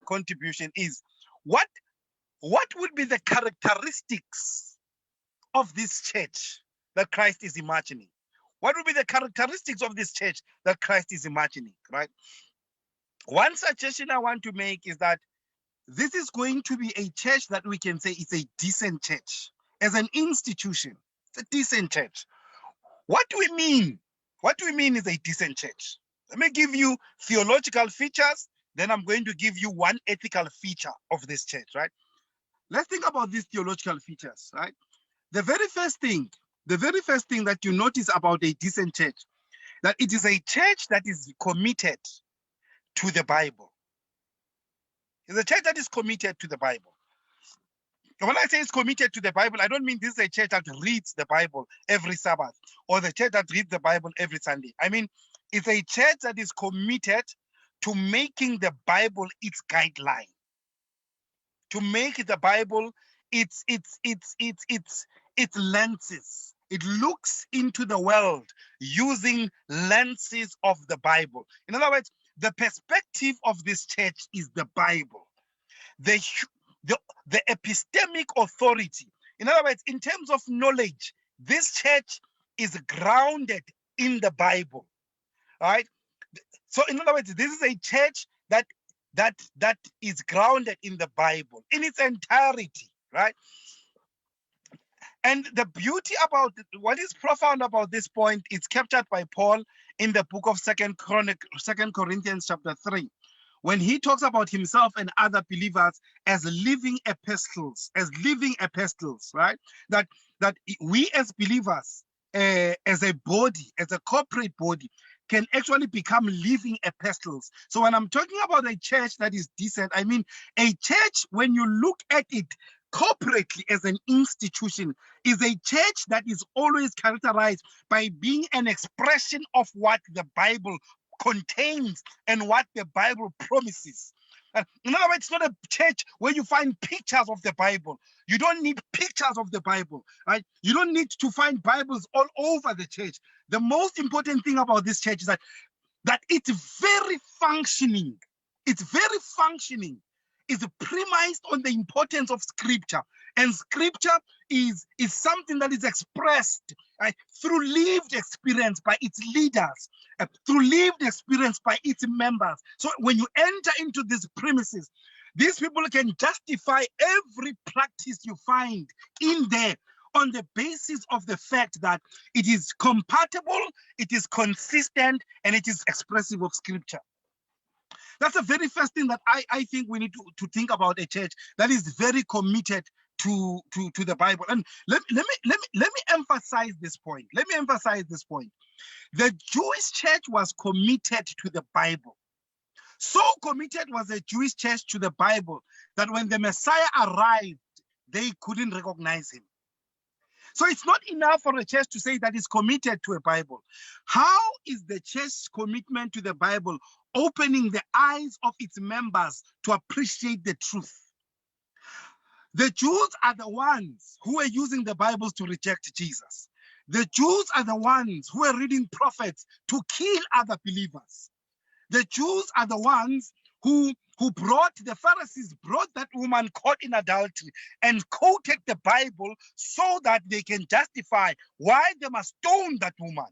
contribution is what would be the characteristics of this church that Christ is imagining? What would be the characteristics of this church that Christ is imagining, right? One suggestion I want to make is that this is going to be a church that we can say is a decent church. As an institution, it's a decent church. What do we mean? What do we mean is a decent church? Let me give you theological features, then I'm going to give you one ethical feature of this church, right? Let's think about these theological features, right? The very first thing that you notice about a decent church, that it is a church that is committed to the Bible. It's a church that is committed to the Bible. When I say it's committed to the Bible, I don't mean this is a church that reads the Bible every Sabbath or the church that reads the Bible every Sunday. I mean, it's a church that is committed to making the Bible its guideline, to make the Bible its lenses. It looks into the world using lenses of the Bible. In other words, the perspective of this church is the Bible. The epistemic authority. In other words, in terms of knowledge, this church is grounded in the Bible. All right. So in other words, this is a church that is grounded in the Bible in its entirety, right? And the beauty about what is profound about this point is captured by Paul in the book of 2 Corinthians chapter 3. When he talks about himself and other believers as living epistles, right? That we as believers, as a body, as a corporate body, can actually become living epistles. So when I'm talking about a church that is decent, I mean a church, when you look at it corporately as an institution, is a church that is always characterized by being an expression of what the Bible contains and what the Bible promises. In other words, it's not a church where you find pictures of the Bible. You don't need pictures of the Bible, right? You don't need to find Bibles all over the church. The most important thing about this church is that it's very functioning. It's very functioning. It's premised on the importance of Scripture. And Scripture is something that is expressed through lived experience by its leaders, through lived experience by its members. So when you enter into these premises, these people can justify every practice you find in there on the basis of the fact that it is compatible, it is consistent, and it is expressive of Scripture. That's the very first thing that I think we need to think about a church that is very committed to the Bible. And let me emphasize this point. The Jewish church was committed to the Bible. So committed was the Jewish church to the Bible that when the Messiah arrived, they couldn't recognize him. So it's not enough for a church to say that it's committed to a Bible. How is the church's commitment to the Bible opening the eyes of its members to appreciate the truth? The Jews are the ones who are using the Bibles to reject Jesus. The Jews are the ones who are reading prophets to kill other believers. The Jews are the ones who the Pharisees brought that woman caught in adultery and quoted the Bible so that they can justify why they must stone that woman.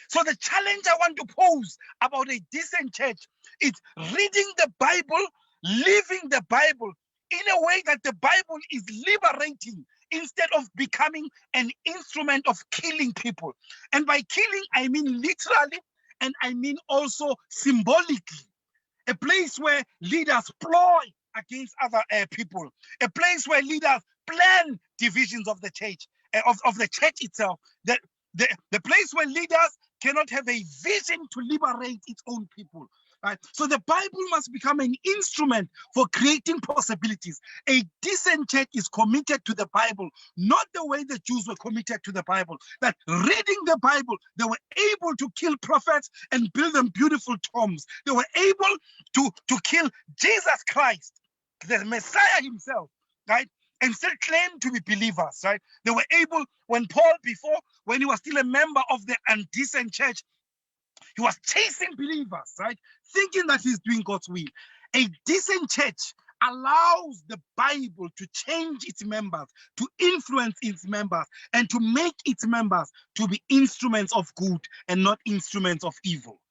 So the challenge I want to pose about a decent church is reading the Bible, living the Bible in a way that the Bible is liberating instead of becoming an instrument of killing people. And by killing, I mean literally, and I mean also symbolically. A place where leaders ploy against other people. A place where leaders plan divisions of the church, of the church itself. The place where leaders cannot have a vision to liberate its own people. Right? So the Bible must become an instrument for creating possibilities. A decent church is committed to the Bible, not the way the Jews were committed to the Bible. That reading the Bible, they were able to kill prophets and build them beautiful tombs. They were able to kill Jesus Christ, the Messiah himself, right? And still claim to be believers, right? They were able, when he was still a member of the undecent church, he was chasing believers, right? Thinking that he's doing God's will. A decent church allows the Bible to change its members, to influence its members, and to make its members to be instruments of good and not instruments of evil.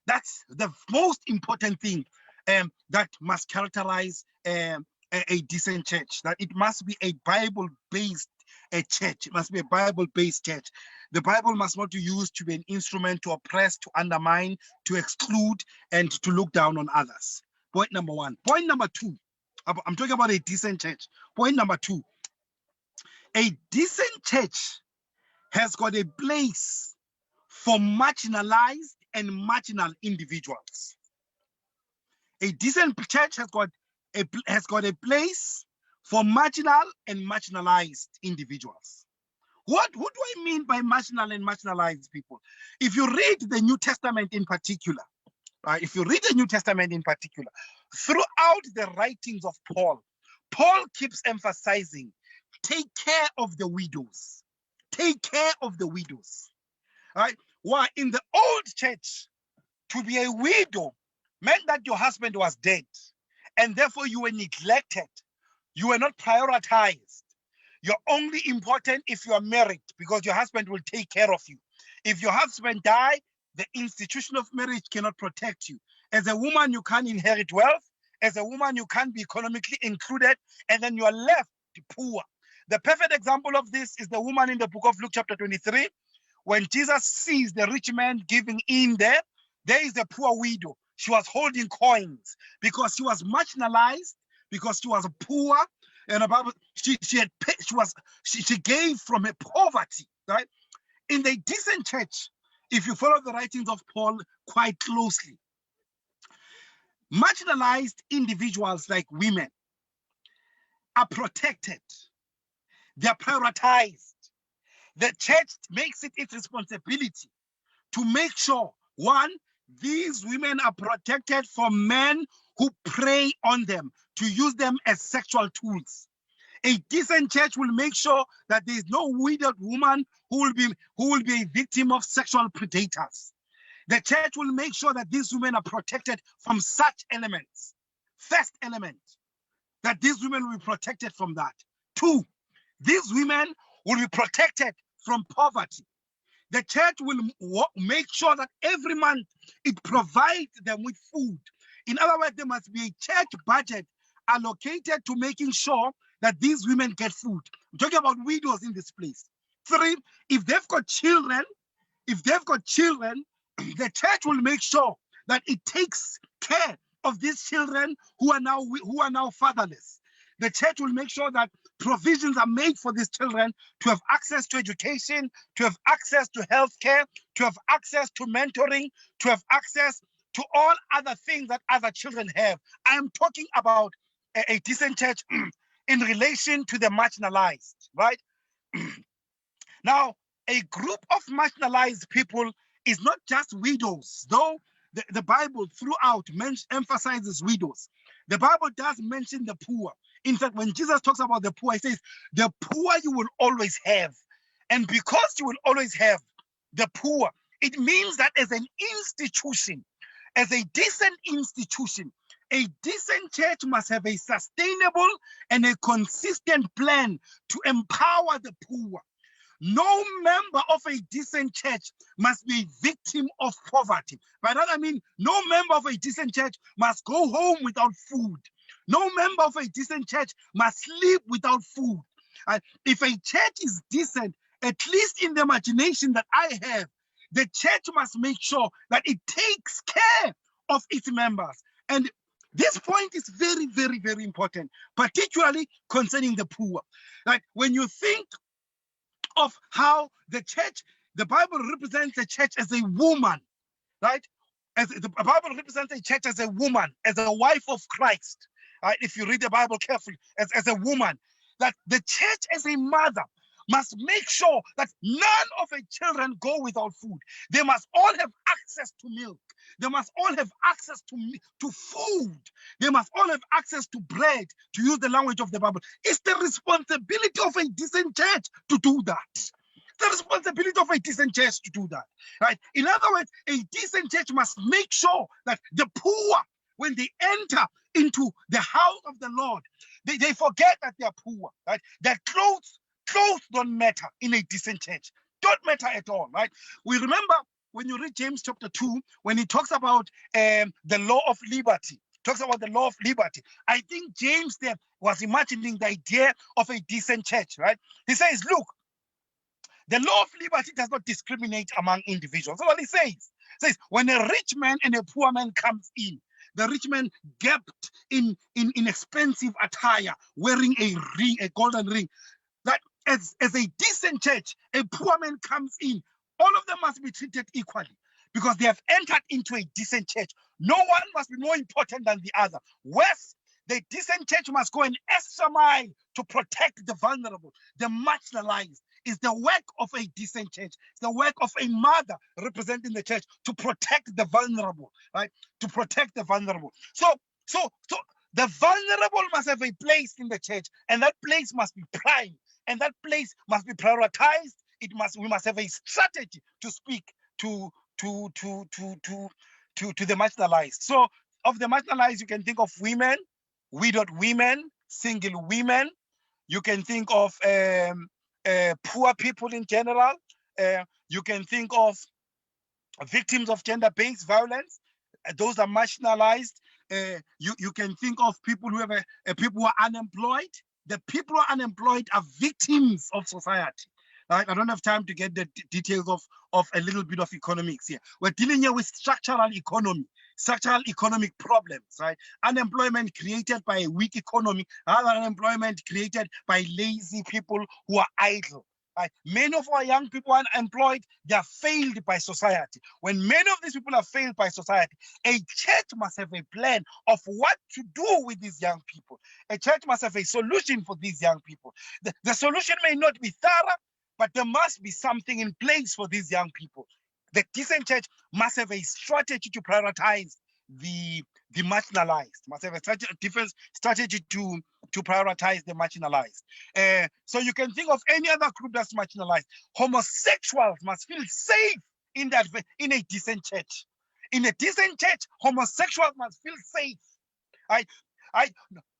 That's the most important thing that must characterize a decent church, that it must be a Bible-based church. It must be a Bible-based church. The Bible must not be used to be an instrument to oppress, to undermine, to exclude, and to look down on others. Point number one. Point number two, I'm talking about a decent church. Point number two, a decent church has got a place for marginalized and marginal individuals. A decent church has got a place for marginal and marginalized individuals. What do I mean by marginal and marginalized people? If you read the New Testament in particular, throughout the writings of Paul, Paul keeps emphasizing, take care of the widows. Take care of the widows. Right? Why? In the old church, to be a widow meant that your husband was dead, and therefore you were neglected. You were not prioritized. You're only important if you are married, because your husband will take care of you. If your husband dies, the institution of marriage cannot protect you. As a woman, you can't inherit wealth. As a woman, you can't be economically included, and then you are left poor. The perfect example of this is the woman in the book of Luke chapter 23. When Jesus sees the rich man giving in there is the poor widow. She was holding coins because she was marginalized, because she was poor, and about she gave from her poverty, right? In the decent church, if you follow the writings of Paul quite closely, marginalized individuals like women are protected. They're prioritized. The church makes it its responsibility to make sure, one, these women are protected from men who prey on them, to use them as sexual tools. A decent church will make sure that there is no widowed woman who will be a victim of sexual predators. The church will make sure that these women are protected from such elements. First element, that these women will be protected from that. Two, these women will be protected from poverty. The church will make sure that every month it provides them with food. In other words, there must be a church budget allocated to making sure that these women get food. I'm talking about widows in this place. Three, if they've got children, the church will make sure that it takes care of these children who are now fatherless. The church will make sure that provisions are made for these children to have access to education, to have access to healthcare, to have access to mentoring, to have access to all other things that other children have. I am talking about a decent church in relation to the marginalized, right? Now, a group of marginalized people is not just widows, though the Bible throughout emphasizes widows. The Bible does mention the poor. In fact, when Jesus talks about the poor, he says, the poor you will always have. And because you will always have the poor, it means that as an institution, as a decent institution, a decent church must have a sustainable and a consistent plan to empower the poor. No member of a decent church must be a victim of poverty. By that I mean, no member of a decent church must go home without food. No member of a decent church must sleep without food. If a church is decent, at least in the imagination that I have, the church must make sure that it takes care of its members. And this point is very, very, very important, particularly concerning the poor. Like when you think of how the Bible represents the church as a woman, right? As the Bible represents the church as a woman, as a wife of Christ. Right? If you read the Bible carefully, as a woman, that the church as a mother must make sure that none of her children go without food. They must all have access to milk. They must all have access to food. They must all have access to bread, to use the language of the Bible. It's the responsibility of a decent church to do that. It's the responsibility of a decent church to do that. Right? In other words, a decent church must make sure that the poor, when they enter into the house of the Lord, they forget that they are poor, right? Their clothes don't matter in a decent church. Don't matter at all, right? We remember when you read James chapter 2, when he talks about the law of liberty, I think James there was imagining the idea of a decent church, right? He says, look, the law of liberty does not discriminate among individuals. That's what he says. When a rich man and a poor man comes in, the rich man gapped in expensive attire, wearing a ring, a golden ring, that as a decent church, a poor man comes in, all of them must be treated equally because they have entered into a decent church. No one must be more important than the other. Worse, the decent church must go an extra mile to protect the vulnerable, the marginalized. It's the work of a decent church. It's the work of a mother representing the church to protect the vulnerable, right? To protect the vulnerable. So the vulnerable must have a place in the church, and that place must be prime, and that place must be prioritized. We must have a strategy to speak to the marginalized. So of the marginalized, you can think of women, widowed women, single women. You can think of poor people in general. You can think of victims of gender-based violence. Those are marginalized. You can think of people who have people who are unemployed. The people who are unemployed are victims of society. Right? I don't have time to get the details of a little bit of economics here. We're dealing here with structural economic problems, right? Unemployment created by a weak economy, other unemployment created by lazy people who are idle. Right? Many of our young people are unemployed, they are failed by society. When many of these people are failed by society, a church must have a plan of what to do with these young people. A church must have a solution for these young people. The solution may not be thorough, but there must be something in place for these young people. The decent church must have a strategy to prioritize the marginalized, must have a different strategy to prioritize the marginalized. So you can think of any other group that's marginalized. Homosexuals must feel safe in a decent church. In a decent church, homosexuals must feel safe.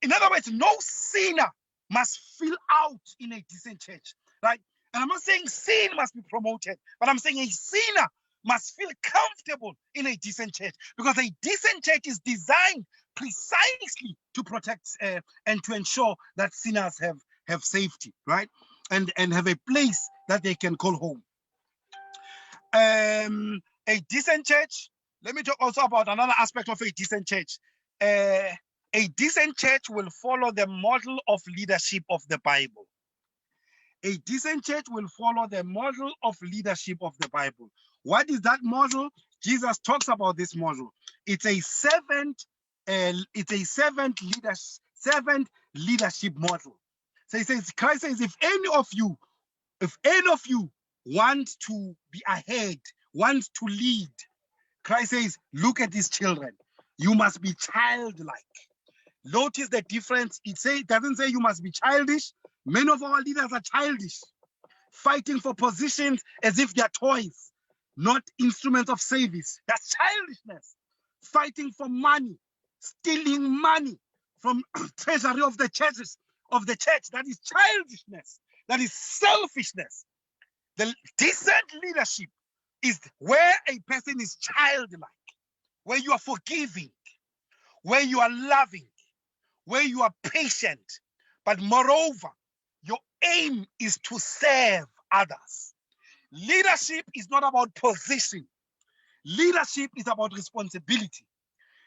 In other words, no sinner must feel out in a decent church, right? And I'm not saying sin must be promoted, but I'm saying a sinner must feel comfortable in a decent church, because a decent church is designed precisely to protect and to ensure that sinners have safety, right? And have a place that they can call home. A decent church, let me talk also about another aspect of a decent church. A decent church will follow the model of leadership of the Bible. A decent church will follow the model of leadership of the Bible. What is that model? Jesus talks about this model. It's a servant leadership model. So he says, Christ says, if any of you want to be ahead, want to lead, Christ says, look at these children. You must be childlike. Notice the difference. It doesn't say you must be childish. Many of our leaders are childish, fighting for positions as if they're toys, not instruments of service. That's childishness. Fighting for money, stealing money from treasury of the churches, of the church. That is childishness. That is selfishness. The decent leadership is where a person is childlike, where you are forgiving, where you are loving, where you are patient, but moreover, your aim is to serve others. Leadership is not about position. Leadership is about responsibility.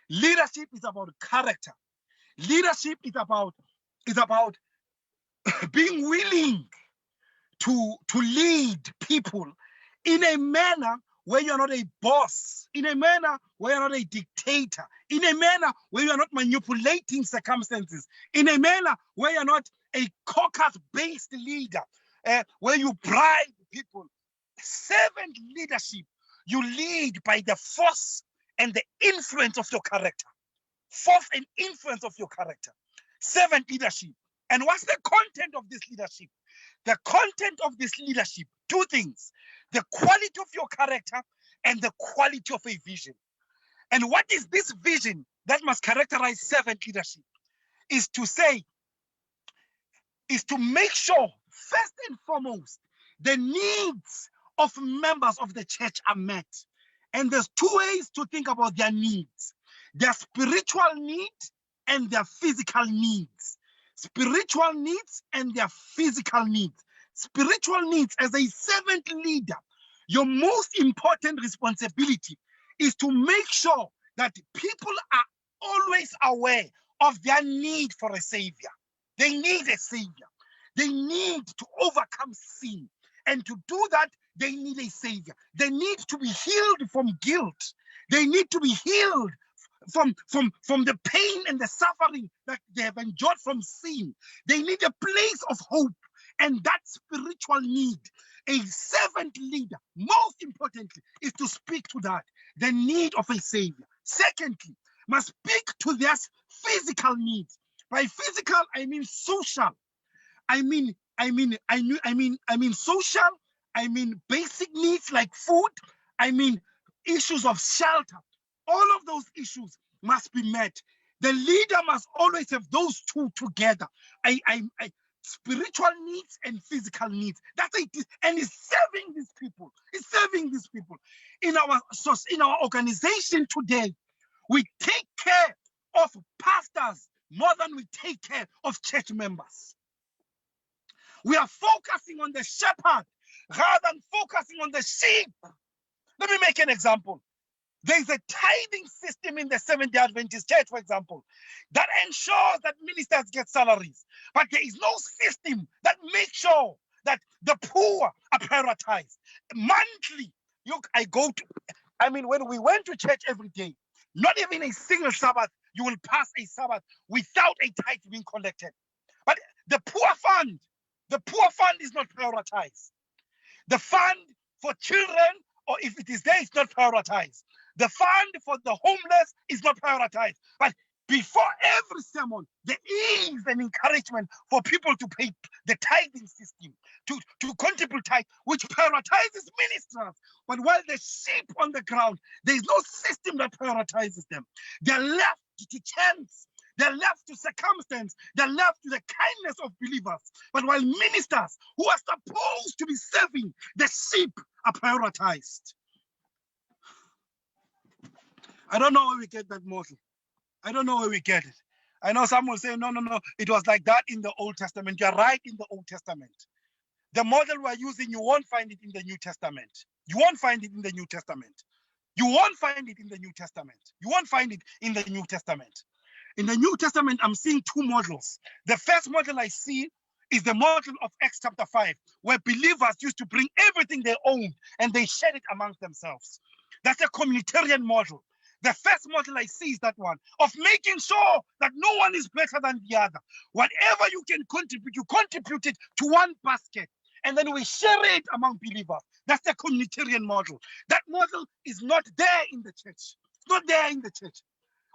Leadership is about character. Leadership is about being willing to lead people in a manner where you're not a boss, in a manner where you're not a dictator, in a manner where you're not manipulating circumstances, in a manner where you're not a caucus-based leader, where you bribe people. Servant leadership, you lead by the force and the influence of your character. Force and influence of your character. Servant leadership. And what's the content of this leadership? The content of this leadership, two things: the quality of your character and the quality of a vision. And what is this vision? that must characterize servant leadership is to make sure, first and foremost, the needs of members of the church are met. And there's two ways to think about their needs: their spiritual need and their physical needs. Spiritual needs and their physical needs. Spiritual needs, as a servant leader, your most important responsibility is to make sure that people are always aware of their need for a savior. They need a savior. They need to overcome sin. And to do that, they need a savior. They need to be healed from guilt. They need to be healed from the pain and the suffering that they have endured from sin. They need a place of hope. And that spiritual need, a servant leader, most importantly, is to speak to that, the need of a savior. Secondly, must speak to their physical needs. By physical, I mean social. I mean social. I mean basic needs like food. I mean issues of shelter. All of those issues must be met. The leader must always have those two together. Spiritual needs and physical needs. That's it. And it's serving these people. It's serving these people. In our organization today, we take care of pastors more than we take care of church members. We are focusing on the shepherd rather than focusing on the sheep. Let me make an example. There's a tithing system in the Seventh-day Adventist Church, for example, that ensures that ministers get salaries. But there is no system that makes sure that the poor are prioritized. Monthly, when we went to church every day, not even a single Sabbath, you will pass a Sabbath without a tithe being collected. But the poor fund is not prioritized. The fund for children, or if it is there, it's not prioritized. The fund for the homeless is not prioritized. But before every sermon, there is an encouragement for people to pay the tithing system, to contribute tithe, which prioritizes ministers. But while the sheep on the ground, there is no system that prioritizes them. They're left to chance. They're left to circumstance. They're left to the kindness of believers. But while ministers who are supposed to be serving the sheep are prioritized. I don't know where we get that model. I don't know where we get it. I know some will say, no, it was like that in the Old Testament. You're right in the Old Testament. The model we're using, you won't find it in the New Testament. You won't find it in the New Testament. You won't find it in the New Testament. You won't find it in the New Testament. In the New Testament, I'm seeing two models. The first model I see is the model of Acts chapter 5, where believers used to bring everything they owned and they shared it amongst themselves. That's a communitarian model. The first model I see is that one of making sure that no one is better than the other. Whatever you can contribute, you contribute it to one basket, and then we share it among believers. That's the communitarian model. That model is not there in the church. It's not there in the church.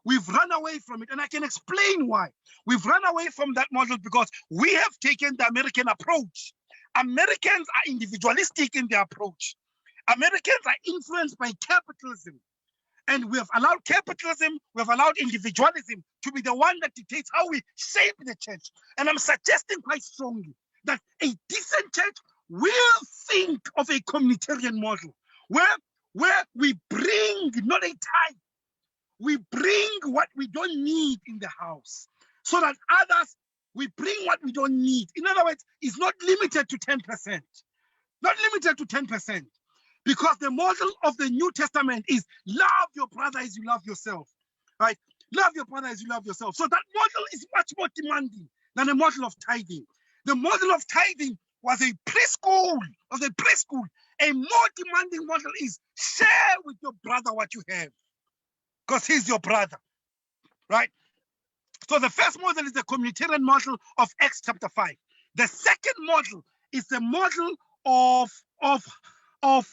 We've run away from it, and I can explain why. We've run away from that model because we have taken the American approach. Americans are individualistic in their approach. Americans are influenced by capitalism. And we have allowed capitalism, we have allowed individualism to be the one that dictates how we shape the church. And I'm suggesting quite strongly that a decent church will think of a communitarian model where we bring not a tithe, we bring what we don't need in the house so that others, we bring what we don't need. In other words, it's not limited to 10%. Not limited to 10%. Because the model of the New Testament is love your brother as you love yourself, right? Love your brother as you love yourself. So that model is much more demanding than the model of tithing. The model of tithing was a preschool. A more demanding model is share with your brother what you have, because he's your brother, right? So the first model is the communitarian model of Acts chapter 5. The second model is the model of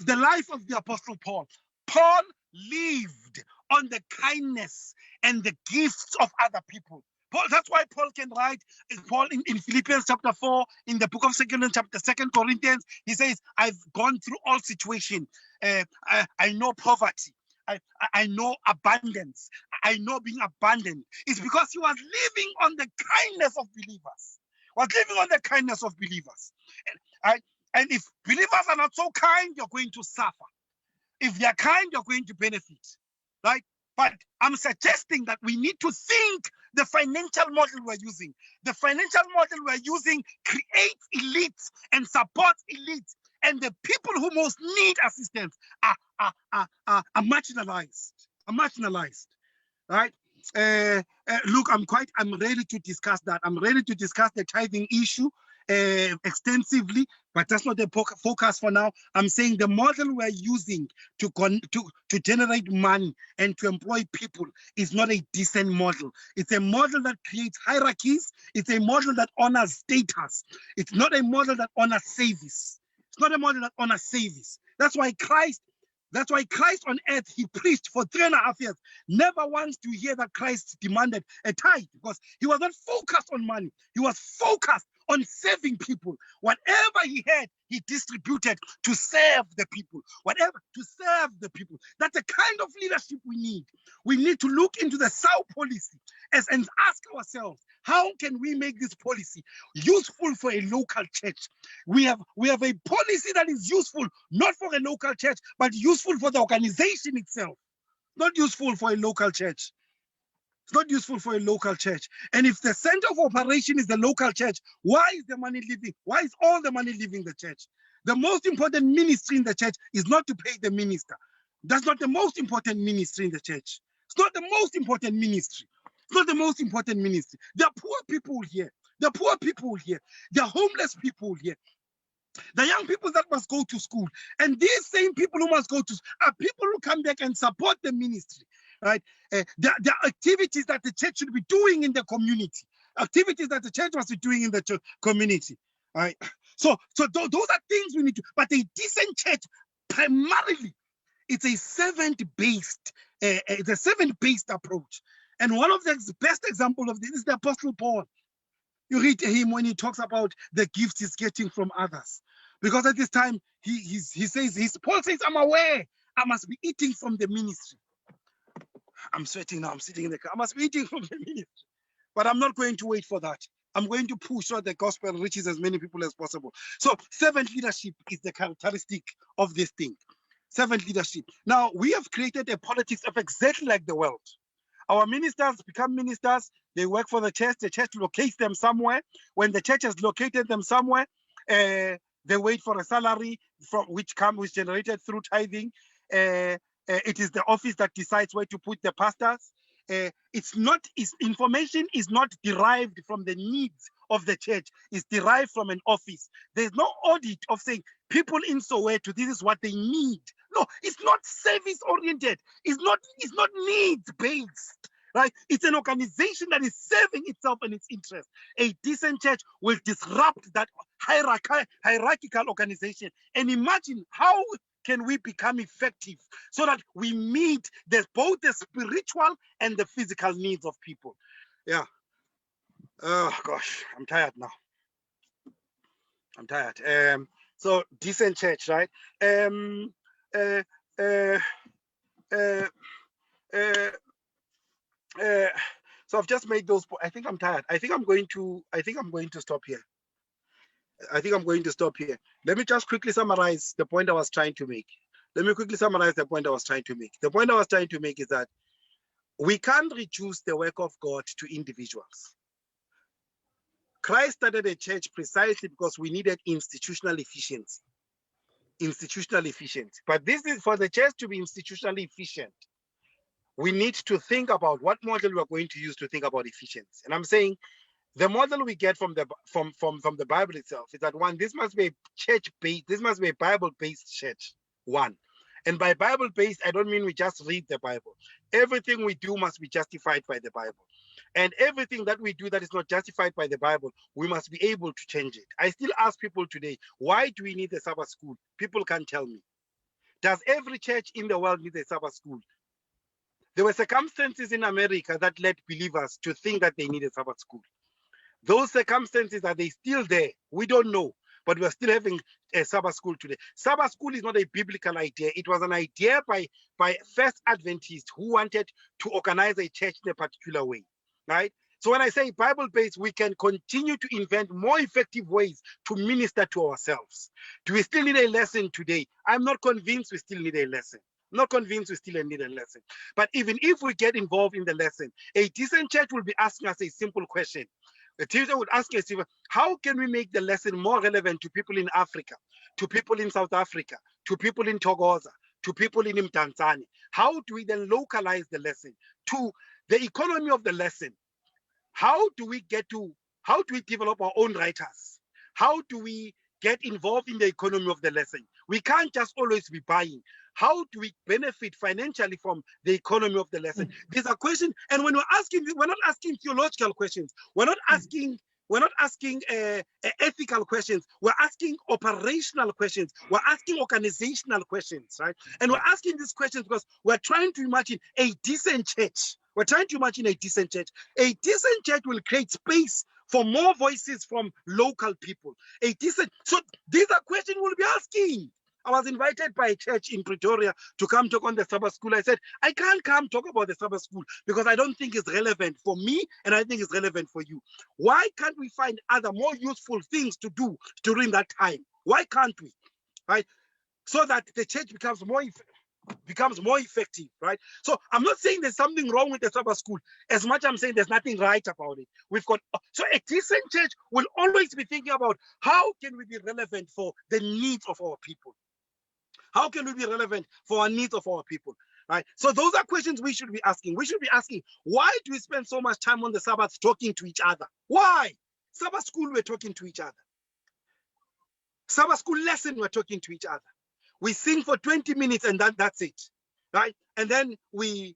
the life of the Apostle Paul. Paul lived on the kindness and the gifts of other people. That's why Paul can write, Paul in Philippians chapter 4, in the book of 2 Corinthians, he says, I've gone through all situations. I know poverty. I know abundance. I know being abundant. It's because he was living on the kindness of believers. Was living on the kindness of believers. And if believers are not so kind, you're going to suffer. If they are kind, you're going to benefit. Right? But I'm suggesting that we need to think the financial model we're using. The financial model we're using creates elites and supports elites. And the people who most need assistance are marginalized. Are marginalized. Right? Look, I'm ready to discuss that. I'm ready to discuss the tithing issue extensively, but that's not the focus for now. I'm saying the model we're using to generate money and to employ people is not a decent model. It's a model that creates hierarchies. It's a model that honors status. It's not a model that honors service. It's not a model that honors service. That's why Christ on earth, he preached for 3.5 years. Never once to hear that Christ demanded a tithe, because he was not focused on money. He was focused on serving people. Whatever he had, he distributed to serve the people. Whatever, to serve the people. That's the kind of leadership we need. We need to look into the South policy and ask ourselves, how can we make this policy useful for a local church? We have a policy that is useful, not for a local church, but useful for the organization itself. Not useful for a local church. It's not useful for a local church. And if the center of operation is the local church, why is the money leaving? Why is all the money leaving the church? The most important ministry in the church is not to pay the minister. That's not the most important ministry in the church. It's not the most important ministry. It's not the most important ministry. There are poor people here. There are poor people here. There are homeless people here. The young people that must go to school. And these same people who must go to school are people who come back and support the ministry. Right? There are activities that the church should be doing in the community. Activities that the church must be doing in the community. Right? So those are things we need to. But a decent church, primarily, it's a servant-based. It's a servant-based approach. And one of the best examples of this is the Apostle Paul. You read him when he talks about the gifts he's getting from others. Because at this time, Paul says, I'm aware I must be eating from the ministry. I'm sweating now, I'm sitting in the car. I must be eating from the ministry. But I'm not going to wait for that. I'm going to push so the gospel reaches as many people as possible. So servant leadership is the characteristic of this thing. Servant leadership. Now, we have created a politics of exactly like the world. Our ministers become ministers. They work for the church locates them somewhere. When the church has located them somewhere, they wait for a salary which generated through tithing. It is the office that decides where to put the pastors. Information is not derived from the needs of the church. It's derived from an office. There's no audit of saying people in Soweto, this is what they need. No, it's not service oriented. It's not needs based. Right? It's an organization that is serving itself and its interest. A decent church will disrupt that hierarchical organization. And imagine how can we become effective so that we meet both the spiritual and the physical needs of people. Yeah. Oh gosh, I'm tired now. I'm tired. So decent church, right? So I've just made those. I think I'm tired. I think I'm going to stop here. Let me just quickly summarize the point I was trying to make. The point I was trying to make is that we can't reduce the work of God to individuals. Christ started a church precisely because we needed institutional efficiency. But this is for the church to be institutionally efficient. We need to think about what model we're going to use to think about efficiency. And I'm saying the model we get from the Bible itself is that one, this must be a church-based, this must be a Bible-based church. One. And by Bible-based, I don't mean we just read the Bible. Everything we do must be justified by the Bible. And everything that we do that is not justified by the Bible, we must be able to change it. I still ask people today, why do we need a Sabbath school? People can't tell me. Does every church in the world need a Sabbath school? There were circumstances in America that led believers to think that they needed Sabbath school. Those circumstances, are they still there? We don't know. but we're still having a Sabbath school today. Sabbath school is not a biblical idea. It was an idea by first Adventists who wanted to organize a church in a particular way, right? So when I say Bible-based, we can continue to invent more effective ways to minister to ourselves. Do we still need a lesson today? I'm not convinced we still need a lesson. I'm not convinced we still need a lesson. But even if we get involved in the lesson, a decent church will be asking us a simple question. The teacher would ask us, how can we make the lesson more relevant to people in Africa, to people in South Africa, to people in Togoza, to people in Mtanzania? How do we then localize the lesson to the economy of the lesson? How do we develop our own writers? How do we get involved in the economy of the lesson? We can't just always be buying. How do we benefit financially from the economy of the lesson? These are questions, and when we're not asking theological questions. We're not asking ethical questions. We're asking operational questions. We're asking organizational questions, right? And we're asking these questions because we're trying to imagine a decent church. We're trying to imagine a decent church. A decent church will create space for more voices from local people. So these are questions we'll be asking. I was invited by a church in Pretoria to come talk on the Sabbath school. I said, I can't come talk about the Sabbath school because I don't think it's relevant for me and I think it's relevant for you. Why can't we find other more useful things to do during that time? Why can't we? Right? So that the church becomes more effective, right? So I'm not saying there's something wrong with the Sabbath school as much as I'm saying there's nothing right about it. So a decent church will always be thinking about how can we be relevant for the needs of our people? How can we be relevant for our needs of our people, right? So those are questions we should be asking. We should be asking, why do we spend so much time on the Sabbath talking to each other? Why? Sabbath school, we're talking to each other. Sabbath school lesson, we're talking to each other. We sing for 20 minutes and that's it, right? And then we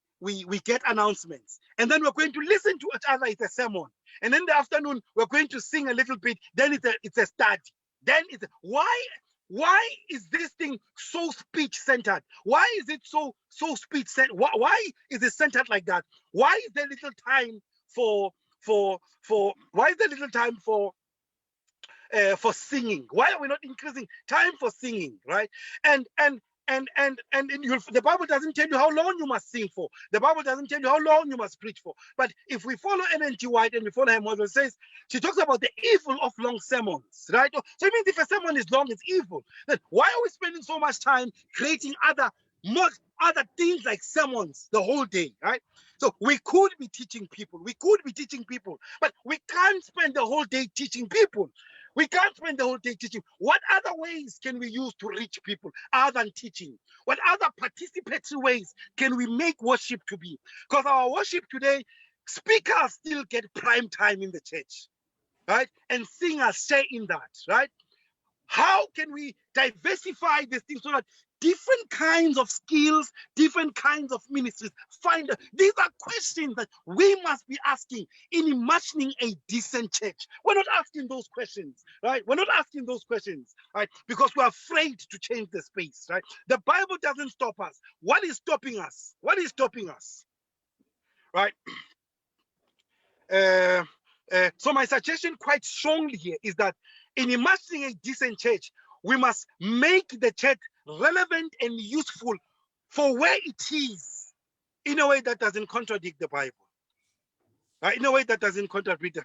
get announcements. And then we're going to listen to each other, it's a sermon. And in the afternoon, we're going to sing a little bit, then it's a study. Then why is this thing so speech-centered? Why is it so speech-centered? Why is it centered like that? Why is there little time for singing? Why are we not increasing time for singing, right? And the Bible doesn't tell you how long you must sing for. The Bible doesn't tell you how long you must preach for. But if we follow N.T. White and we follow her model, says she talks about the evil of long sermons, right? So it means if a sermon is long, it's evil. Then why are we spending so much time creating other things like sermons the whole day, right? So we could be teaching people, but we can't spend the whole day teaching people. We can't spend the whole day teaching. What other ways can we use to reach people other than teaching? What other participatory ways can we make worship to be? Because our worship today, speakers still get prime time in the church, right? And singers share in that, right? How can we diversify this thing so that different kinds of skills, different kinds of ministries these are questions that we must be asking in imagining a decent church. We're not asking those questions, right? We're not asking those questions, right? Because we're afraid to change the space, right? The Bible doesn't stop us. What is stopping us? What is stopping us, right? So my suggestion quite strongly here is that in imagining a decent church, we must make the church relevant and useful for where it is in a way that doesn't contradict the Bible. Right? In a way that doesn't contradict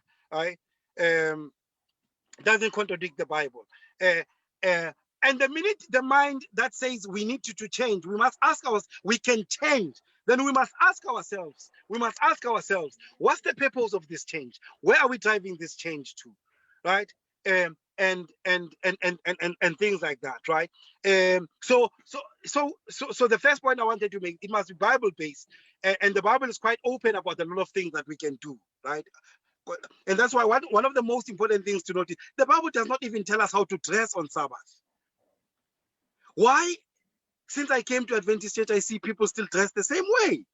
doesn't contradict the Bible. And the minute the mind that says we need to change, we must ask ourselves, we can change. Then we must ask ourselves, what's the purpose of this change? Where are we driving this change to? Right? And things like that, right? So the first point I wanted to make, it must be Bible-based, and the Bible is quite open about a lot of things that we can do, right? And that's why one of the most important things to notice, the Bible does not even tell us how to dress on Sabbath. Why? Since I came to Adventist Church, I see people still dress the same way.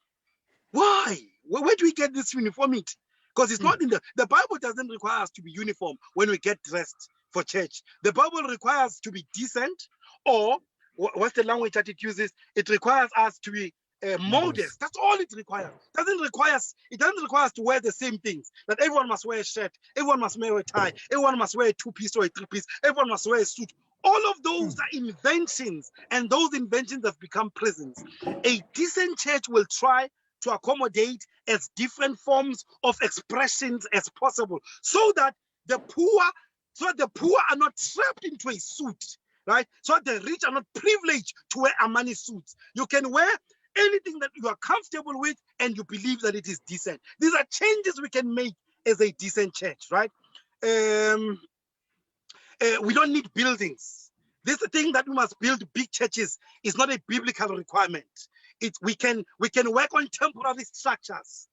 Why? Where do we get this uniformity? Because it's not in the Bible doesn't require us to be uniform when we get dressed for church. The Bible requires us to be decent, or what's the language that it uses? It requires us to be modest. That's all it requires. It doesn't require us to wear the same things. That everyone must wear a shirt, everyone must wear a tie, everyone must wear a two-piece or a three-piece, everyone must wear a suit. All of those are inventions, and those inventions have become prisons. A decent church will try to accommodate as different forms of expressions as possible, so that the poor are not trapped into a suit, right? So the rich are not privileged to wear Armani suits. You can wear anything that you are comfortable with and you believe that it is decent. These are changes we can make as a decent church, right? We don't need buildings. This thing that we must build big churches is not a biblical requirement. We can work on temporary structures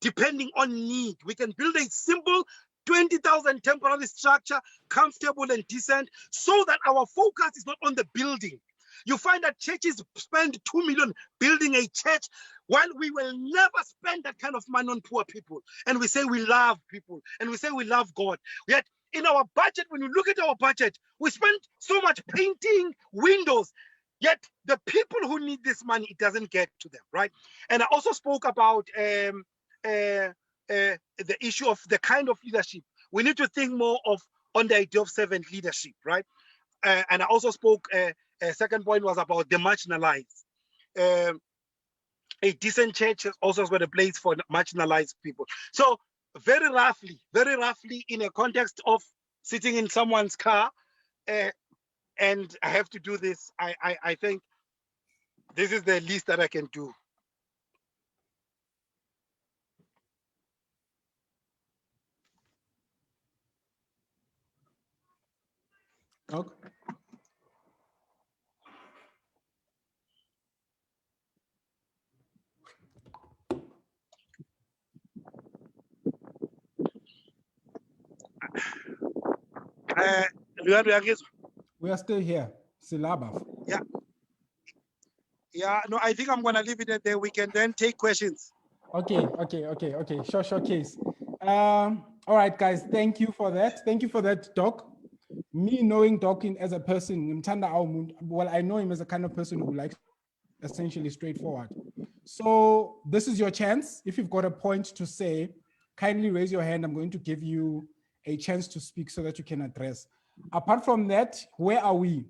depending on need. We can build a simple 20,000 temporary structure, comfortable and decent, so that our focus is not on the building. You find that churches spend 2 million building a church, while we will never spend that kind of money on poor people. And we say we love people, and we say we love God. Yet in our budget, when you look at our budget, we spend so much painting windows, yet the people who need this money, it doesn't get to them, right? And I also spoke about the issue of the kind of leadership. We need to think more on the idea of servant leadership, right? And I also spoke, a second point was about the marginalized. A decent church also has got a place for marginalized people. So very roughly, in a context of sitting in someone's car, and I have to do this, I think this is the least that I can do. Okay. We are still here. Silaba. Yeah, no, I think I'm gonna leave it at there. We can then take questions. Okay. Sure case. All right, guys. Thank you for that, Doc. Me knowing Doc as a person, well, I know him as a kind of person who likes essentially straightforward. So this is your chance. If you've got a point to say, kindly raise your hand. I'm going to give you a chance to speak so that you can address. Apart from that, where are we?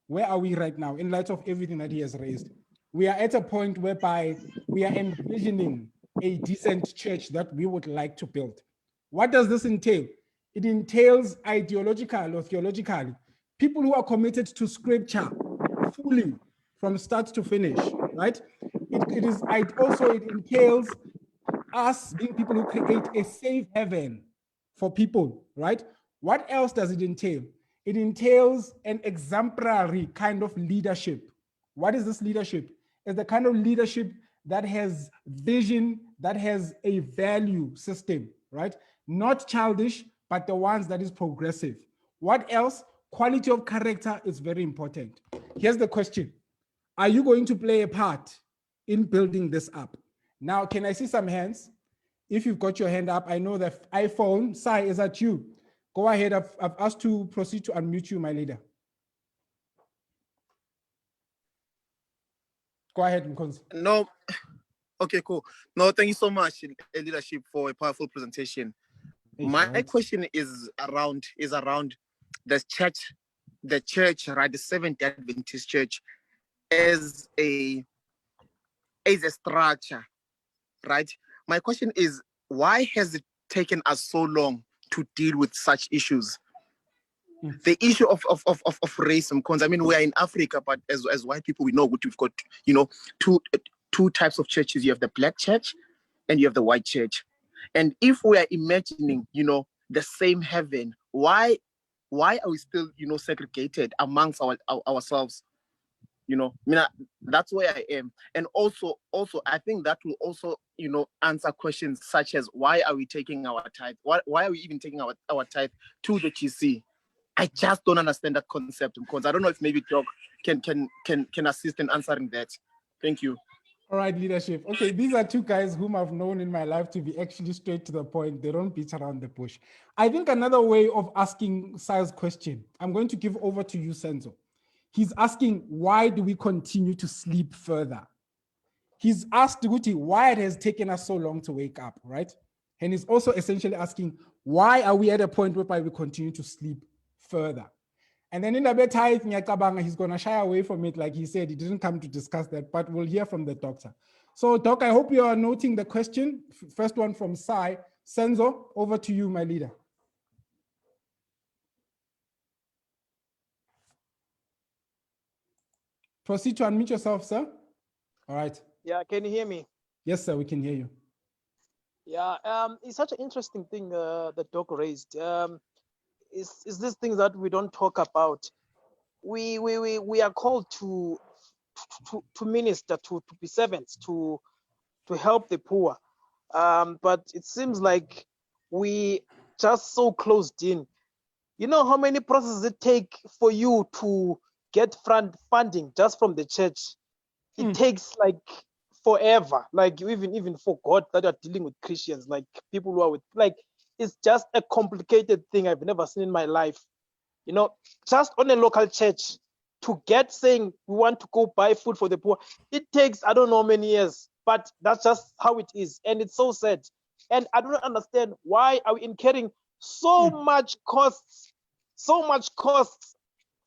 Where are we right now in light of everything that he has raised? We are at a point whereby we are envisioning a decent church that we would like to build. What does this entail? It entails ideological or theologically, people who are committed to scripture fully from start to finish, right? It entails us being people who create a safe haven for people, right? What else does it entail? It entails an exemplary kind of leadership. What is this leadership? It's the kind of leadership that has vision, that has a value system, right? Not childish, but the ones that is progressive. What else? Quality of character is very important. Here's the question. Are you going to play a part in building this up? Now, can I see some hands? If you've got your hand up, I know that iPhone, Sai, is that you? Go ahead, I've asked to proceed to unmute you, my leader. Go ahead, Mkonzi. No, okay, cool. No, thank you so much, leadership, for a powerful presentation. My question is around the church, right? The Seventh-day Adventist Church as a structure, right? My question is, why has it taken us so long to deal with such issues? The issue of racism, because I mean, we are in Africa, but as white people, we know what we've got, two types of churches. You have the black church and you have the white church. And if we are imagining, the same heaven, why are we still, segregated amongst ourselves? That's where I am. And also, I think that will also, answer questions such as, why are we taking our tithe? Why are we even taking our tithe to the GC? I just don't understand that concept, because I don't know if maybe Doc can assist in answering that. Thank you. All right, leadership. Okay, these are two guys whom I've known in my life to be actually straight to the point. They don't beat around the bush. I think another way of asking Sai's question, I'm going to give over to you, Senzo. He's asking, why do we continue to sleep further? he's asked Guti why it has taken us so long to wake up, right? And he's also essentially asking, why are we at a point whereby we continue to sleep further? And then in the bed, he's going to shy away from it. Like he said, he didn't come to discuss that, but we'll hear from the doctor. So, Doc, I hope you are noting the question. First one from Sai. Senzo, over to you, my leader. Proceed to unmute yourself, sir. All right. Yeah, can you hear me? Yes, sir, we can hear you. Yeah, it's such an interesting thing that Doc raised. Is this thing that we don't talk about? We are called to minister, to be servants, to help the poor. But it seems like we just so closed in. You know how many processes it take for you to get funding just from the church? It takes like forever. Like even for God that are dealing with Christians, like people who are with, like, it's just a complicated thing I've never seen in my life. You know, just on a local church to get saying we want to go buy food for the poor, it takes I don't know how many years, but that's just how it is, and it's so sad. And I don't understand why are we incurring so much costs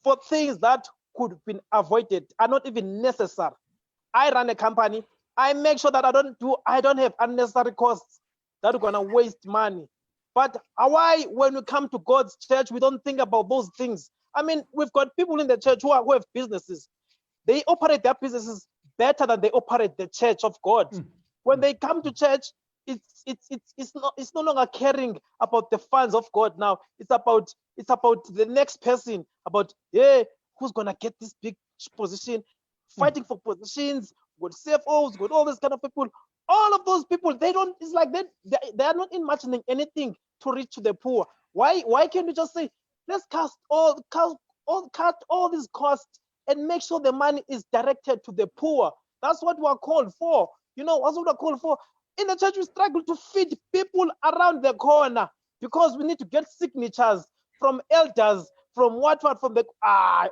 for things that could have been avoided, are not even necessary. I run a company. I make sure that I don't have unnecessary costs that are gonna waste money. But why, when we come to God's church, we don't think about those things? I mean, we've got people in the church who have businesses. They operate their businesses better than they operate the church of God. When they come to church, it's no longer caring about the funds of God now. It's about the next person, about who's gonna get this big position, fighting for positions, good CFOs, good all this kind of people. All of those people, they don't, it's like they are not imagining anything to reach to the poor. Why can't we just say, let's cut all these costs and make sure the money is directed to the poor? That's what we are called for. You know, that's what we're called for. In the church, we struggle to feed people around the corner because we need to get signatures from elders, from from the,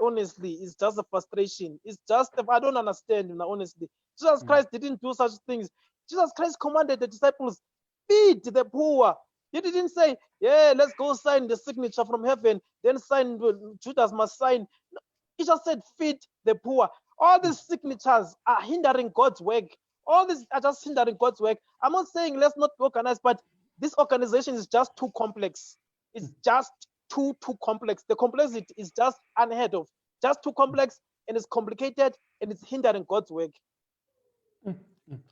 honestly, it's just a frustration. It's just, I don't understand, honestly. Jesus Christ didn't do such things. Jesus Christ commanded the disciples, feed the poor. He didn't say, let's go sign the signature from heaven, then Judas must sign. No, he just said, feed the poor. All these signatures are hindering God's work. All these are just hindering God's work. I'm not saying let's not organize, but this organization is just too complex. It's just too complex. The complexity is just unheard of. Just too complex, and it's complicated, and it's hindering God's work.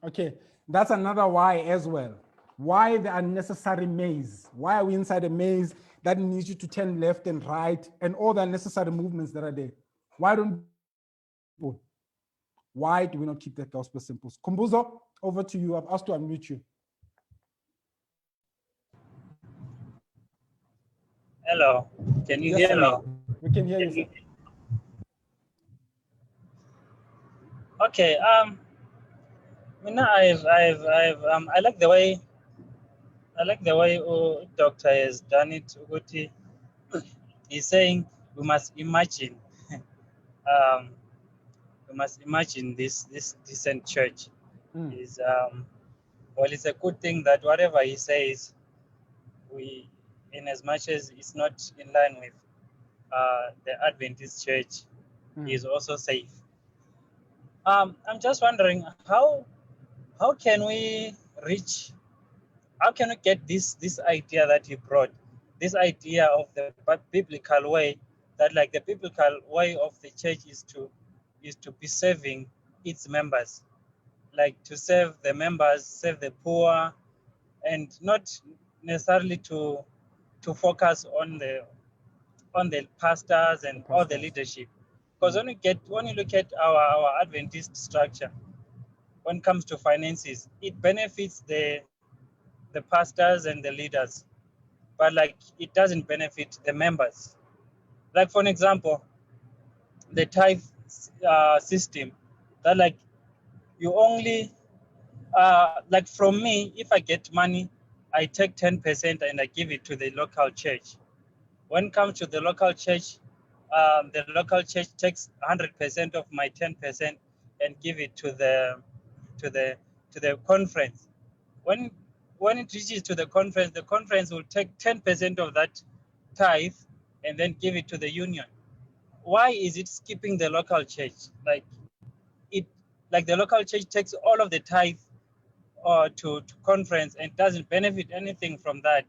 Okay, that's another why as well. Why the unnecessary maze? Why are we inside a maze that needs you to turn left and right and all the unnecessary movements that are there? Why do we not keep the gospel simple? Kumbuzo, over to you. I've asked to unmute you. Hello, can you hear me? We can hear you, sir. Okay, I like the way Doctor has done it. Uguti. He's saying we must imagine this decent church. Is well, it's a good thing that whatever he says, we, in as much as it's not in line with the Adventist church, is also safe. I'm just wondering how can we get this idea that he brought, this idea of the biblical way, that like the biblical way of the church is to be serving its members, like to serve the members, serve the poor, and not necessarily to focus on the pastors and all the leadership. Because when you look at our Adventist structure, when it comes to finances, it benefits the pastors and the leaders, but like it doesn't benefit the members. Like for an example, the tithe system, that like you only like from me, if I get money, I take 10% and I give it to the local church. When it comes to the local church takes 100% of my 10% and give it to to the conference. When it reaches to the conference will take 10% of that tithe and then give it to the union. Why is it skipping the local church? Like the local church takes all of the tithe to conference and doesn't benefit anything from that.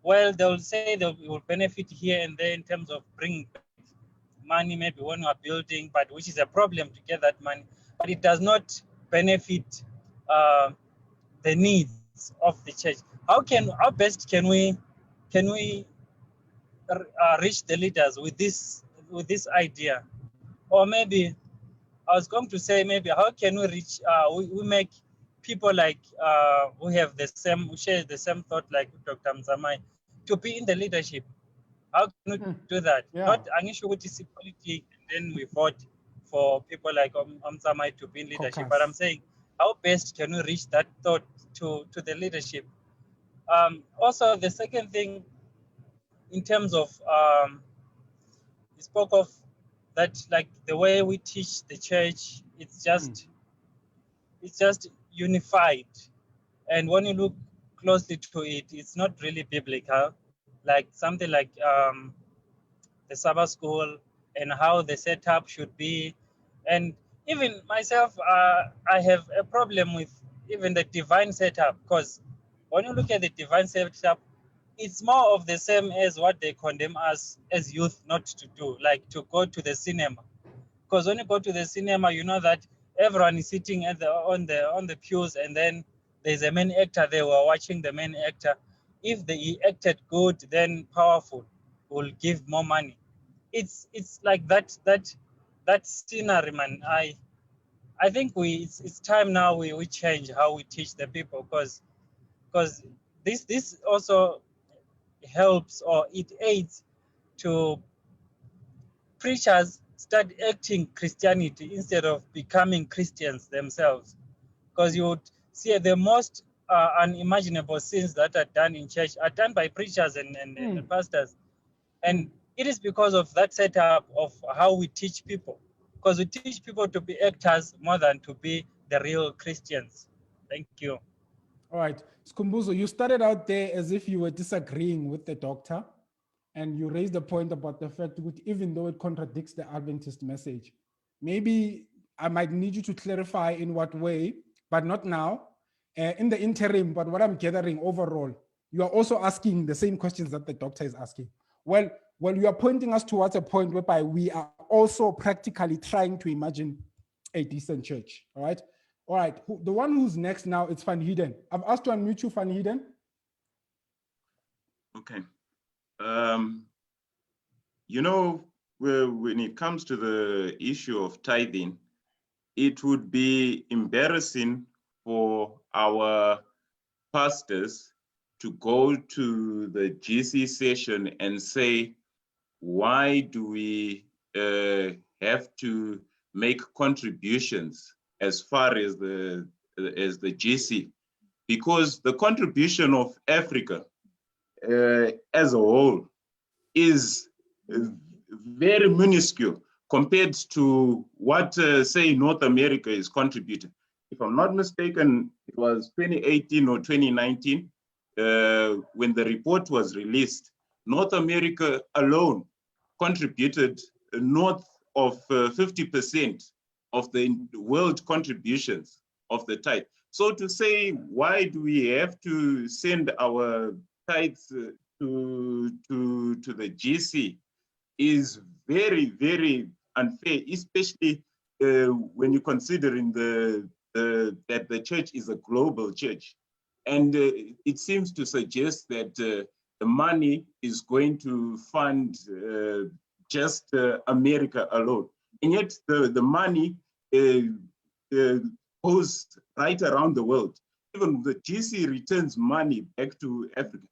Well, they'll say they will benefit here and there in terms of bringing money, maybe when we're building, but which is a problem to get that money. But it does not benefit the needs of the church. How best can we reach the leaders with this idea? Or maybe I was going to say, maybe how can we reach? We make people like who share the same thought like Dr. Motsamai to be in the leadership. How can we do that? Yeah. Not an issue with equality, and then we vote for people like Motsamai to be in leadership. Caucus. But I'm saying, how best can we reach that thought to the leadership? Also, the second thing, in terms of we spoke of that, like the way we teach the church, it's just unified. And when you look closely to it, it's not really biblical. Like something like the Sabbath school and how the setup should be. And even myself, I have a problem with even the divine setup, because when you look at the divine setup, it's more of the same as what they condemn us as youth not to do, like to go to the cinema. Because when you go to the cinema, you know that everyone is sitting on the pews, and then there's a main actor. They were watching the main actor. If he acted good, then powerful will give more money. It's like that scenery, man. I think it's time now we change how we teach the people, because this also helps, or it aids to preachers start acting Christianity instead of becoming Christians themselves. Because you would see the most unimaginable sins that are done in church are done by preachers and pastors. And it is because of that setup of how we teach people. Because we teach people to be actors more than to be the real Christians. Thank you. All right. Skumbuzo, you started out there as if you were disagreeing with the doctor, and you raised the point about the fact that even though it contradicts the Adventist message, maybe I might need you to clarify in what way, but not now, in the interim. But what I'm gathering overall, you are also asking the same questions that the doctor is asking. Well, you are pointing us towards a point whereby we are also practically trying to imagine a decent church. All right. All right. The one who's next now, it's Van Heeden. I've asked to unmute you, Van Heeden. Okay. You know, when it comes to the issue of tithing, it would be embarrassing for our pastors to go to the GC session and say, why do we have to make contributions as far as the GC? Because the contribution of Africa as a whole is very minuscule compared to what, say, North America is contributing. If I'm not mistaken, it was 2018 or 2019 when the report was released. North America alone contributed north of 50% of the world contributions of the tithe. So to say, why do we have to send our tithes to the GC is very, very unfair, especially when you're considering that the church is a global church. And it seems to suggest that the money is going to fund just America alone. And yet the money goes right around the world. Even the GC returns money back to Africa.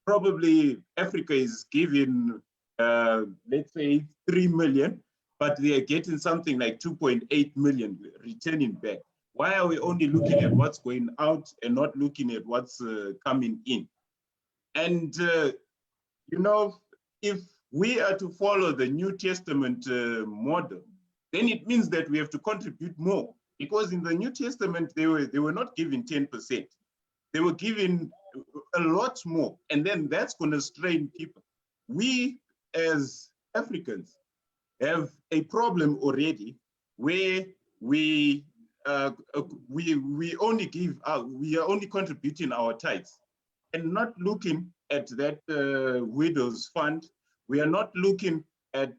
Probably Africa is giving, let's say, 3 million, but they are getting something like 2.8 million returning back. Why are we only looking at what's going out and not looking at what's coming in? And, you know, if we are to follow the New Testament model, then it means that we have to contribute more. Because in the New Testament, they were not given 10%. They were given a lot more. And then that's going to strain people. We as Africans have a problem already where we only give out, we are only contributing our tithes and not looking at that widows fund. We are not looking at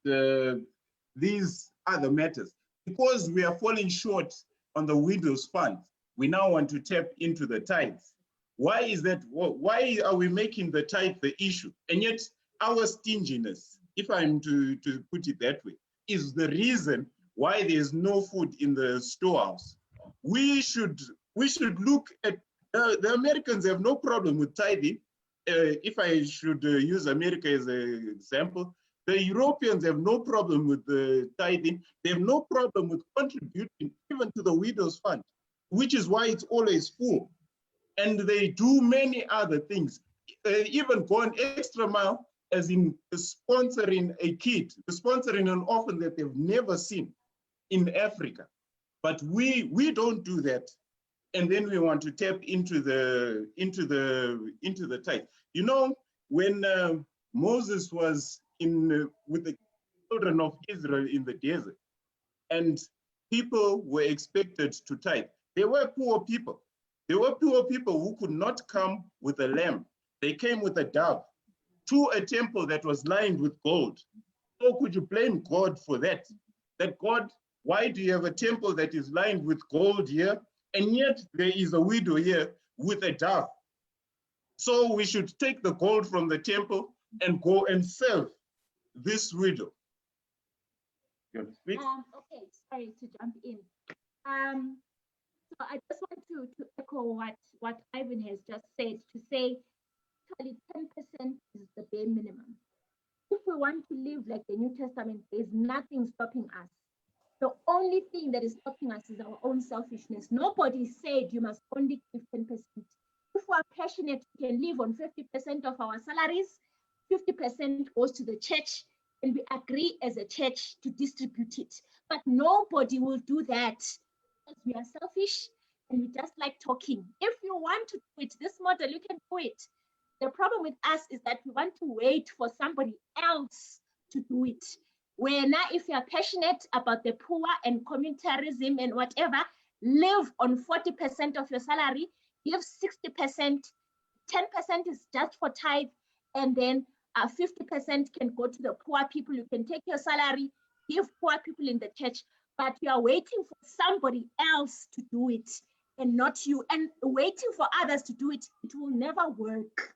these other matters. Because we are falling short on the widows fund, we now want to tap into the tithes. Why is that? Why are we making the tithe the issue? And yet our stinginess, if I'm to put it that way, is the reason why there's no food in the storehouse. We should look at, the Americans have no problem with tithing. If I should use America as an example, the Europeans have no problem with the tithing. They have no problem with contributing even to the widows fund, which is why it's always full. And they do many other things, even go an extra mile, as in sponsoring a kid, sponsoring an orphan that they've never seen in Africa. But we don't do that. And then we want to tap into the tithe. You know, when Moses was with the children of Israel in the desert, and people were expected to tithe, they were poor people. They were poor people who could not come with a lamb. They came with a dove to a temple that was lined with gold. So could you blame God for that? That God, why do you have a temple that is lined with gold here, and yet there is a widow here with a dove? So we should take the gold from the temple and go and serve this widow. You want to speak? Okay, sorry to jump in. So I just want to echo what Ivan has just said, to say actually 10% is the bare minimum. If we want to live like the New Testament, there's nothing stopping us. The only thing that is stopping us is our own selfishness. Nobody said you must only give 10%. If we are passionate, we can live on 50% of our salaries, 50% goes to the church, and we agree as a church to distribute it. But nobody will do that because we are selfish and we just like talking. If you want to do it, this model, you can do it. The problem with us is that we want to wait for somebody else to do it. Where now, if you are passionate about the poor and communitarism and whatever, live on 40% of your salary, give 60%, 10% is just for tithe, and then 50% can go to the poor people. You can take your salary, give poor people in the church, but you are waiting for somebody else to do it and not you. And waiting for others to do it, it will never work.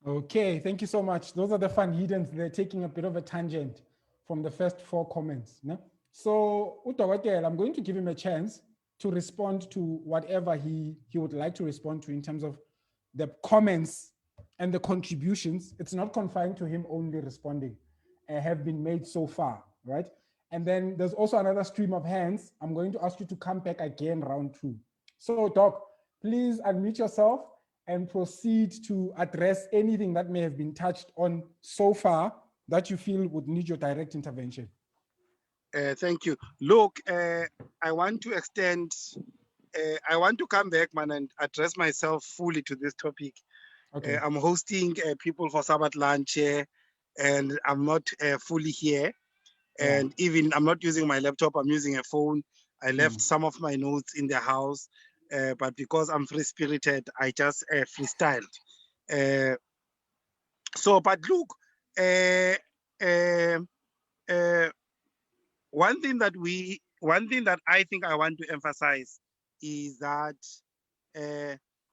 Okay, thank you so much. Those are the fun hiddens. They're taking a bit of a tangent from the first 4 comments. No? So, Utawatel, I'm going to give him a chance to respond to whatever he would like to respond to in terms of the comments and the contributions. It's not confined to him only responding, have been made so far, right? And then there's also another stream of hands. I'm going to ask you to come back again, round 2. So, Doc, please unmute yourself and proceed to address anything that may have been touched on so far that you feel would need your direct intervention. Thank you. Look, I want to extend, I want to come back, man, and address myself fully to this topic. Okay. I'm hosting people for Sabbath lunch here, and I'm not fully here. And even I'm not using my laptop, I'm using a phone. I left some of my notes in the house, but because I'm free-spirited, I just freestyled. So, but look, one thing that I think I want to emphasize is that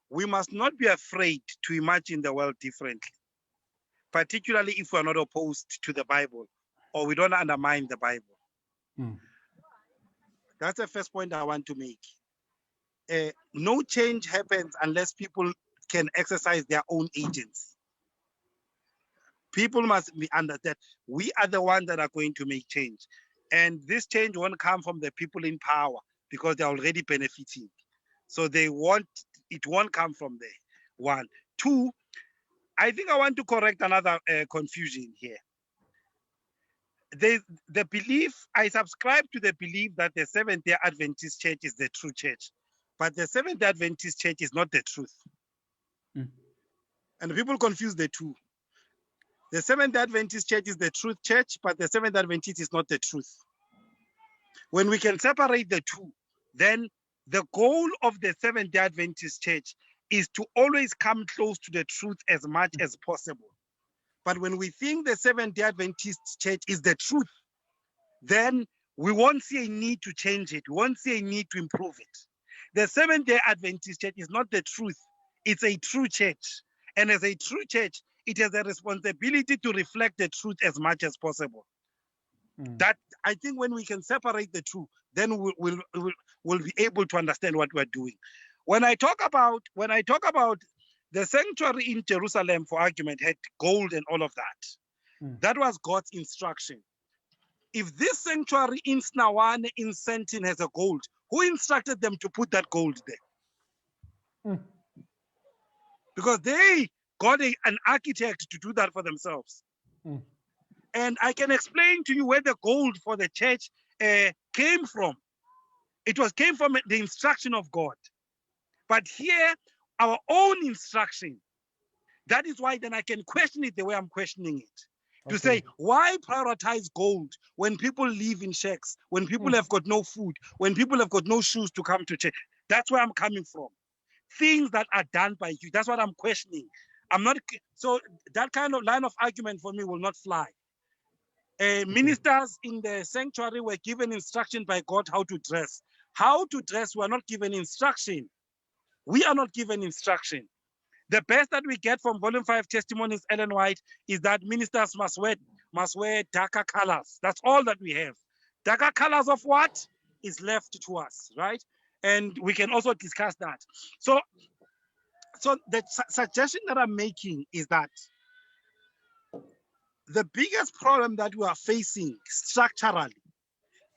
we must not be afraid to imagine the world differently, particularly if we're not opposed to the Bible or we don't undermine the Bible. That's the first point I want to make. No change happens unless people can exercise their own agency. People must be under that. We are the ones that are going to make change. And this change won't come from the people in power because they're already benefiting. So it won't come from there. 1. 2, I think I want to correct another confusion here. the belief, I subscribe to the belief that the Seventh-day Adventist Church is the true church, but the Seventh-day Adventist Church is not the truth. And people confuse the two. The Seventh-day Adventist Church is the truth church, but the Seventh-day Adventist is not the truth. When we can separate the two, then the goal of the Seventh-day Adventist Church is to always come close to the truth as much as possible. But when we think the Seventh-day Adventist Church is the truth, then we won't see a need to change it. We won't see a need to improve it. The Seventh-day Adventist Church is not the truth. It's a true church. And as a true church, it has a responsibility to reflect the truth as much as possible. That, I think, when we can separate the two, then we'll be able to understand what we're doing. When I talk about the sanctuary in Jerusalem, for argument, had gold and all of that, that was God's instruction. If this sanctuary in Snawane in Sentin has a gold, who instructed them to put that gold there? Because they got an architect to do that for themselves. And I can explain to you where the gold for the church came from. It came from the instruction of God. But here, our own instruction, that is why then I can question it the way I'm questioning it. To say, why prioritize gold when people live in shacks, when people have got no food, when people have got no shoes to come to church? That's where I'm coming from. Things that are done by you, that's what I'm questioning. I'm not, so that kind of line of argument for me will not fly. Ministers in the sanctuary were given instruction by God how to dress. How to dress, we are not given instruction. We are not given instruction. The best that we get from Volume 5 Testimonies, Ellen White, is that ministers must wear darker colors. That's all that we have. Darker colors of what is left to us, right? And we can also discuss that. So the suggestion that I'm making is that the biggest problem that we are facing structurally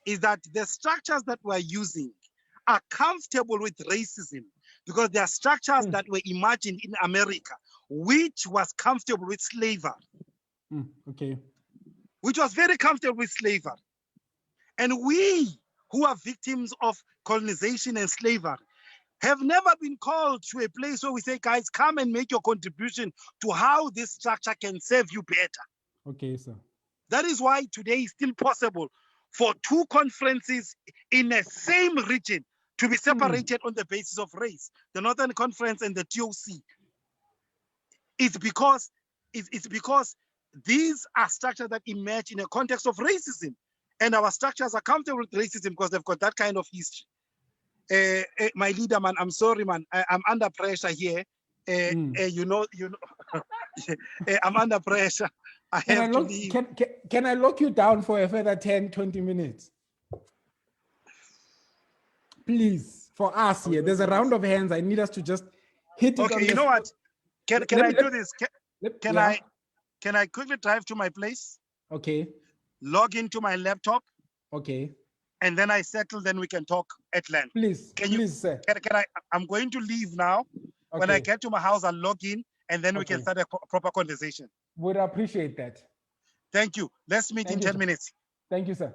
is that the structures that we're using are comfortable with racism because they are structures that were imagined in America, which was comfortable with slavery. Which was very comfortable with slavery. And we who are victims of colonization and slavery have never been called to a place where we say, guys, come and make your contribution to how this structure can serve you better. Okay, sir. That is why today is still possible for two conferences in the same region to be separated on the basis of race, the Northern Conference and the TOC. It's because these are structures that emerge in a context of racism. And our structures are comfortable with racism because they've got that kind of history. My leader, man, I'm sorry, man. I'm under pressure here. You know, I'm under pressure. I have to leave. Can I lock you down for a further 10, 20 minutes? Please, for us here, there's a round of hands. I need us to just hit it. Okay, you know what? Can I do this? Can I quickly drive to my place? Okay. Log into my laptop. Okay. And then I settle, then we can talk at length. Please, please, sir. I'm going to leave now. Okay. When I get to my house, I'll log in and then we can start a proper conversation. Would appreciate that. Thank you. Let's meet in 10 minutes. Thank you, sir.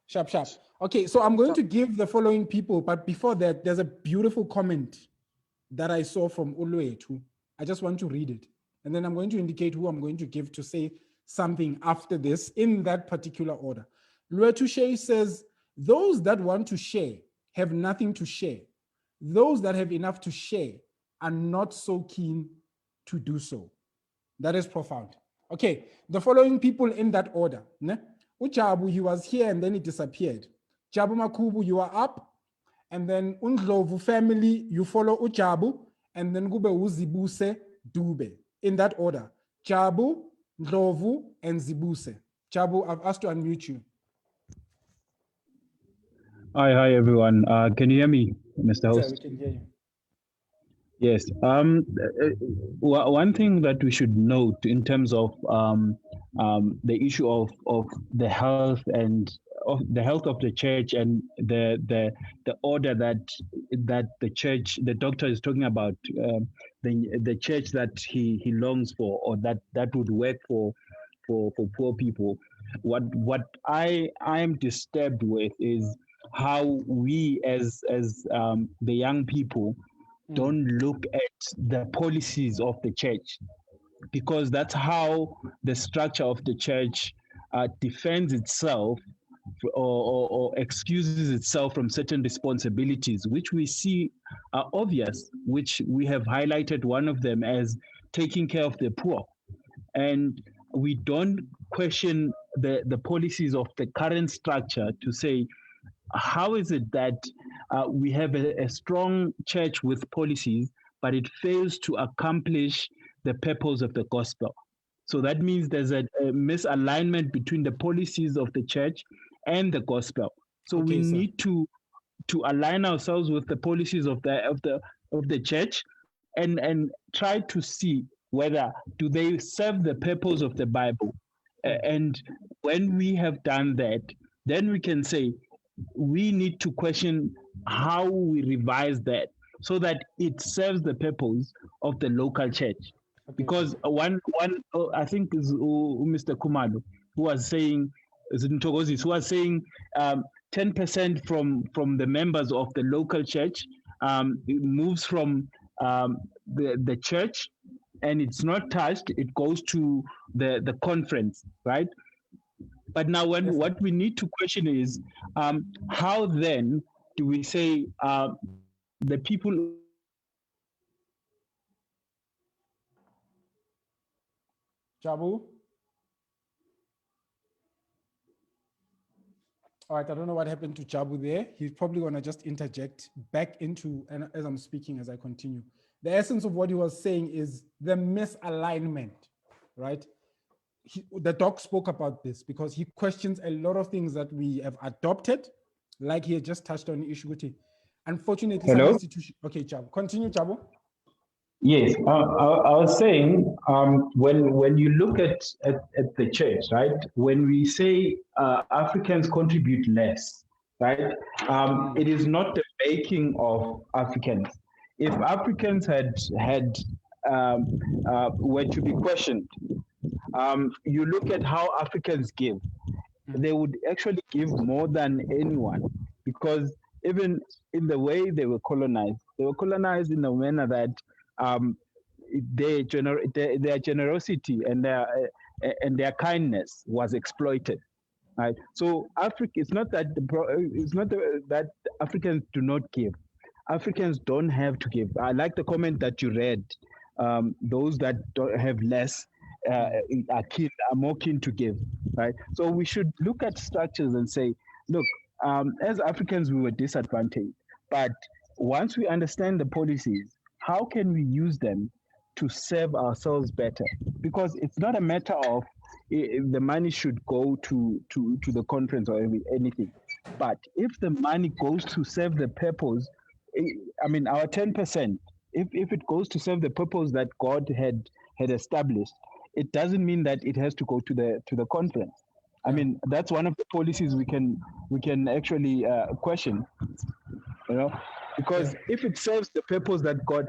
Sharp, sharp. Okay, so I'm going to give the following people, but before that, there's a beautiful comment that I saw from Uluetu. I just want to read it. And then I'm going to indicate who I'm going to give to say something after this in that particular order. Luetushe says, those that want to share have nothing to share. Those that have enough to share are not so keen to do so. That is profound. Okay, the following people in that order. Ne? Uchabu, he was here and then he disappeared. Jabu Makubu, you are up. And then Undlovu family, you follow Uchabu. And then Gube Uzibuse Dube. In that order. Jabu, Ndlovu, and Zibuse. Jabu, I've asked to unmute you. Hi, everyone. Can you hear me, Mr. Host? Yeah, we can hear you. Yes. One thing that we should note in terms of the issue of the health and of the health of the church and the order that the church, the doctor is talking about, the church that he longs for, or that would work for for poor people. What I am disturbed with is how we as the young people don't look at the policies of the church, because that's how the structure of the church defends itself or excuses itself from certain responsibilities, which we see are obvious, which we have highlighted one of them as taking care of the poor. And we don't question the policies of the current structure to say, how is it that we have a strong church with policies, but it fails to accomplish the purpose of the gospel? So that means there's a misalignment between the policies of the church and the gospel. So we need to align ourselves with the policies of the church and try to see whether do they serve the purpose of the Bible. And when we have done that, then we can say we need to question how we revise that so that it serves the purpose of the local church. Because one I think is Mr. Kumalo, who was saying, who was saying 10% from the members of the local church moves from the church, and it's not touched, it goes to the conference, right? But now what we need to question is how then do we say the people... Jabu? All right, I don't know what happened to Jabu there. He's probably going to just interject back into, and as I'm speaking, as I continue. The essence of what he was saying is the misalignment, right? The doc spoke about this because he questions a lot of things that we have adopted, like he had just touched on the issue. Unfortunately, some institution. Okay, Jabu, continue, Jabu. Yes, I was saying when you look at the church, right? When we say Africans contribute less, right? It is not the making of Africans. If Africans were to be questioned, you look at how Africans give, they would actually give more than anyone, because even in the way they were colonized in a manner that their generosity and their kindness was exploited. Right. So Africa, it's not that that Africans do not give. Africans don't have to give. I like the comment that you read. Those that don't have less are more keen to give. Right. So we should look at structures and say, look, as Africans we were disadvantaged, but once we understand the policies, how can we use them to serve ourselves better? Because it's not a matter of the money should go to the conference or anything. But if the money goes to serve the purpose, I mean, our 10%, if it goes to serve the purpose that God had established, it doesn't mean that it has to go to the conference. I mean, that's one of the policies we can actually question, you know. Because if it serves the purpose that God,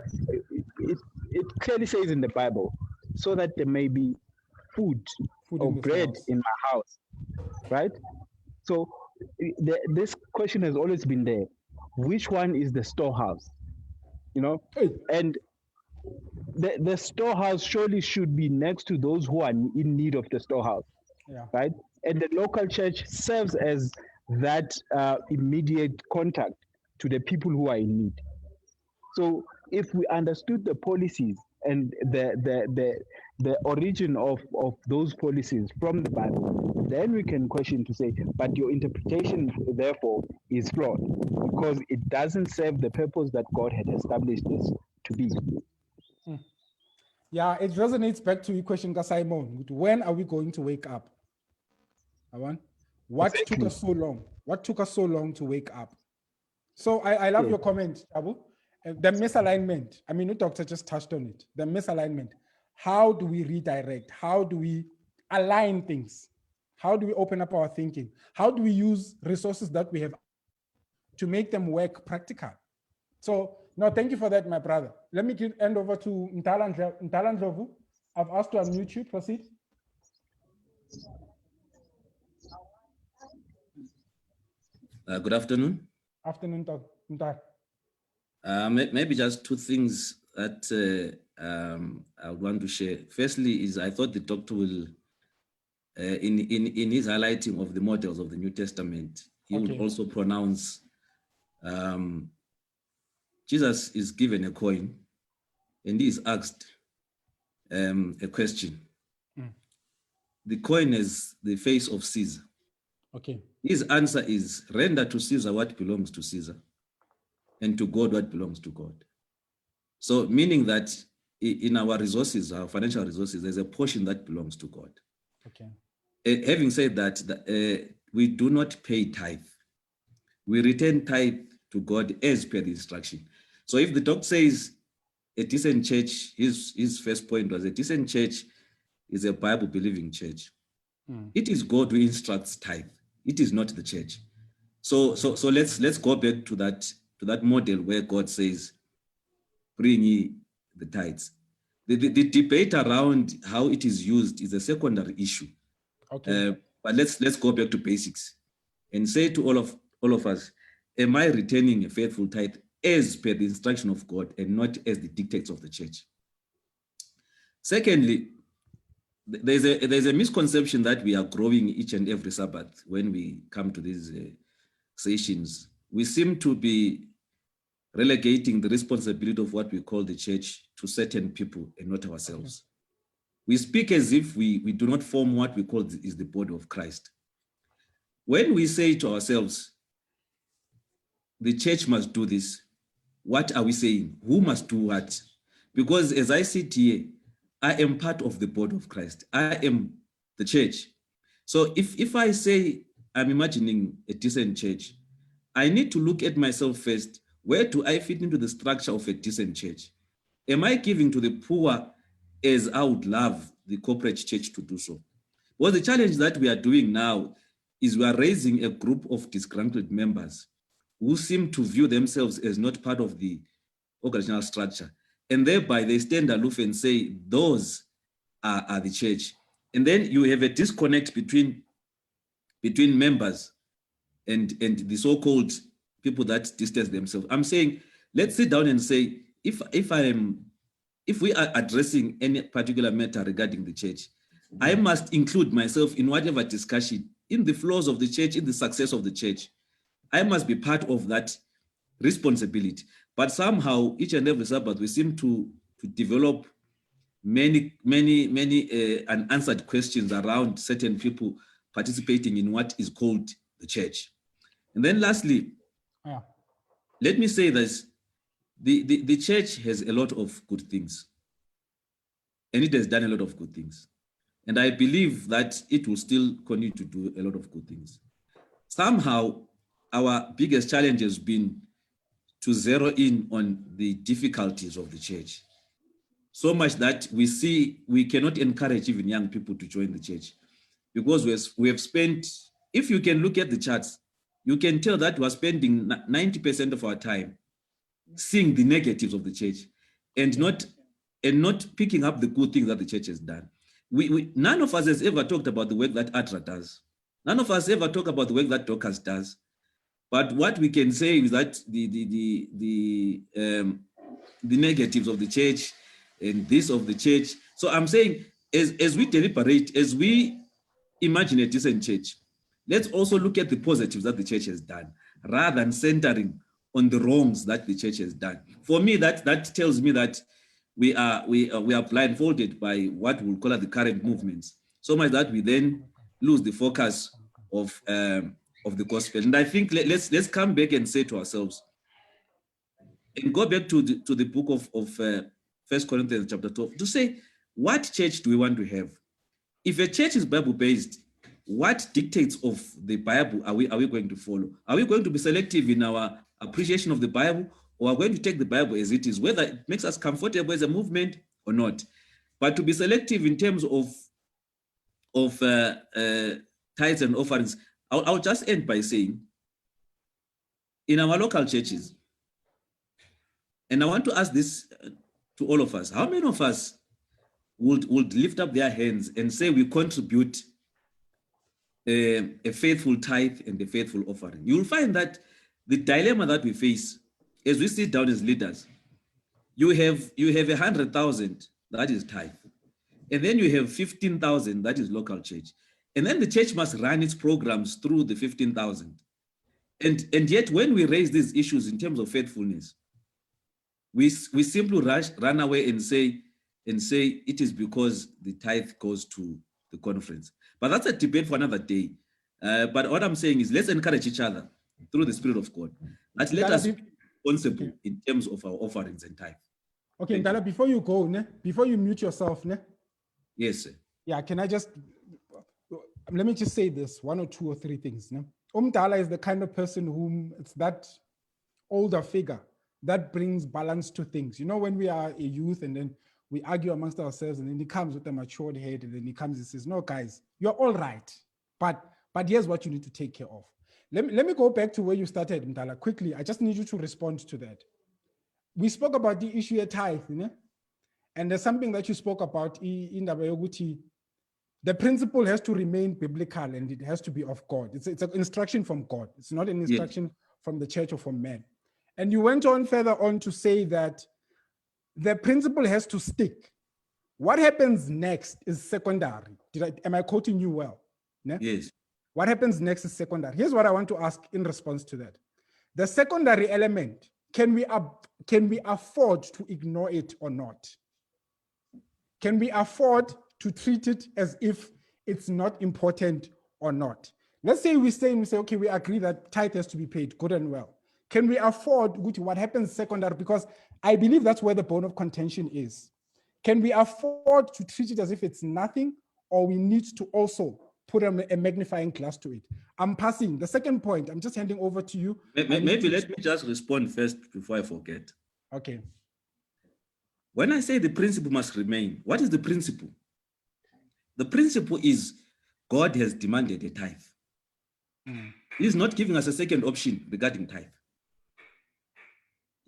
it clearly says in the Bible, so that there may be food or bread in my house, right? So this question has always been there. Which one is the storehouse? You know, and the storehouse surely should be next to those who are in need of the storehouse, right? And the local church serves as that immediate contact to the people who are in need. So if we understood the policies and the origin of those policies from the Bible, then we can question to say, but your interpretation therefore is flawed because it doesn't serve the purpose that God had established this to be. Yeah, it resonates back to your question, Simon. When are we going to wake up? What took us so long? What took us so long to wake up? So I love your comment, Abu. The misalignment. I mean, the doctor just touched on it. The misalignment. How do we redirect? How do we align things? How do we open up our thinking? How do we use resources that we have to make them work practical? So, no, thank you for that, my brother. Let me hand over to Ntalandlovu. I've asked to unmute you. Proceed. Good afternoon. Afternoon, Dr. Maybe just two things that I would want to share. Firstly, is I thought the doctor will, in his highlighting of the models of the New Testament, he would also pronounce Jesus is given a coin, and he is asked a question. The coin is the face of Caesar. Okay. His answer is render to Caesar what belongs to Caesar, and to God what belongs to God. So meaning that in our resources, our financial resources, there's a portion that belongs to God. Okay. Having said that, we do not pay tithe. We return tithe to God as per the instruction. So if the doctor says a decent church, his first point was a decent church is a Bible-believing church. It is God who instructs tithe. It is not the church. So let's go back to that model where God says, bring ye the tithes. The debate around how it is used is a secondary issue. Okay. But let's go back to basics and say to all of us, am I returning a faithful tithe as per the instruction of God and not as the dictates of the church? Secondly, there's a misconception that we are growing each and every Sabbath when we come to these sessions. We seem to be relegating the responsibility of what we call the church to certain people and not ourselves. We speak as if we do not form what we call is the body of Christ. When we say to ourselves, the church must do this, what are we saying? Who must do what? Because as I sit here, I am part of the body of Christ. I am the church. So if I say I'm imagining a decent church, I need to look at myself first. Where do I fit into the structure of a decent church? Am I giving to the poor as I would love the corporate church to do so? Well, the challenge that we are doing now is we are raising a group of disgruntled members who seem to view themselves as not part of the organizational structure. And thereby they stand aloof and say, those are the church. And then you have a disconnect between members and the so-called people that distance themselves. I'm saying, let's sit down and say, if we are addressing any particular matter regarding the church, I must include myself in whatever discussion, in the flaws of the church, in the success of the church. I must be part of that responsibility. But somehow, each and every Sabbath, we seem to develop many unanswered questions around certain people participating in what is called the church. And then lastly, let me say this, the church has a lot of good things. And it has done a lot of good things. And I believe that it will still continue to do a lot of good things. Somehow, our biggest challenge has been to zero in on the difficulties of the church. So much that we see we cannot encourage even young people to join the church, because we have spent, if you can look at the charts, you can tell that we're spending 90% of our time seeing the negatives of the church and not picking up the good things that the church has done. None of us has ever talked about the work that ATRA does. None of us ever talk about the work that Dorcas does. But what we can say is that the negatives of the church and this of the church. So I'm saying, as we deliberate, as we imagine a decent church, let's also look at the positives that the church has done, rather than centering on the wrongs that the church has done. For me, that tells me that we are blindfolded by what we'll call the current movements, so much that we then lose the focus of the gospel. And I think let's come back and say to ourselves, and go back to the book of 1 Corinthians chapter 12, to say, what church do we want to have? If a church is Bible-based, what dictates of the Bible are we going to follow? Are we going to be selective in our appreciation of the Bible, or are we going to take the Bible as it is, whether it makes us comfortable as a movement or not? But to be selective in terms of tithes and offerings, I'll just end by saying, in our local churches, and I want to ask this to all of us, how many of us would lift up their hands and say we contribute a faithful tithe and a faithful offering. You'll find that the dilemma that we face as we sit down as leaders, you have 100,000 that is tithe, and then you have 15,000 that is local church, and then the church must run its programs through the 15,000. And yet, when we raise these issues in terms of faithfulness, we simply run away and say it is because the tithe goes to the conference. But that's a debate for another day. But what I'm saying is, let's encourage each other through the Spirit of God. Let us be responsible in terms of our offerings and tithe. Okay, Ndala, before you go, before you mute yourself, yes, sir. Yeah, can I just, let me just say this, 1 or 2 or 3 things. Umdala is the kind of person whom it's that older figure that brings balance to things. You know, when we are a youth and then we argue amongst ourselves, and then he comes with a matured head, and then he comes and says, no, guys, you're all right, but here's what you need to take care of. Let me go back to where you started, Mdala, quickly. I just need you to respond to that. We spoke about the issue of tithe, and there's something that you spoke about in the the principle has to remain biblical and it has to be of God. It's an instruction from God. It's not an instruction from the church or from man. And you went on further on to say that the principle has to stick. What happens next is secondary. Am I quoting you well? Yes. What happens next is secondary. Here's what I want to ask in response to that. The secondary element, can we afford to ignore it or not? Can we afford to treat it as if it's not important or not? Let's say we say, okay, we agree that tithe has to be paid, good and well. Can we afford what happens secondary? Because I believe that's where the bone of contention is. Can we afford to treat it as if it's nothing, or we need to also put a magnifying glass to it? I'm passing. The second point, I'm just handing over to you. Maybe let me just respond first before I forget. Okay. When I say the principle must remain, what is the principle? The principle is God has demanded a tithe. He's not giving us a second option regarding tithe.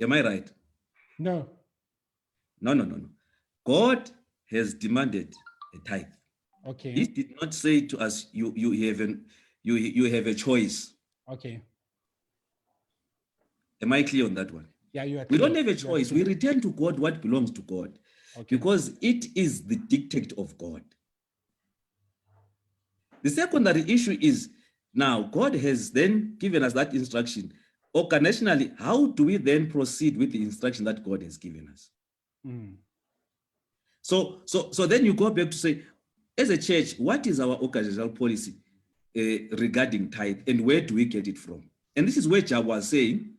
Am I right? No. No. God has demanded a tithe. Okay. He did not say to us, you have a choice. Okay. Am I clear on that one? Yeah, you are We clear. don't have a choice. We return to God what belongs to God, because it is the dictate of God. The secondary issue is, now God has then given us that instruction. Organizationally, how do we then proceed with the instruction that God has given us? So then you go back to say, as a church, what is our organizational policy regarding tithe, and where do we get it from? And this is where Jah was saying,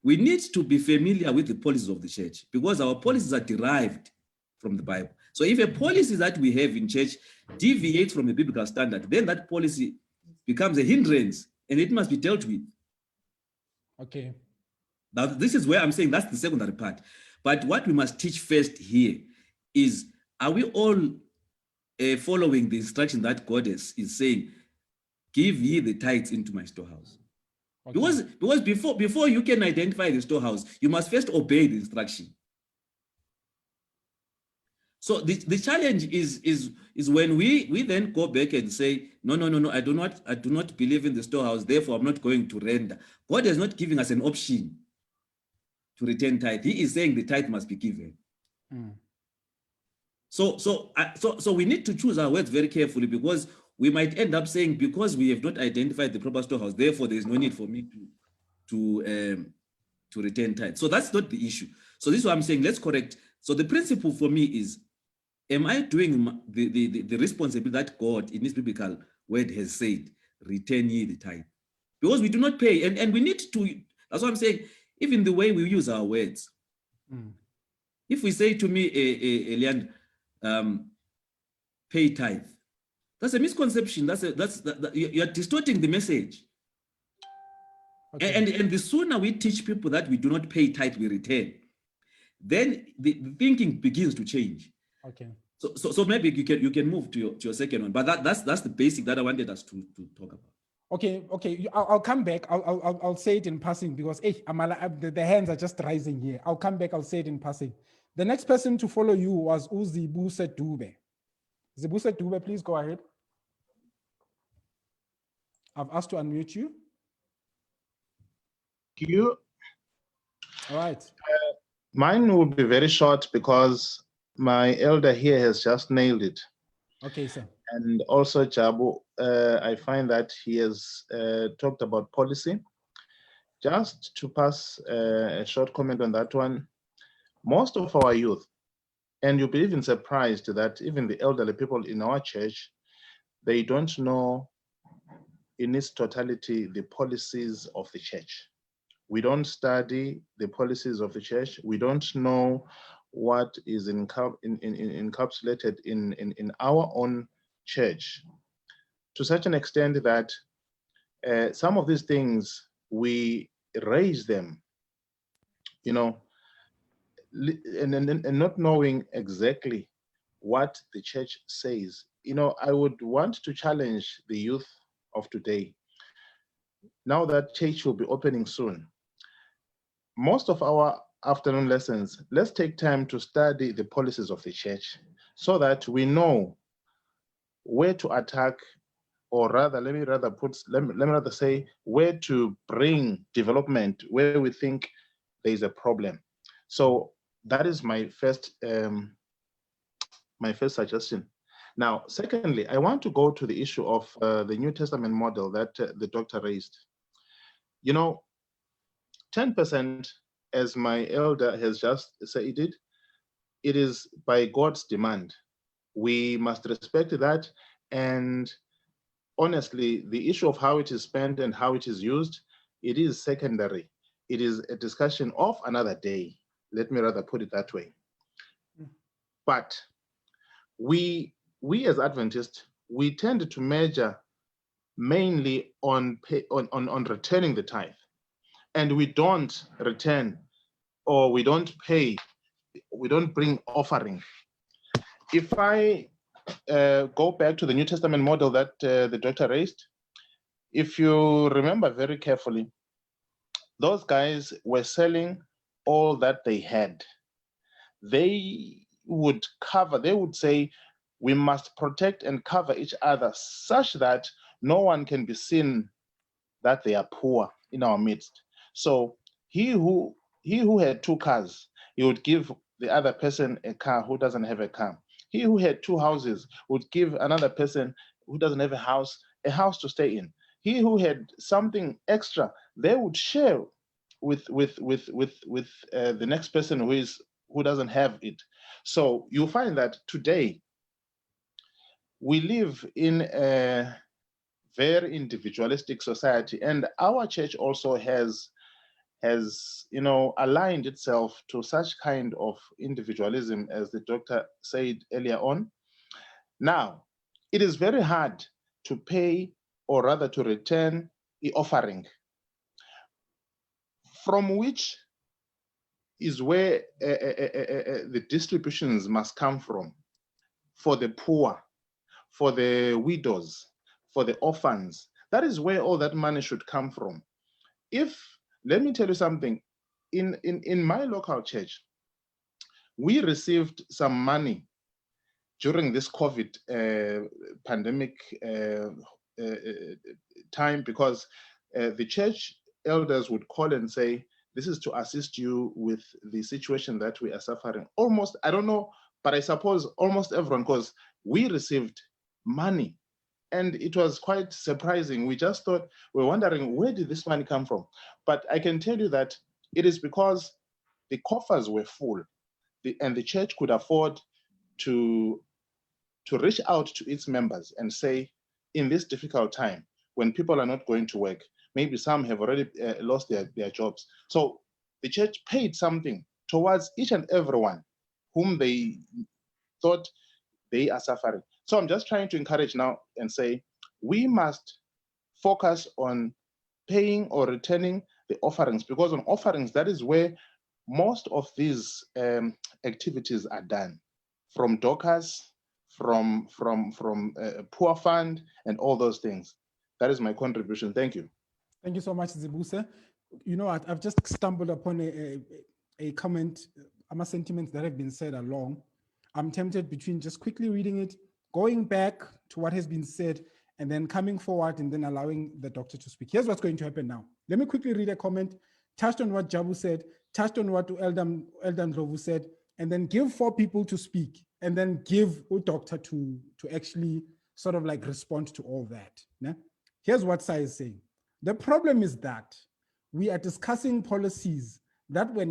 we need to be familiar with the policies of the church, because our policies are derived from the Bible. So if a policy that we have in church deviates from the biblical standard, then that policy becomes a hindrance and it must be dealt with. Okay. Now, this is where I'm saying that's the secondary part. But what we must teach first here is, are we all following the instruction that God is saying, give ye the tithes into my storehouse? Okay. Because before you can identify the storehouse, you must first obey the instruction. So the challenge is when we then go back and say, no, I do not believe in the storehouse, therefore I'm not going to render. God is not giving us an option to return tithe. He is saying the tithe must be given. So we need to choose our words very carefully, because we might end up saying, because we have not identified the proper storehouse, therefore there is no need for me to return tithe. So that's not the issue. So this is what I'm saying. Let's correct. So the principle for me is, am I doing the responsibility that God in his biblical word has said, return ye the tithe? Because we do not pay, and we need to, that's what I'm saying, even the way we use our words. If we say to me, Elian, pay tithe, that's a misconception. You're distorting the message. Okay. And the sooner we teach people that we do not pay tithe, we return, then the thinking begins to change. Okay. So maybe you can move to your second one, but that's the basic that I wanted us to talk about. Okay. I'll come back. I'll say it in passing, because the hands are just rising here. I'll come back. I'll say it in passing. The next person to follow you was Uzibuse Dube. Zibuse Dube, please go ahead. I've asked to unmute you. You, All right. mine will be very short because my elder here has just nailed it. Okay, sir. And also Jabu, I find that he has talked about policy. Just to pass a short comment on that one, most of our youth, and you'll be even surprised that even the elderly people in our church, they don't know in its totality the policies of the church. We don't study the policies of the church. We don't know what is encapsulated in our own church, to such an extent that some of these things, we raise them, you know, and not knowing exactly what the church says. You know, I would want to challenge the youth of today. Now that church will be opening soon, most of our afternoon lessons, let's take time to study the policies of the church so that we know where to attack, or rather, let me rather say where to bring development where we think there is a problem. So that is my first suggestion. Now, secondly, I want to go to the issue of the New Testament model that the doctor raised. You know, 10%, as my elder has just said it is by God's demand. We must respect that. And honestly, the issue of how it is spent and how it is used, it is secondary. It is a discussion of another day. Let me rather put it that way. But we as Adventists, we tend to measure mainly on returning the tithe. And we don't return, or we don't pay, we don't bring offering. If I go back to the New Testament model that the doctor raised, if you remember very carefully, those guys were selling all that they had. They would say, we must protect and cover each other such that no one can be seen that they are poor in our midst. So he who had 2 cars, he would give the other person a car who doesn't have a car. He who had 2 houses would give another person who doesn't have a house to stay in. He who had something extra, they would share with the next person who doesn't have it. So you find that today we live in a very individualistic society, and our church also has aligned itself to such kind of individualism, as the doctor said earlier on. Now, it is very hard to pay, or rather to return, the offering, from which is where the distributions must come from, for the poor, for the widows, for the orphans. That is where all that money should come from. Let me tell you something, in my local church, we received some money during this COVID pandemic time, because the church elders would call and say, this is to assist you with the situation that we are suffering. Almost, I don't know, but I suppose almost everyone, because we received money. And it was quite surprising. We just thought, we're wondering, where did this money come from? But I can tell you that it is because the coffers were full, and the church could afford to reach out to its members and say, in this difficult time, when people are not going to work, maybe some have already lost their jobs. So the church paid something towards each and everyone whom they thought they are suffering. So I'm just trying to encourage now and say, we must focus on paying or returning the offerings, because on offerings, that is where most of these activities are done, from Dockers, from Poor Fund, and all those things. That is my contribution. Thank you. Thank you so much, Zibuse. You know what? I've just stumbled upon a comment, sentiments that have been said along. I'm tempted between just quickly reading it, going back to what has been said, and then coming forward and then allowing the doctor to speak. Here's what's going to happen now. Let me quickly read a comment, touched on what Jabu said, touched on what Eldan Ndlovu said, and then give 4 people to speak, and then give a doctor to actually sort of like respond to all that. Yeah? Here's what Sai is saying. The problem is that we are discussing policies that we were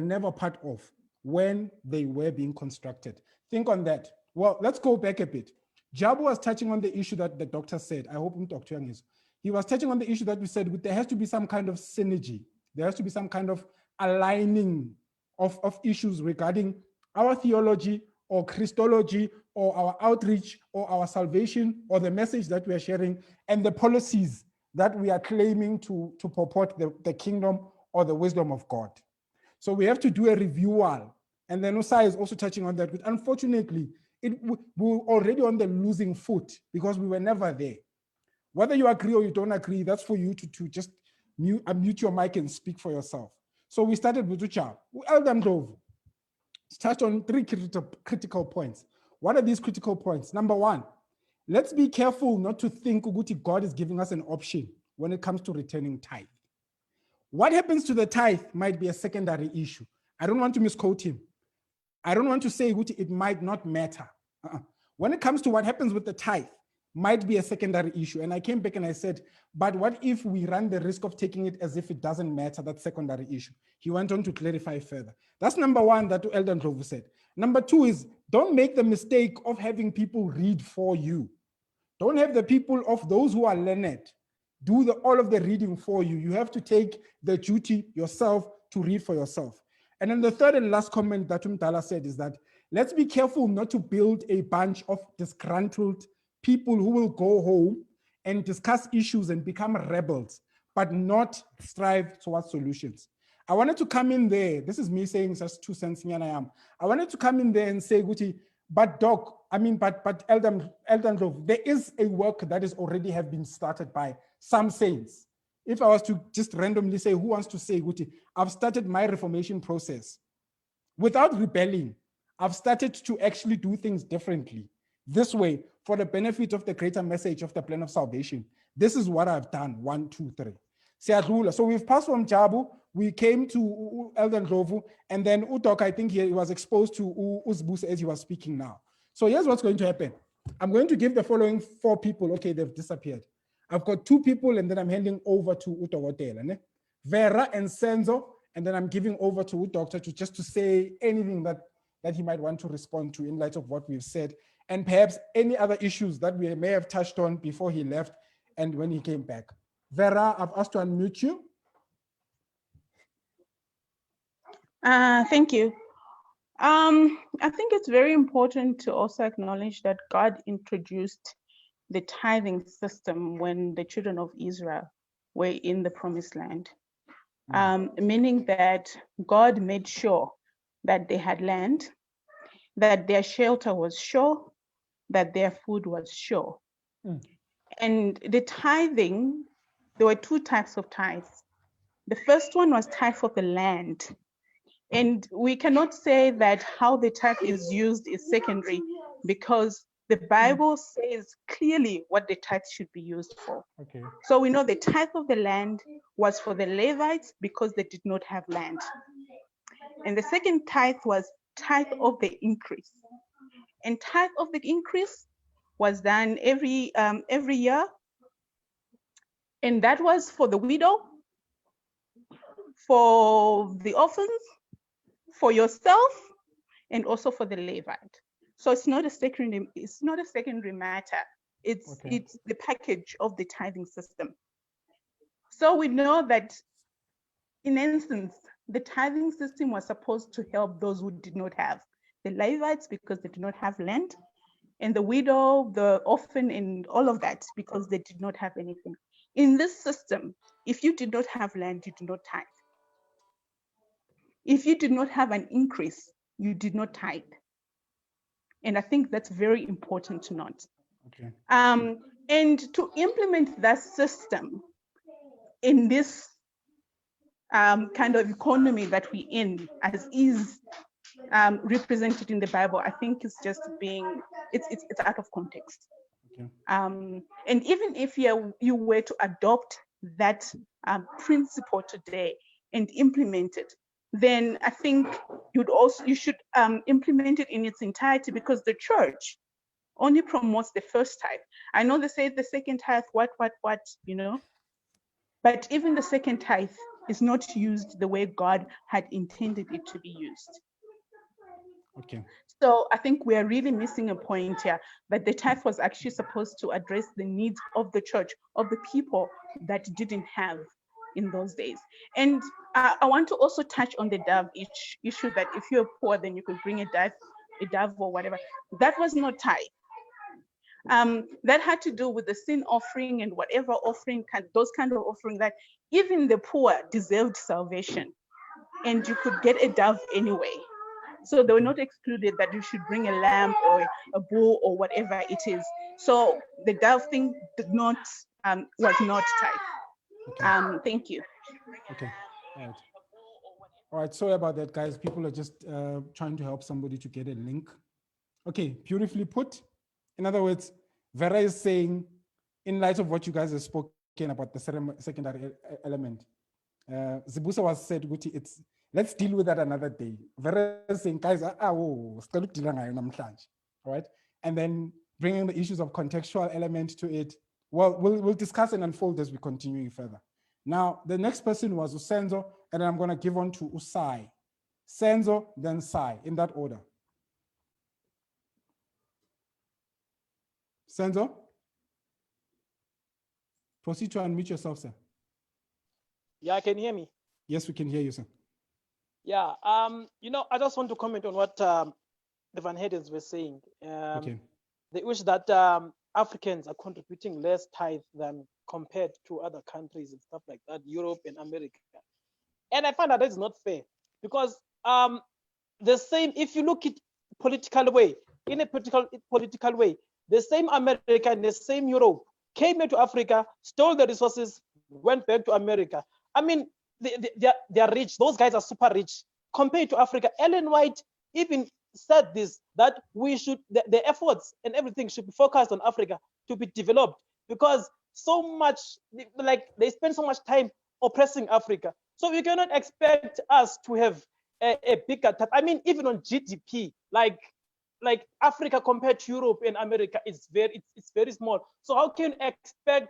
never part of when they were being constructed. Think on that. Well, let's go back a bit. Jabu was touching on the issue that the doctor said. I hope Dr. Young is. He was touching on the issue that we said there has to be some kind of synergy. There has to be some kind of aligning of issues regarding our theology or Christology or our outreach or our salvation or the message that we are sharing and the policies that we are claiming to purport the kingdom or the wisdom of God. So we have to do a review. And then Usai is also touching on that. But unfortunately, we're already on the losing foot because we were never there. Whether you agree or you don't agree, that's for you to just unmute your mic and speak for yourself. So we started with Ucha. Eldan Ndlovu touched on 3 critical points. What are these critical points? Number 1, let's be careful not to think Uguti God is giving us an option when it comes to returning tithe. What happens to the tithe might be a secondary issue. I don't want to misquote him. I don't want to say it might not matter. When it comes to what happens with the tithe, might be a secondary issue. And I came back and I said, but what if we run the risk of taking it as if it doesn't matter, that secondary issue? He went on to clarify further. That's number 1 that Eldan Ndlovu said. Number 2 is don't make the mistake of having people read for you. Don't have the people of those who are learned do all of the reading for you. You have to take the duty yourself to read for yourself. And then the third and last comment that Umdala said is that let's be careful not to build a bunch of disgruntled people who will go home and discuss issues and become rebels, but not strive towards solutions. I wanted to come in there. This is me saying just 2 cents. I wanted to come in there and say, Guti, but Eldan Ndlovu, there is a work that is already have been started by some saints. If I was to just randomly say, who wants to say, Guti, I've started my reformation process without rebelling. I've started to actually do things differently this way for the benefit of the greater message of the plan of salvation. This is what I've done. 1, 2, 3. So we've passed from Jabu, we came to Eldan Ndlovu, and then Utok, I think he was exposed to Uzbus as he was speaking now. So here's what's going to happen. I'm going to give the following 4 people. Okay, they've disappeared. I've got 2 people, and then I'm handing over to Utowotela, Vera and Senzo, and then I'm giving over to Doctor to say anything that he might want to respond to in light of what we've said, and perhaps any other issues that we may have touched on before he left and when he came back. Vera, I've asked to unmute you. Thank you. I think it's very important to also acknowledge that God introduced the tithing system when the children of Israel were in the promised land, meaning that God made sure that they had land, that their shelter was sure, that their food was sure. And the tithing, there were 2 types of tithes. The first one was tithe of the land. And we cannot say that how the tithe is used is secondary, because the Bible says clearly what the tithe should be used for. Okay. So we know the tithe of the land was for the Levites because they did not have land. And the second tithe was tithe of the increase. And tithe of the increase was done every year. And that was for the widow, for the orphans, for yourself, and also for the Levite. So it's not a secondary matter. It's the package of the tithing system. So we know that in essence, the tithing system was supposed to help those who did not have. The Levites because they did not have land, and the widow, the orphan, and all of that because they did not have anything. In this system, if you did not have land, you did not tithe. If you did not have an increase, you did not tithe. And I think that's very important to note. Okay. And to implement that system in this kind of economy that we're in, as is represented in the Bible, I think it's just it's out of context. And even if you were to adopt that principle today and implement it, then I think you should implement it in its entirety, because the church only promotes the first tithe. I know they say the second tithe, what, you know, but even the second tithe is not used the way God had intended it to be used. Okay. So I think we are really missing a point here, that the tithe was actually supposed to address the needs of the church, of the people that didn't have in those days. And I want to also touch on the dove issue, that if you're poor, then you could bring a dove or whatever. That was not tithe. That had to do with the sin offering and whatever offering, those kind of offering that even the poor deserved salvation, and you could get a dove anyway. So they were not excluded that you should bring a lamb or a bull or whatever it is. So the dove thing was not tithe. Thank you. Okay. All right. All right. Sorry about that, guys. People are just trying to help somebody to get a link. Okay. Beautifully put. In other words, Vera is saying, in light of what you guys have spoken about the secondary element, Zibusa was said, let's deal with that another day. Vera is saying, guys, all right? And then bringing the issues of contextual element to it. Well, we'll discuss and unfold as we continue further. Now, the next person was Usenzo, and then I'm going to give on to Usai. Senzo, then Sai, in that order. Senzo? Proceed to unmute yourself, sir. Yeah, can you hear me? Yes, we can hear you, sir. Yeah, you know, I just want to comment on what the Van Hedens were saying. Okay. They wish that Africans are contributing less tithe than compared to other countries and stuff like that, Europe and America. And I find that is not fair, because the same, if you look at political way, in a political way, the same America and the same Europe came into Africa, stole the resources, went back to America. I mean, they are rich. Those guys are super rich compared to Africa. Ellen White even said this, that we should, the efforts and everything should be focused on Africa to be developed, because so much, like they spend so much time oppressing Africa. So we cannot expect us to have a bigger, I mean, even on GDP, like Africa compared to Europe and America, it's very small. So how can you expect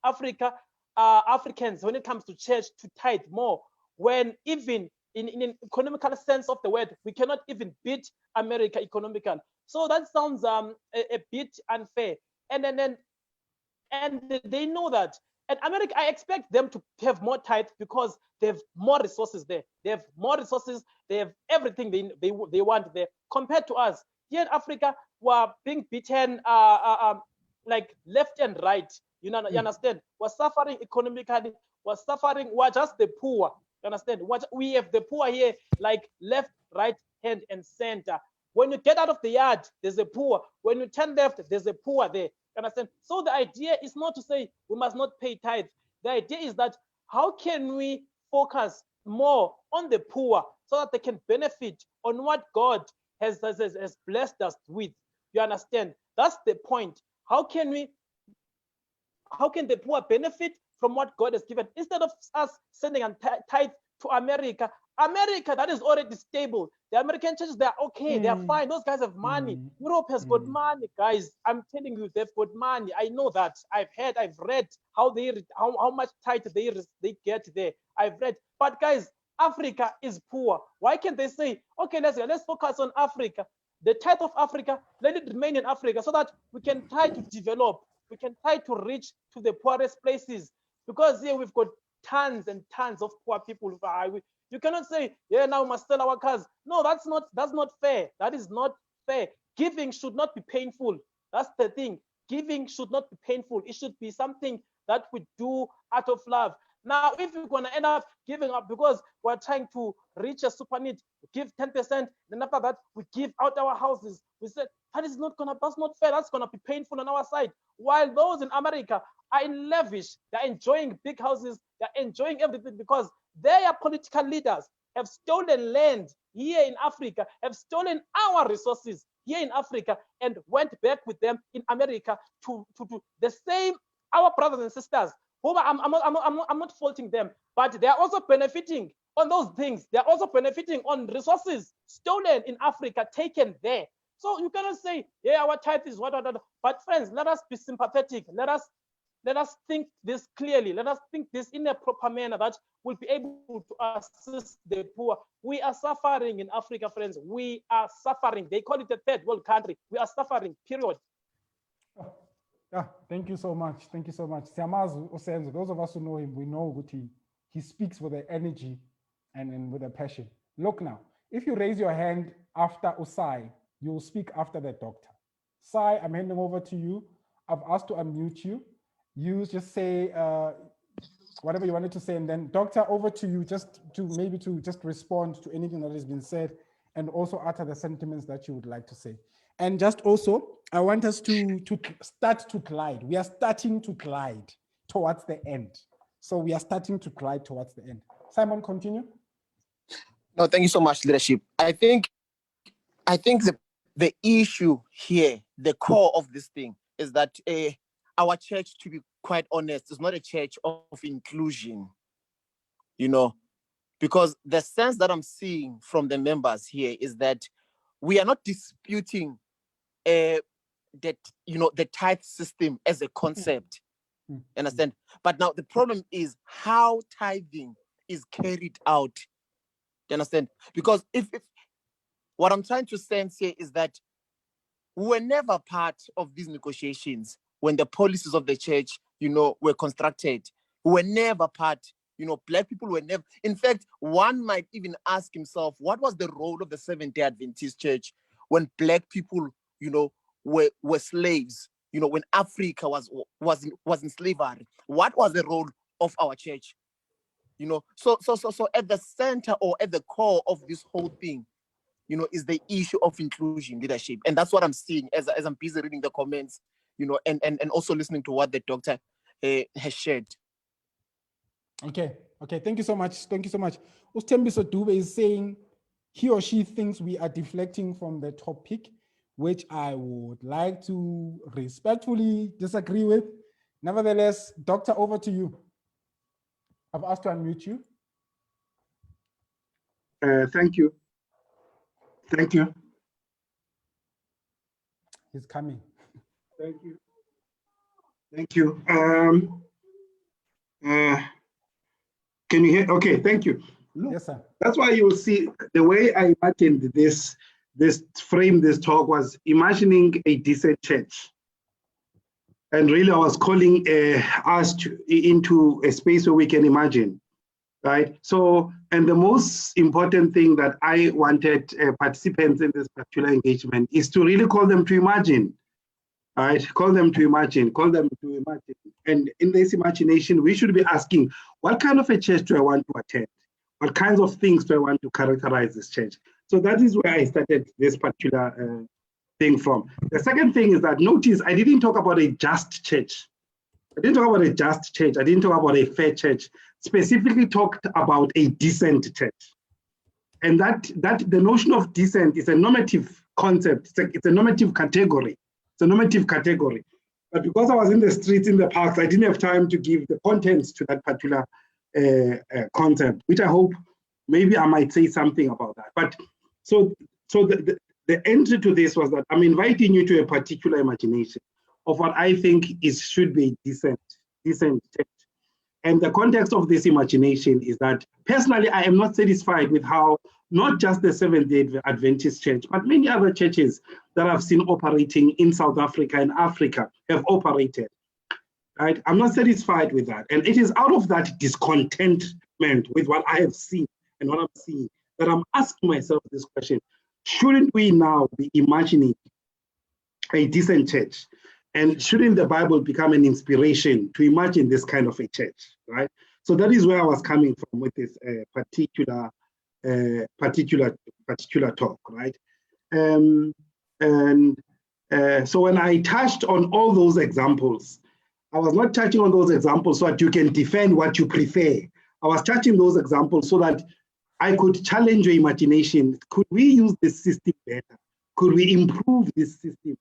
Africans, when it comes to church, to tithe more, when even in an economical sense of the word, we cannot even beat America economical? So that sounds a bit unfair. And they know that. And America, I expect them to have more tithe because they have more resources there. They have more resources. They have everything they want there, compared to us. Here in Africa, we're being beaten like left and right. You understand? We're suffering economically. We're just the poor. You understand? We have the poor here, like left, right, hand, and center. When you get out of the yard, there's a poor. When you turn left, there's a poor there. Understand? So the idea is not to say we must not pay tithe. The idea is that how can we focus more on the poor so that they can benefit on what God has blessed us with? You understand? That's the point. How can the poor benefit from what God has given, instead of us sending a tithe to America? America, that is already stable. The American churches, they're okay, they're fine. Those guys have money. Europe has got money, guys. I'm telling you, they've got money. I know that. I've read how much tithe they get there. I've read. But guys, Africa is poor. Why can't they say, okay, let's focus on Africa, the tithe of Africa, let it remain in Africa, so that we can try to develop, we can try to reach to the poorest places? Because here we've got tons and tons of poor people. You cannot say, yeah, now we must sell our cars. No, that's not fair. That is not fair. Giving should not be painful. That's the thing. Giving should not be painful. It should be something that we do out of love. Now, if we're going to end up giving up because we're trying to reach a super need, give 10%, then after that, we give out our houses. We said, that's not fair. That's going to be painful on our side. While those in America are in lavish, they're enjoying big houses, they're enjoying everything, because their political leaders have stolen land here in Africa, have stolen our resources here in Africa and went back with them in America to the same, our brothers and sisters, whom I'm not faulting them, but they are also benefiting on those things. They are also benefiting on resources stolen in Africa, taken there. So you cannot say, yeah, our tithe is what. But friends, let us be sympathetic. Let us think this clearly. Let us think this in a proper manner that will be able to assist the poor. We are suffering in Africa, friends. We are suffering. They call it a third world country. We are suffering, period. Yeah, thank you so much. Thank you so much. Siamazu Osenzo, those of us who know him, we know that he speaks with the energy and with a passion. Look now, if you raise your hand after Osai, you will speak after the doctor. Sai, I'm handing over to you. I've asked to unmute you. You just say whatever you wanted to say, and then doctor, over to you, just to respond to anything that has been said, and also utter the sentiments that you would like to say. And just also, I want us to start to glide. We are starting to glide towards the end. So we are starting to glide towards the end. Simon, continue. No, thank you so much, leadership. I think the issue here, the core of this thing, is that our church, to be quite honest, is not a church of inclusion, because the sense that I'm seeing from the members here is that we are not disputing that, the tithe system as a concept, understand? But now the problem is how tithing is carried out, you understand? Because if what I'm trying to sense here is that we were never part of these negotiations when the policies of the church, were constructed. We were never part. Black people were never. In fact, one might even ask himself, what was the role of the Seventh-day Adventist Church when Black people, were slaves? When Africa was in slavery, what was the role of our church? So at the center or at the core of this whole thing, is the issue of inclusion, leadership. And that's what I'm seeing as I'm busy reading the comments, and also listening to what the doctor has shared. Okay, thank you so much. Thank you so much. Ustembiso Dube is saying he or she thinks we are deflecting from the topic, which I would like to respectfully disagree with. Nevertheless, doctor, over to you. I've asked to unmute you. Thank you. Thank you. He's coming. Thank you. Thank you. Can you hear? Okay, thank you. Look, yes, sir. That's why you will see the way I imagined this talk was imagining a decent church. And really I was calling us into a space where we can imagine, right? So, and the most important thing that I wanted participants in this particular engagement is to really call them to imagine, right? Call them to imagine. And in this imagination, we should be asking, what kind of a church do I want to attend? What kinds of things do I want to characterize this church? So that is where I started this particular thing from. The second thing is that notice I didn't talk about a just church. I didn't talk about a just church. I didn't talk about a fair church. Specifically talked about a decent church. And that the notion of decent is a normative concept. It's a normative category. It's a normative category. But because I was in the streets, in the parks, I didn't have time to give the contents to that particular concept, which I hope maybe I might say something about that. But so the entry to this was that I'm inviting you to a particular imagination of what I think should be decent church. And the context of this imagination is that personally, I am not satisfied with how not just the Seventh-day Adventist Church, but many other churches that I've seen operating in South Africa and Africa have operated. Right? I'm not satisfied with that. And it is out of that discontentment with what I have seen and what I'm seeing that I'm asking myself this question. Shouldn't we now be imagining a decent church? And shouldn't the Bible become an inspiration to imagine this kind of a church, right? So that is where I was coming from with this particular talk, right? So when I touched on all those examples, I was not touching on those examples so that you can defend what you prefer. I was touching those examples so that I could challenge your imagination. Could we use this system better? could we improve these systems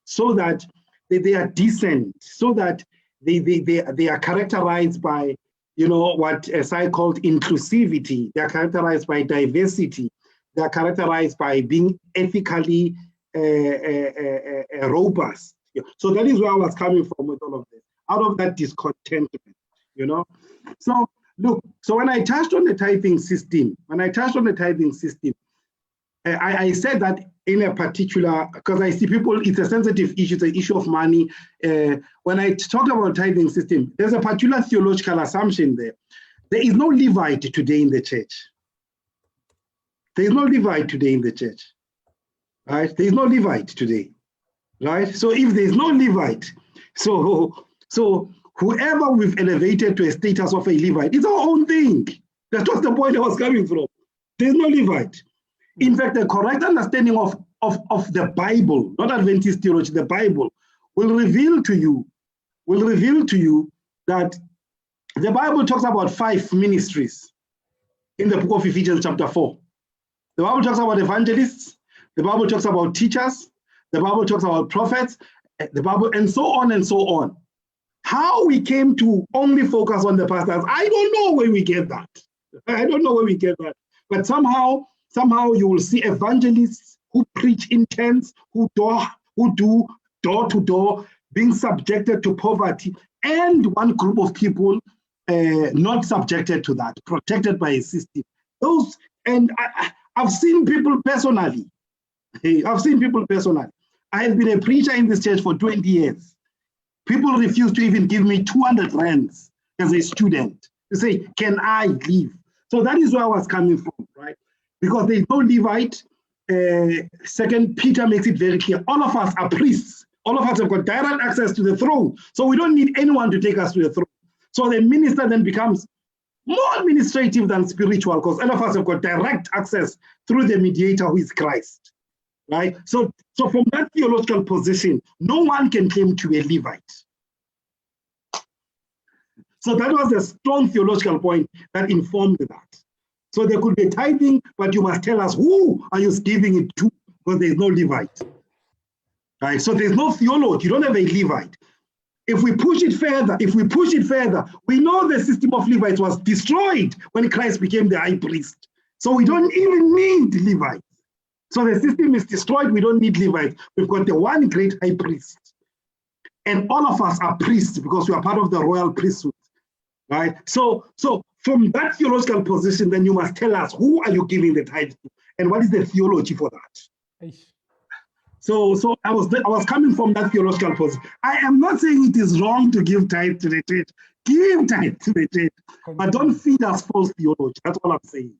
so that they are decent, so that they are characterized by, you know, what I called inclusivity. They are characterized by diversity. They are characterized by being ethically robust. So that is where I was coming from with all of this, out of that discontentment, you know. So look, so when I touched on the tithing system, I said that in a particular, because I see people, it's a sensitive issue, it's an issue of money. When I talk about tithing system, there's a particular theological assumption there. There is no Levite today in the church. There is no Levite today in the church, right? There is no Levite today, right? So if there is no Levite, so whoever we've elevated to a status of a Levite, it's our own thing. That was the point I was coming from. There's no Levite. In fact, the correct understanding of the Bible, not Adventist theology, the Bible, will reveal to you that the Bible talks about 5 ministries in the book of Ephesians chapter 4. The Bible talks about evangelists, the Bible talks about teachers, the Bible talks about prophets, the Bible, and so on and so on. How we came to only focus on the pastors, I don't know where we get that. I don't know where we get that. But somehow you will see evangelists who preach in tents, who do door to door, being subjected to poverty, and one group of people not subjected to that, protected by a system. Those, and I've seen people personally. I've seen people personally. I have been a preacher in this church for 20 years. People refuse to even give me 200 rands as a student to say, can I leave? So that is where I was coming from, right? Because there is no Levite. 2 Peter makes it very clear. All of us are priests. All of us have got direct access to the throne. So we don't need anyone to take us to the throne. So the minister then becomes more administrative than spiritual, because all of us have got direct access through the mediator who is Christ, right? So from that theological position, no one can claim to be a Levite. So that was a strong theological point that informed that. So there could be tithing, but you must tell us who are you giving it to, because there's no Levite, right? So there's no theology, you don't have a Levite. If we push it further, we know the system of Levites was destroyed when Christ became the high priest. So we don't even need Levites. So the system is destroyed, we don't need Levites. We've got the one great high priest. And all of us are priests because we are part of the royal priesthood, right? So from that theological position, then you must tell us who are you giving the tithe to, and what is the theology for that? So I was coming from that theological position. I am not saying it is wrong to give tithe to the church. Give tithe to the church, but don't feed us false theology. That's all I'm saying.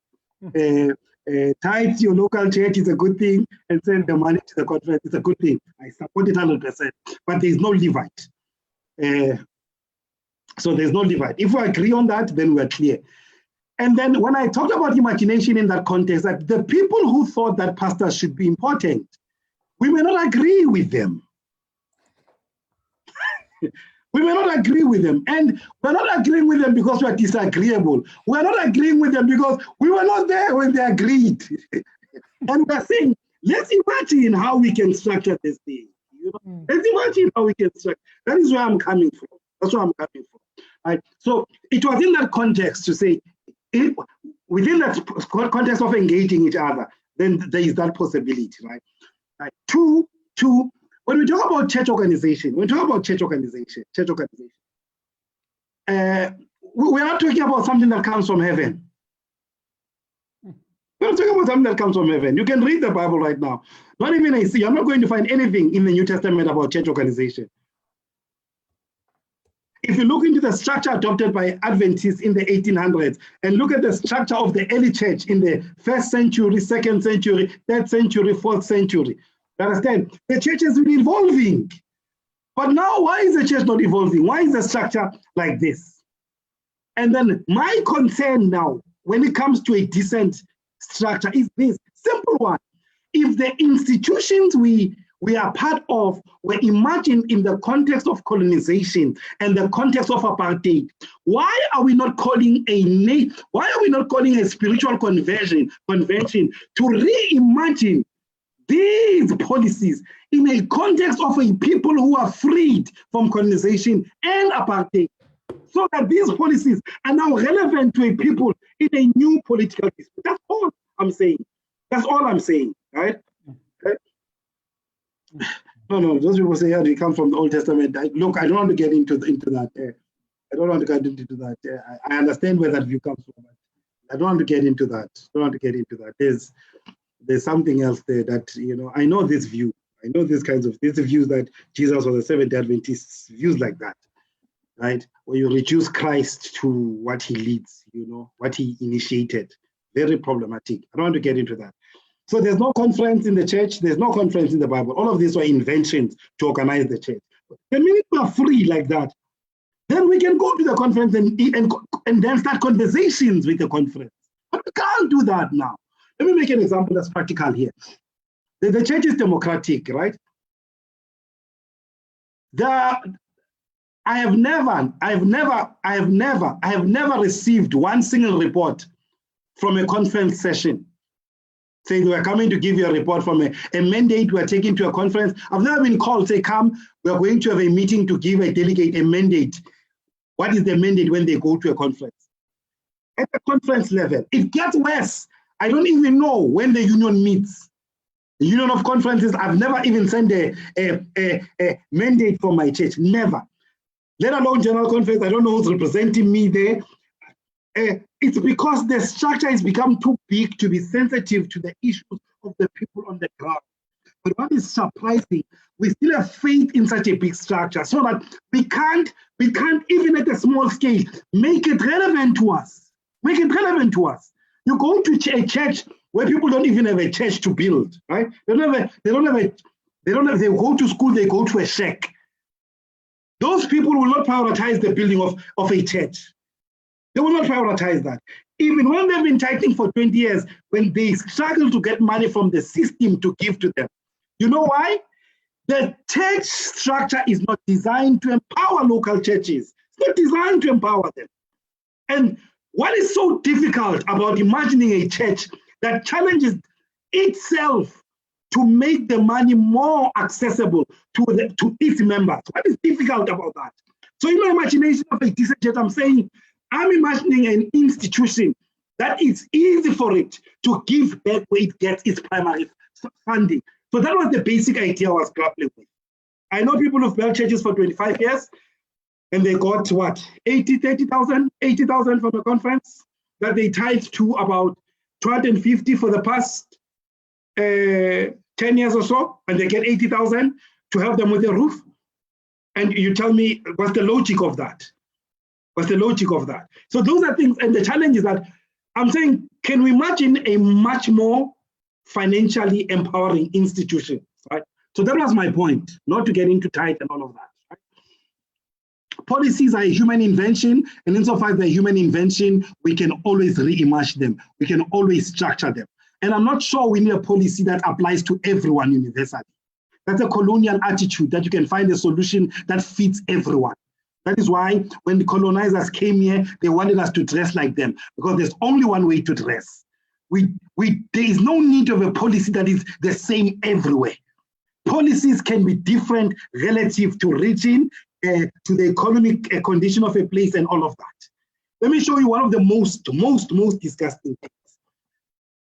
Tithe to your local church is a good thing, and send the money to the conference is a good thing. I support it 100%. But there is no Levite. So there's no Levite. If we agree on that, then we're clear. And then when I talked about imagination in that context, that the people who thought that pastors should be important, we may not agree with them. We may not agree with them. And we're not agreeing with them because we're disagreeable. We're not agreeing with them because we were not there when they agreed. And we're saying, let's imagine how we can structure this thing. You know? Let's imagine how we can structure. That is where I'm coming from. That's where I'm coming from. Right? So it was in that context to say, within that context of engaging each other, then there is that possibility, right? Right. Two, when we talk about church organization, we're not talking about something that comes from heaven. We're not talking about something that comes from heaven. You can read the Bible right now. Not even you're not going to find anything in the New Testament about church organization. If you look into the structure adopted by Adventists in the 1800s and look at the structure of the early church in the 1st century, 2nd century, 3rd century, 4th century, you understand? The church has been evolving. But now, why is the church not evolving? Why is the structure like this? And then my concern now, when it comes to a decent structure, is this simple one. If the institutions we are part of were imagined in the context of colonization and the context of apartheid, why are we not calling a spiritual convention to reimagine these policies in a context of a people who are freed from colonization and apartheid, so that these policies are now relevant to a people in a new political dispute. That's all I'm saying. That's all I'm saying, right? Okay. No, those people say, yeah, they come from the Old Testament. Look, I don't want to get into that. I don't want to get into that. I understand where that view comes from. I don't want to get into that. There's something else there that, you know, I know this view. I know these views that Jesus was a Seventh-day Adventist, views like that, right? Where you reduce Christ to what he leads, you know, what he initiated. Very problematic. I don't want to get into that. So there's no conference in the church. There's no conference in the Bible. All of these were inventions to organize the church. The minute we are free like that, then we can go to the conference and then start conversations with the conference. But we can't do that now. Let me make an example that's practical here. The church is democratic, right? I have never received one single report from a conference session saying we're coming to give you a report from a mandate we're taking to a conference. I've never been called, say, come, we're going to have a meeting to give a delegate a mandate. What is the mandate when they go to a conference? At the conference level, it gets worse. I don't even know when the union meets. The Union of Conferences, I've never even sent a mandate from my church, never. Let alone General Conference, I don't know who's representing me there. It's because the structure has become too big to be sensitive to the issues of the people on the ground. But what is surprising, we still have faith in such a big structure so that we can't even at a small scale, make it relevant to us. Make it relevant to us. You go to a church where people don't even have a church to build, right? They go to school, they go to a shack. Those people will not prioritize the building of a church. They will not prioritize that. Even when they've been tithing for 20 years, when they struggle to get money from the system to give to them. You know why? The church structure is not designed to empower local churches. It's not designed to empower them. And what is so difficult about imagining a church that challenges itself to make the money more accessible to its members? What is difficult about that? So in my imagination of a decent church, I'm imagining an institution that is easy for it to give back where it gets its primary funding. So that was the basic idea I was grappling with. I know people who've built churches for 25 years, and they got what, 80,000 from a conference that they tithe to about 250 for the past 10 years or so, and they get 80,000 to help them with a roof. And you tell me, what's the logic of that? What's the logic of that? So those are things, and the challenge is that I'm saying, can we imagine a much more financially empowering institution, right? So that was my point, not to get into tithe and all of that. Right? Policies are a human invention, and insofar as they're human invention, we can always reimagine them. We can always structure them. And I'm not sure we need a policy that applies to everyone universally. That's a colonial attitude that you can find a solution that fits everyone. That is why when the colonizers came here, they wanted us to dress like them, because there's only one way to dress. There is no need of a policy that is the same everywhere. Policies can be different relative to region, to the economic condition of a place and all of that. Let me show you one of the most disgusting things.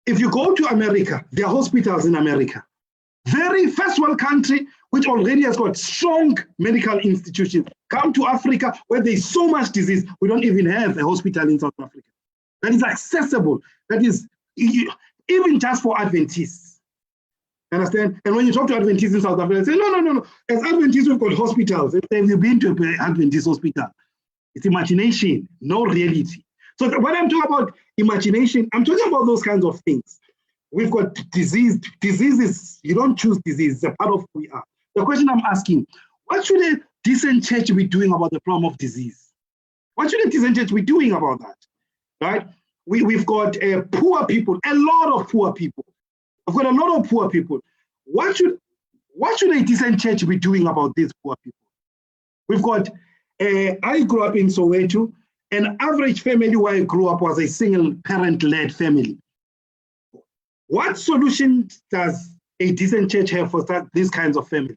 If you go to America, there are hospitals in America. Very first world country, which already has got strong medical institutions. Come to Africa, where there's so much disease, we don't even have a hospital in South Africa that is accessible, that is even just for Adventists. Understand? And when you talk to Adventists in South Africa, they say, no. As Adventists, we've got hospitals. Have you been to an Adventist hospital? It's imagination, no reality. So when I'm talking about imagination, I'm talking about those kinds of things. We've got disease. Disease is, you don't choose disease, it's a part of who we are. The question I'm asking, what should a decent church be doing about the problem of disease? What should a decent church be doing about that, right? We've got poor people, a lot of poor people. I've got a lot of poor people. What should a decent church be doing about these poor people? We've got, I grew up in Soweto. An average family where I grew up was a single parent-led family. What solution does a decent church have for these kinds of families?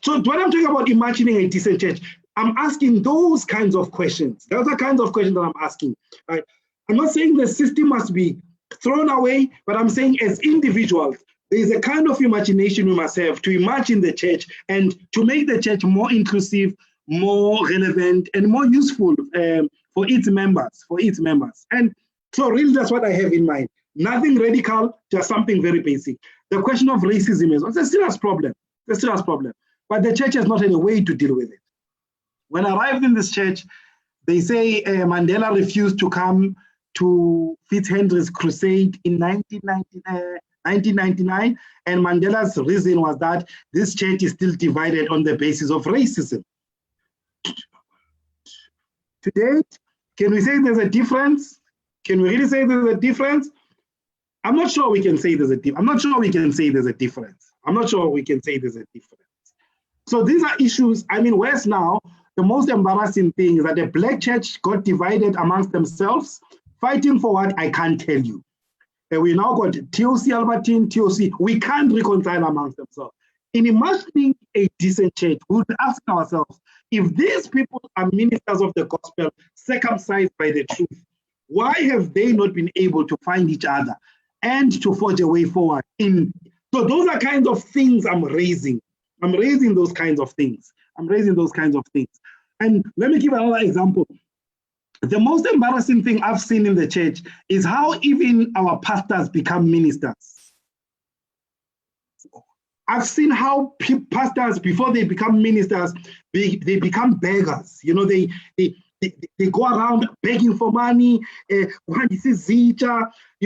So when I'm talking about imagining a decent church, I'm asking those kinds of questions. Those are kinds of questions that I'm asking. Right? I'm not saying the system must be thrown away, but I'm saying as individuals, there is a kind of imagination we must have to imagine the church and to make the church more inclusive, more relevant, and more useful for its members. And so really that's what I have in mind. Nothing radical, just something very basic. The question of racism is a serious problem. It's a serious problem. But the church has not had a way to deal with it. When I arrived in this church, they say Mandela refused to come to Fitzhenry's crusade in 1999, and Mandela's reason was that this church is still divided on the basis of racism. To date, can we say there's a difference? Can we really say there's a difference? I'm not sure we can say there's a difference. I'm not sure we can say there's a difference. I'm not sure we can say there's a difference. So these are issues. I mean, worse now, the most embarrassing thing is that the Black church got divided amongst themselves, fighting for what I can't tell you. And we now got TOC Albertine, TOC. We can't reconcile amongst themselves. In imagining a decent church, we would ask ourselves, if these people are ministers of the gospel, circumcised by the truth, why have they not been able to find each other and to forge a way forward? So those are kinds of things I'm raising. I'm raising those kinds of things. And let me give another example. The most embarrassing thing I've seen in the church is how even our pastors become ministers. I've seen how pastors, before they become ministers, they become beggars. You know, they go around begging for money. You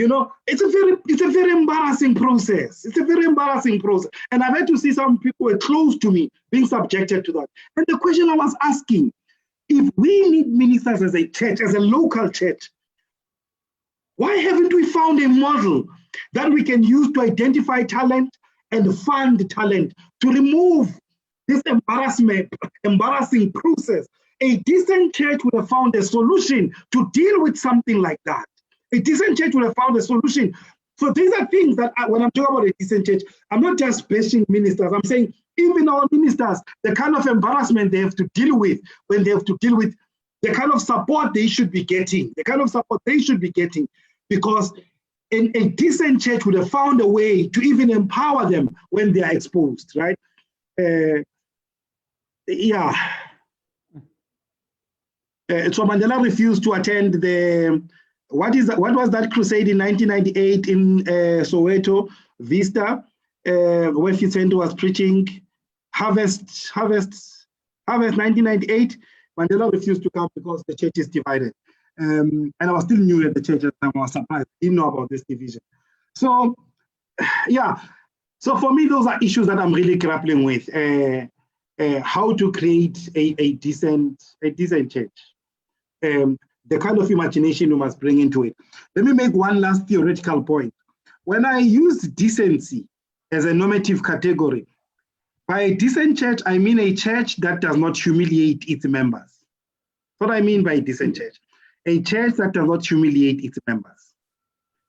know, it's a very embarrassing process. It's a very embarrassing process. And I've had to see some people who are close to me being subjected to that. And the question I was asking, if we need ministers as a church, as a local church, why haven't we found a model that we can use to identify talent and fund talent to remove this embarrassing process? A decent church would have found a solution to deal with something like that. A decent church would have found a solution. So these are things that when I'm talking about a decent church, I'm not just bashing ministers. I'm saying even our ministers, the kind of embarrassment they have to deal with when they have to deal with the kind of support they should be getting, because a decent church would have found a way to even empower them when they are exposed, right? So Mandela refused to attend what was that crusade in 1998 in Soweto, Vista, where Fitzhenry was preaching Harvest 1998. Mandela refused to come because the church is divided. And I was still new at the church at the time. I was surprised. I didn't know about this division. So, so for me, those are issues that I'm really grappling with. How to create a decent church. The kind of imagination you must bring into it. Let me make one last theoretical point. When I use decency as a normative category, by a decent church, I mean a church that does not humiliate its members. What I mean by a decent church, a church that does not humiliate its members.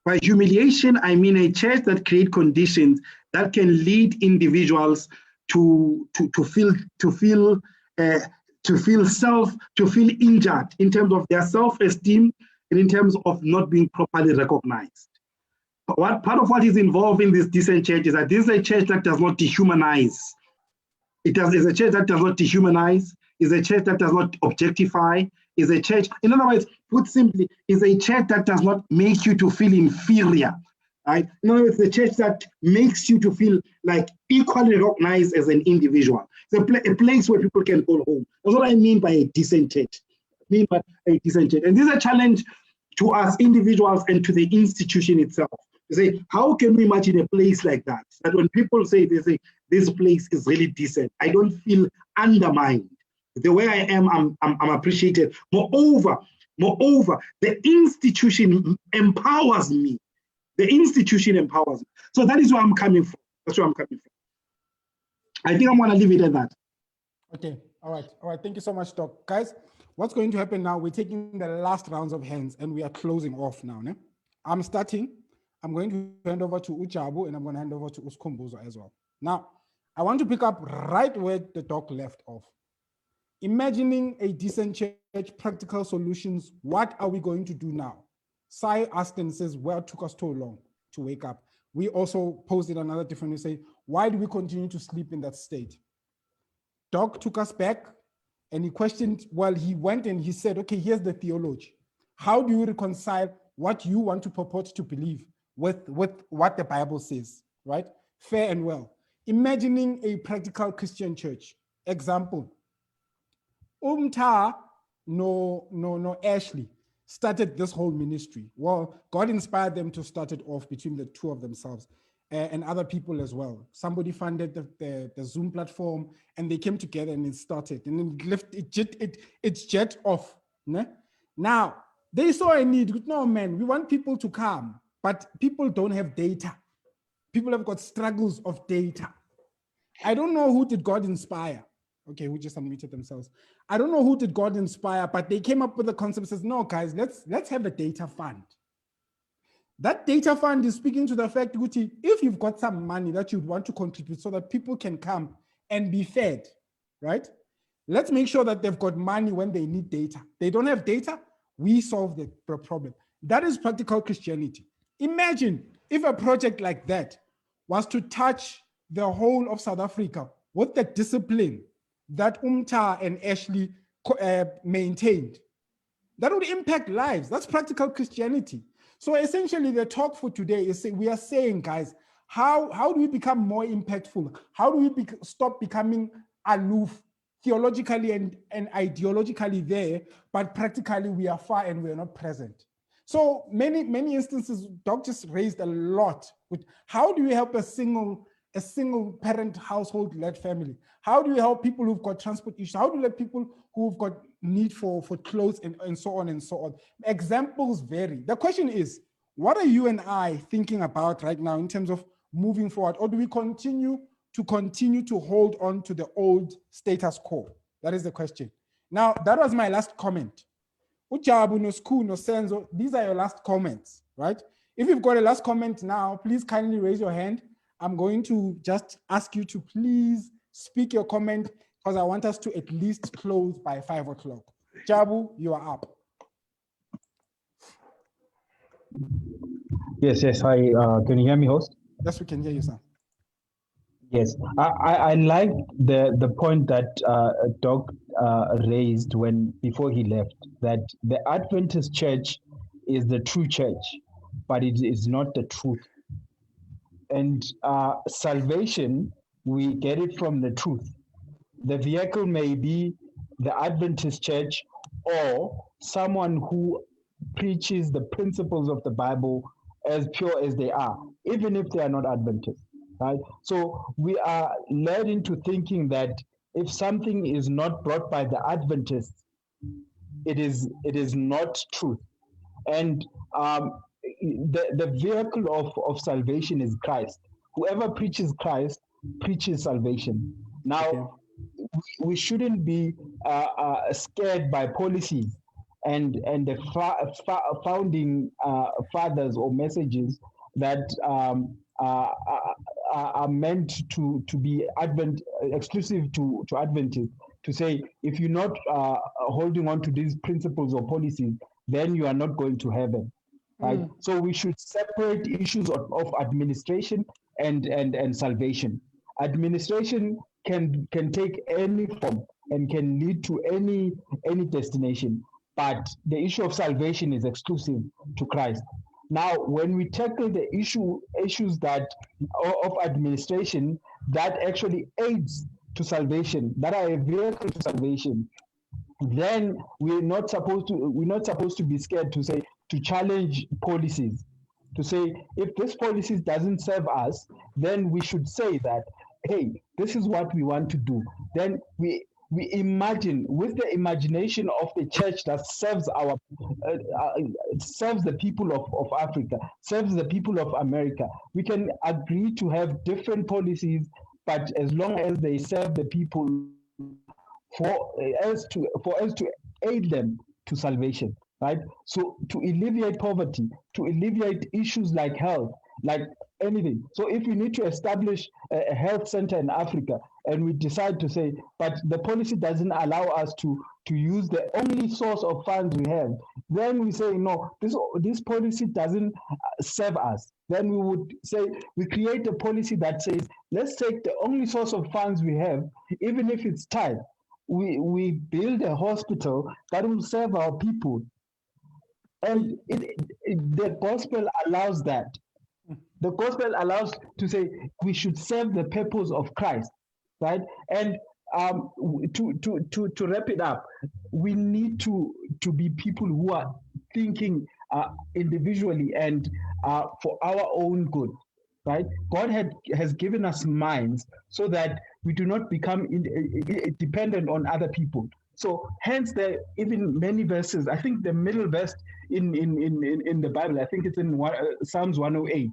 By humiliation, I mean a church that creates conditions that can lead individuals to feel injured in terms of their self-esteem and in terms of not being properly recognized. Part of what is involved in this decent church is that this is a church that does not dehumanize. Is a church that does not dehumanize, is a church that does not objectify, is a church, in other words, put simply, is a church that does not make you to feel inferior. Right? In other words, the church that makes you to feel like equally recognized as an individual. It's a place where people can call home. That's what I mean by a decent church. And this is a challenge to us individuals and to the institution itself. To say, how can we imagine a place like that? That when people say, they say, this place is really decent, I don't feel undermined. The way I am, I'm appreciated. Moreover, the institution empowers me. The institution empowers me. So that is where I'm coming from. I think I'm going to leave it at that. Okay. All right. Thank you so much, Doc. Guys, what's going to happen now? We're taking the last rounds of hands and we are closing off now. Ne? I'm starting. I'm going to hand over to Uchabu and I'm going to hand over to Uskumbuzo as well. Now, I want to pick up right where the talk left off. Imagining a decent church, practical solutions. What are we going to do now? Sai asked and says, well, it took us so long to wake up. We also posed another different, we say, why do we continue to sleep in that state? Doc took us back and he questioned, well, he went and he said, okay, here's the theology. How do you reconcile what you want to purport to believe with what the Bible says, right? Fair and well. Imagining a practical Christian church. Example, no Ashley started this whole ministry. Well, God inspired them to start it off between the two of themselves and other people as well. Somebody funded the Zoom platform and they came together and it started and then it's jet off. Ne? Now, they saw a need. No, man, we want people to come, but people don't have data. People have got struggles of data. I don't know who did God inspire. Okay, who just unmuted themselves. I don't know who did God inspire, but they came up with the concept, says, no, guys, let's have a data fund. That data fund is speaking to the fact, Guti, if you've got some money that you'd want to contribute so that people can come and be fed, right? Let's make sure that they've got money when they need data. They don't have data, we solve the problem. That is practical Christianity. Imagine if a project like that was to touch the whole of South Africa with the discipline that Umta and Ashley maintained. That would impact lives. That's practical Christianity. So essentially the talk for today is we are saying, guys, how do we become more impactful? How do we stop becoming aloof theologically and ideologically there, but practically we are far and we are not present? So many instances, Doc just raised a lot with how do you help a single parent household led family? How do you help people who've got transport issues? How do you let people who've got need for clothes and so on and so on? Examples vary. The question is, what are you and I thinking about right now in terms of moving forward? Or do we continue to hold on to the old status quo? That is the question. Now, that was my last comment. Ujabu, no school, no senso. These are your last comments, right? If you've got a last comment now, please kindly raise your hand. I'm going to just ask you to please speak your comment because I want us to at least close by 5 o'clock. Jabu, you are up. Yes. Hi, can you hear me, host? Yes, we can hear you, sir. Yes, I like the point that Doc raised before he left, that the Adventist church is the true church, but it is not the truth. And salvation, we get it from the truth. The vehicle may be the Adventist church or someone who preaches the principles of the Bible as pure as they are, even if they are not Adventist, right? So we are led into thinking that if something is not brought by the Adventists, it is not truth. And the vehicle of salvation is Christ. Whoever preaches Christ preaches salvation. Now, we shouldn't be scared by policies and the founding fathers or messages that are meant to be exclusive to Adventists, to say, if you're not holding on to these principles or policies, then you are not going to heaven. Right? So we should separate issues of administration and salvation. Administration can take any form and can lead to any destination, but the issue of salvation is exclusive to Christ. Now, when we tackle the issues that of administration that actually aids to salvation, that are a vehicle to salvation, then we're not supposed to be scared to challenge policies, to say, if this policies doesn't serve us, then we should say that, hey, this is what we want to do. Then we imagine, with the imagination of the church that serves serves the people of Africa, serves the people of America, we can agree to have different policies, but as long as they serve the people, for us to aid them to salvation, right? So to alleviate poverty, to alleviate issues like health, like anything. So if we need to establish a health center in Africa and we decide to say, but the policy doesn't allow us to use the only source of funds we have, then we say, no, this policy doesn't serve us. Then we would say, we create a policy that says, let's take the only source of funds we have, even if it's tight. We build a hospital that will serve our people. And the gospel allows that. The gospel allows to say we should serve the purpose of Christ, right? And to wrap it up, we need to be people who are thinking individually and for our own good, right? God has given us minds so that we do not become dependent on other people. So hence there even many verses. I think the middle verse in the Bible, I think it's in Psalms 108.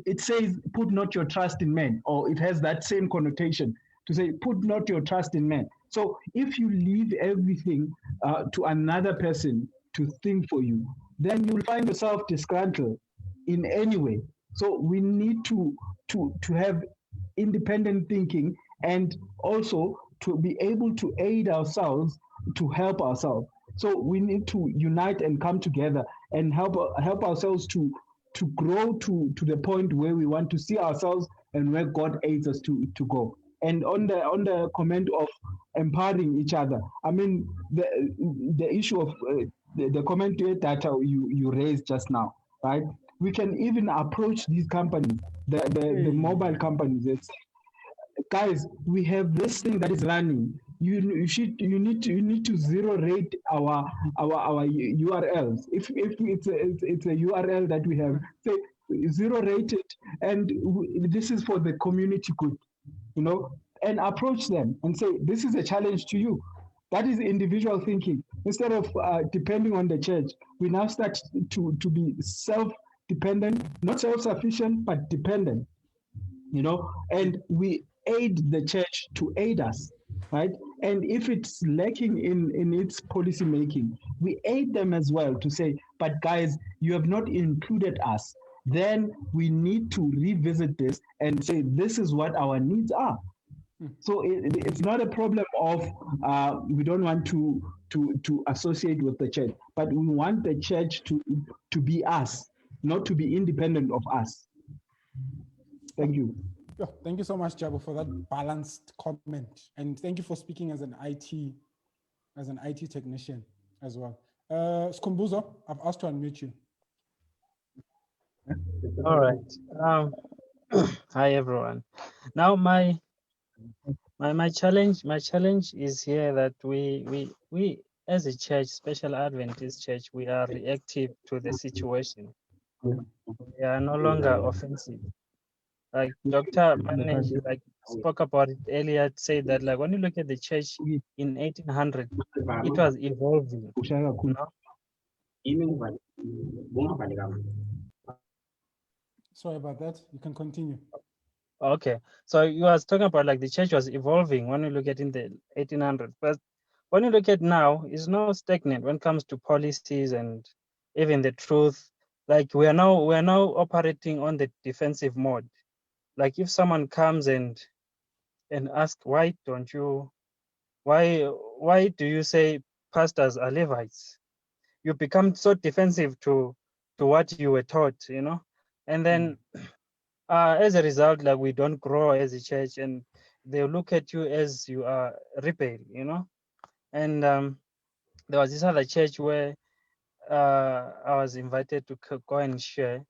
It says, "Put not your trust in men," or it has that same connotation to say, "Put not your trust in men." So if you leave everything to another person to think for you, then you'll find yourself disgruntled in any way. So we need to have independent thinking and also to be able to aid ourselves, to help ourselves. So we need to unite and come together and help ourselves to grow to the point where we want to see ourselves and where God aids us to go. And on the comment of empowering each other, I mean the issue of the comment that you raised just now, right? We can even approach these companies, the mobile companies. It's, guys, we have this thing that is running. You need to zero rate our URLs. If it's a URL that we have, say zero rate it, and this is for the community good, and approach them and say, this is a challenge to you. That is individual thinking. Instead of depending on the church, we now start to be self-dependent, not self-sufficient, but dependent, and we aid the church to aid us, right? And if it's lacking in its policy making, we aid them as well to say, but guys, you have not included us. Then we need to revisit this and say, this is what our needs are. So it's not a problem of we don't want to associate with the church, but we want the church to be us, not to be independent of us. Thank you. Thank you so much, Jabu, for that balanced comment, and thank you for speaking as an IT technician as well. Skumbuzo, I've asked to unmute you. All right. Hi everyone. Now my challenge is here that we as a church, Special Adventist Church, we are reactive to the situation. We are no longer offensive. Like Dr. Motsamai spoke about it earlier, said that like when you look at the church in 1800, it was evolving. Sorry about that. You can continue. Okay, so you was talking about like the church was evolving when you look at in the 1800s, but when you look at now, it's now stagnant when it comes to policies and even the truth. Like we are now operating on the defensive mode. Like if someone comes and asks, why do you say pastors are Levites? You become so defensive to what you were taught, and then as a result, like we don't grow as a church, and they look at you as you are rebel, And there was this other church where I was invited to go and share,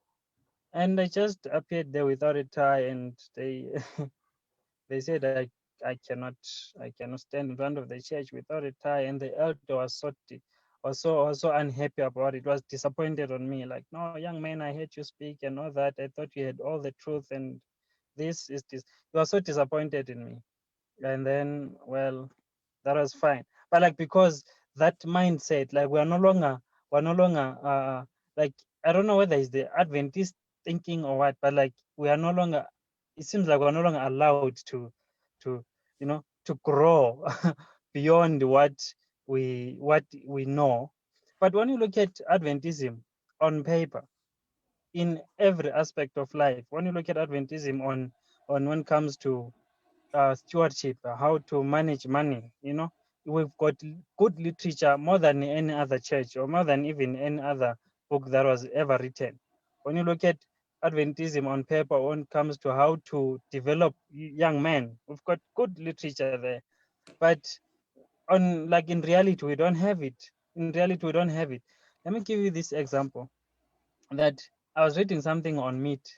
and I just appeared there without a tie, and they they said I cannot stand in front of the church without a tie, and the elder was so unhappy about it. Was disappointed on me, like, no, young man, I heard you speak and all that. I thought you had all the truth, and this is this. He was so disappointed in me, and then, well, that was fine. But like, because that mindset, like we're no longer like, I don't know whether it's the Adventist thinking or what, but like we are no longer. It seems like we're no longer allowed to grow beyond what we know. But when you look at Adventism on paper, in every aspect of life, when you look at Adventism on when it comes to stewardship, how to manage money, we've got good literature more than any other church or more than even any other book that was ever written. When you look at Adventism on paper, when it comes to how to develop young men, we've got good literature there. But in reality, we don't have it. In reality, we don't have it. Let me give you this example. That I was reading something on meat.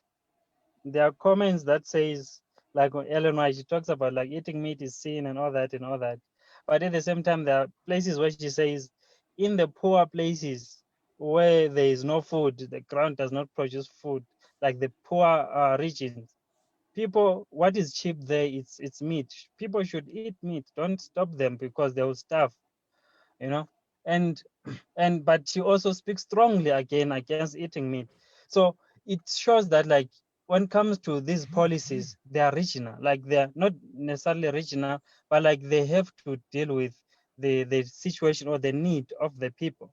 There are comments that says, like Ellen White, she talks about like eating meat is sin and all that and all that. But at the same time, there are places where she says, in the poor places where there is no food, the ground does not produce food, like the poor regions, people, what is cheap there, it's meat. People should eat meat. Don't stop them because they will starve, and but she also speaks strongly again against eating meat. So it shows that like when it comes to these policies, they are regional, like they're not necessarily regional, but like they have to deal with the situation or the need of the people.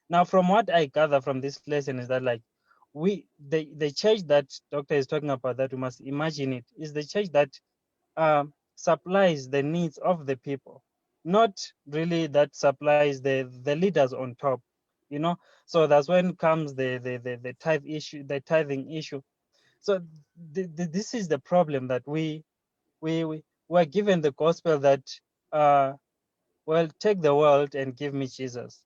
Now, from what I gather from this lesson is that like the church that Doctor is talking about, that we must imagine it, is the church that supplies the needs of the people, not really that supplies the leaders on top, So that's when comes the tithe issue, the tithing issue. So this is the problem, that we were given the gospel that well, take the world and give me Jesus.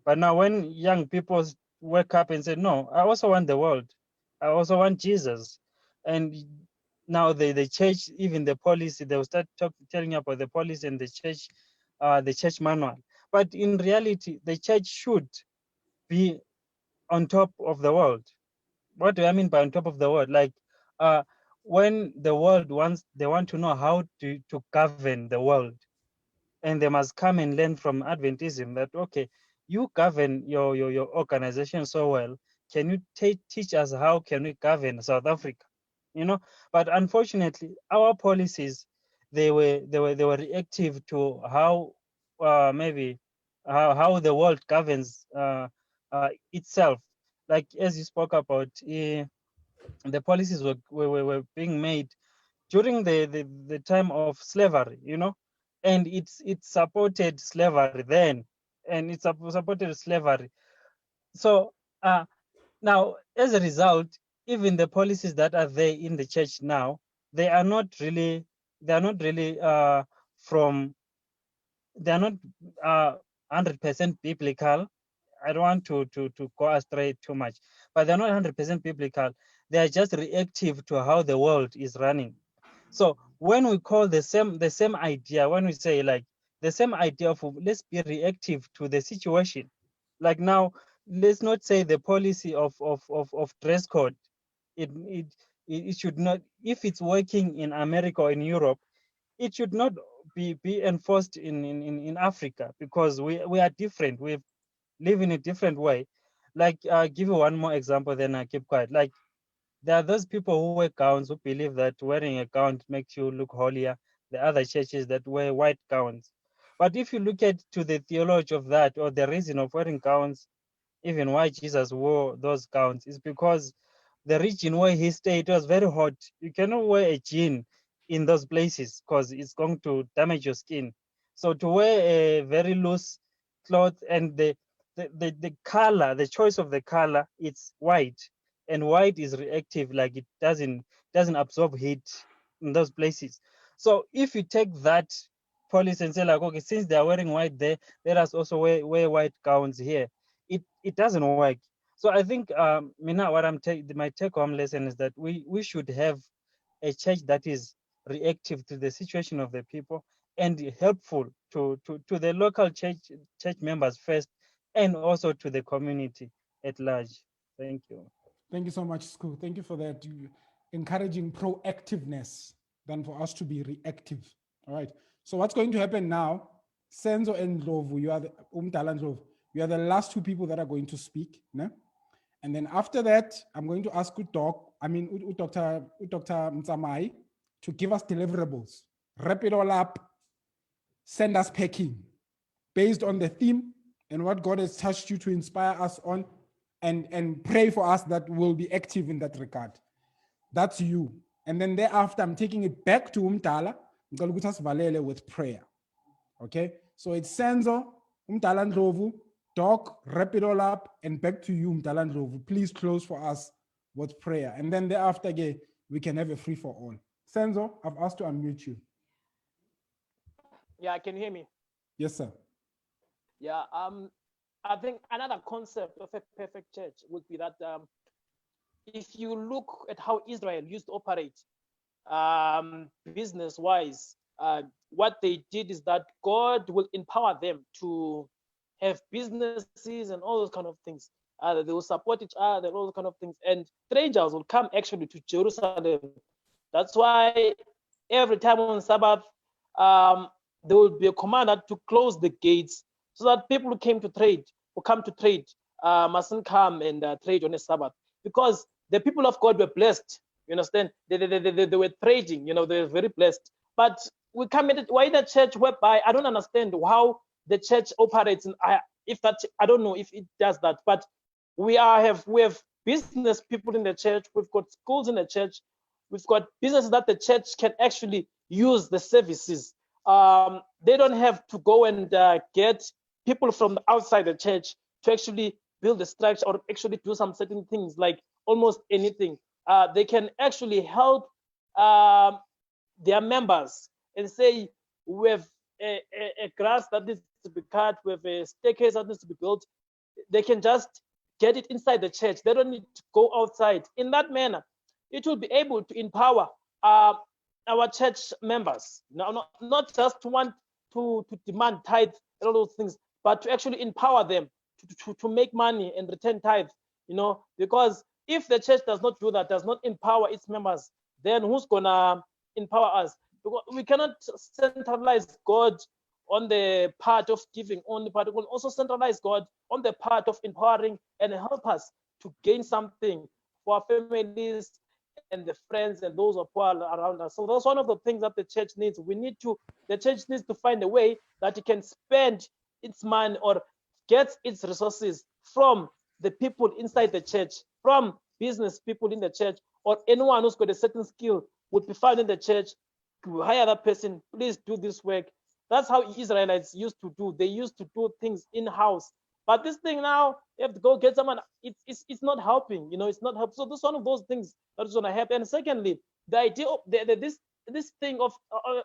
But now when young people wake up and say, no, I also want the world, I also want Jesus, and now the church, even the policy, they will start telling you about the policy and the church manual. But in reality, the church should be on top of the world. What do I mean by on top of the world? Like when the world they want to know how to govern the world, and they must come and learn from Adventism that, okay, you govern your organization so well. Can you teach us how can we govern South Africa? But unfortunately, our policies, they were reactive to how maybe how the world governs itself. Like as you spoke about, the policies were being made during the time of slavery, and it supported slavery then, and it supported slavery. So now, as a result, even the policies that are there in the church now, they are not really from, they are not 100% biblical. I don't want to go astray too much, but they're not 100% biblical. They are just reactive to how the world is running. So when we call the same idea, when we say like the same idea of let's be reactive to the situation, like now, let's not say the policy of dress code. It should not, if it's working in America or in Europe, it should not be enforced in Africa, because we are different. We live in a different way. Like give you one more example, then I keep quiet. Like there are those people who wear gowns, who believe that wearing a gown makes you look holier. The other churches that wear white gowns. But if you look at to the theology of that, or the reason of wearing gowns, even why Jesus wore those gowns, is because the region where he stayed was very hot. You cannot wear a jean in those places because it's going to damage your skin. So to wear a very loose cloth, and the color, the choice of the color, it's white, and white is reactive, like it doesn't absorb heat in those places. So if you take that policy and say like, okay, since they are wearing white there, let us also wear white gowns here, it doesn't work. So I think Mina, what my take home lesson is that we should have a church that is reactive to the situation of the people and helpful to the local church members first, and also to the community at large. Thank you. Thank you so much, School. Thank you for that. You encouraging proactiveness than for us to be reactive. All right. So what's going to happen now? Senzo and Ndlovu, you are the Ndlovu, you are the last two people that are going to speak. No? And then after that, I'm going to ask Dr Motsamai to give us deliverables. Wrap it all up. Send us packing based on the theme and what God has touched you to inspire us on, and pray for us that we'll be active in that regard. That's you. And then thereafter, I'm taking it back to Umtala with prayer. Okay? So it's Senzo, Umtala Ndlovu, Doc, wrap it all up, and back to you, Umtala Ndlovu. Please close for us with prayer. And then thereafter, again, we can have a free for all. Senzo, I've asked to unmute you. Yeah, can you hear me? Yes, sir. Yeah, I think another concept of a perfect church would be that if you look at how Israel used to operate business-wise, what they did is that God will empower them to have businesses and all those kind of things. They will support each other and all those kind of things. And strangers will come actually to Jerusalem. That's why every time on Sabbath, there will be a command to close the gates so that people who came to trade, who come to trade, mustn't come and trade on a Sabbath, because the people of God were blessed. You understand? They were trading. You know, they were very blessed. But we come in. Why the church whereby I don't understand how the church operates. And I don't know if it does that. But we have business people in the church. We've got schools in the church. We've got businesses that the church can actually use the services. They don't have to go and get people from outside the church to actually build a structure or actually do some certain things, like almost anything. They can actually help their members and say, we have a grass that needs to be cut, we have a staircase that needs to be built. They can just get it inside the church. They don't need to go outside. In that manner, it will be able to empower our church members. Not just want to demand tithe and all those things, but to actually empower them to make money and return tithe, you know, because if the church does not do that, does not empower its members, then who's gonna empower us? Because we cannot centralize God on the part of giving only, but we will also centralize God on the part of empowering and help us to gain something for our families and the friends and those who are around us. So that's one of the things that the church needs. The church needs to find a way that it can spend its money or get its resources from the people inside the church, from business people in the church, or anyone who's got a certain skill would be found in the church to hire that person. Please do this work. That's how Israelites used to do. They used to do things in-house. But this thing now, you have to go get someone. It's not helping. You know, it's not helping. So this is one of those things that is going to happen. And secondly, the idea of this thing of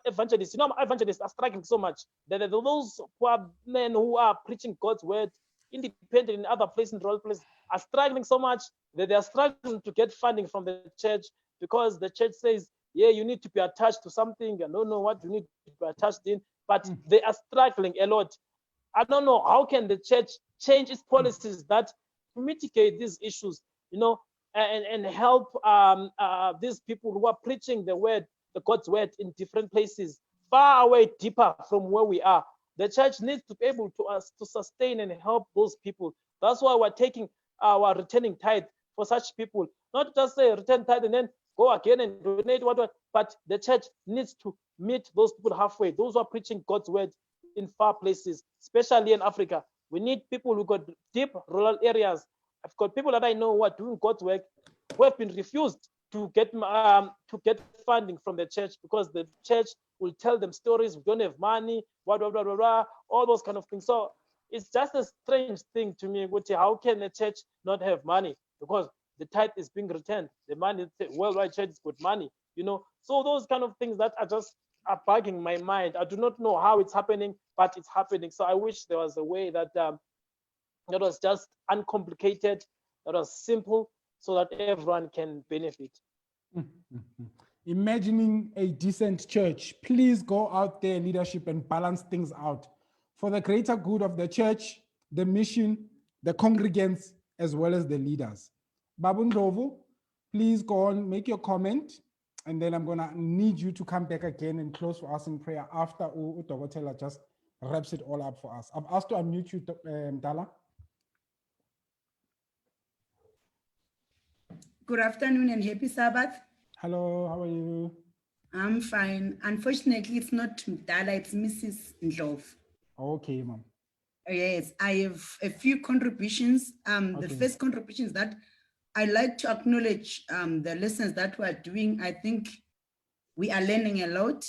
evangelists. You know, evangelists are struggling so much. Those who are men who are preaching God's word, independent in other places, in rural places, are struggling so much that they are struggling to get funding from the church, because the church says, yeah, you need to be attached to something. I don't know what you need to be attached in, but they are struggling a lot. I don't know, how can the church change its policies that mitigate these issues, you know, and help these people who are preaching the word, the God's word in different places, far away, deeper from where we are. The church needs to be able to sustain and help those people. That's why we're taking our returning tithe for such people. Not just say return tithe and then go again and donate whatever, but the church needs to meet those people halfway. Those who are preaching God's word in far places, especially in Africa. We need people who got deep rural areas. I've got people that I know who are doing God's work who have been refused to get funding from the church, because the church will tell them stories. We don't have money, blah, blah, blah, blah, blah, all those kind of things. So it's just a strange thing to me, which how can the church not have money? Because the tithe is being returned. The money, the worldwide church is good money, you know. So those kind of things that are bugging my mind. I do not know how it's happening, but it's happening. So I wish there was a way that that was just uncomplicated, that was simple, so that everyone can benefit. Imagining a decent church. Please go out there, leadership, and balance things out for the greater good of the church, the mission, the congregants, as well as the leaders. Babu Ndlovu, please go on, make your comment, and then I'm gonna need you to come back again and close for us in prayer after Utogotela just wraps it all up for us. I've asked to unmute you, Dala. Good afternoon and happy Sabbath. Hello, how are you? I'm fine. Unfortunately, it's not Dala, it's Mrs. Ndlovu. Okay, ma'am. Yes, I have a few contributions. The Okay. first contribution is that I like to acknowledge the lessons that we are doing. I think we are learning a lot.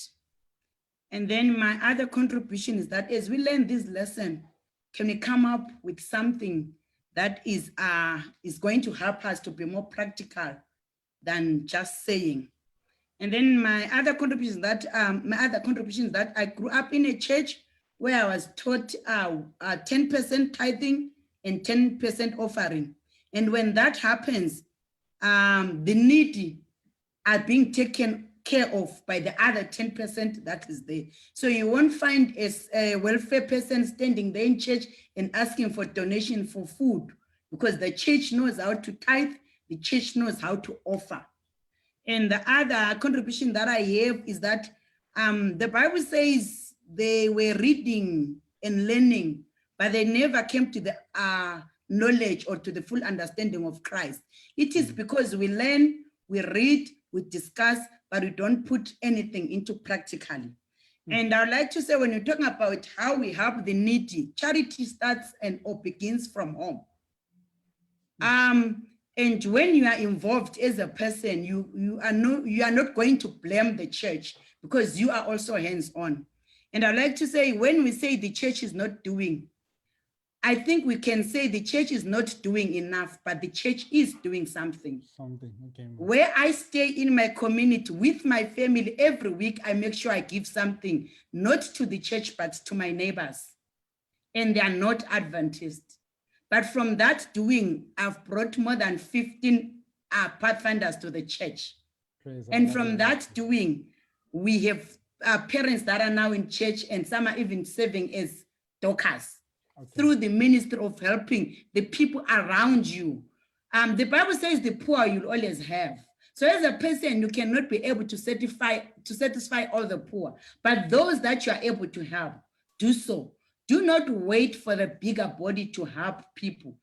And then my other contribution is that as we learn this lesson, can we come up with something that is going to help us to be more practical than just saying. And then my other contribution is that I grew up in a church where I was taught 10% tithing and 10% offering. And when that happens, the needy are being taken care of by the other 10% that is there. So you won't find a welfare person standing there in church and asking for donation for food, because the church knows how to tithe, the church knows how to offer. And the other contribution that I have is that the Bible says they were reading and learning, but they never came to the knowledge or to the full understanding of Christ. It is because we learn, we read, we discuss, but we don't put anything into practically. And I'd like to say, when you're talking about how we help the needy, charity starts or begins from home. And when you are involved as a person, you are not going to blame the church, because you are also hands-on. And I'd like to say, when we say the church is not doing, I think we can say the church is not doing enough, but the church is doing something. Okay. Where I stay in my community with my family, every week I make sure I give something, not to the church, but to my neighbors. And they are not Adventists. But from that doing, I've brought more than 15 pathfinders to the church. And from that doing, we have parents that are now in church, and some are even serving as doctors through the ministry of helping the people around you. The Bible says the poor you'll always have. So as a person, you cannot be able to satisfy all the poor, but those that you are able to help, do so. Do not wait for the bigger body to help people.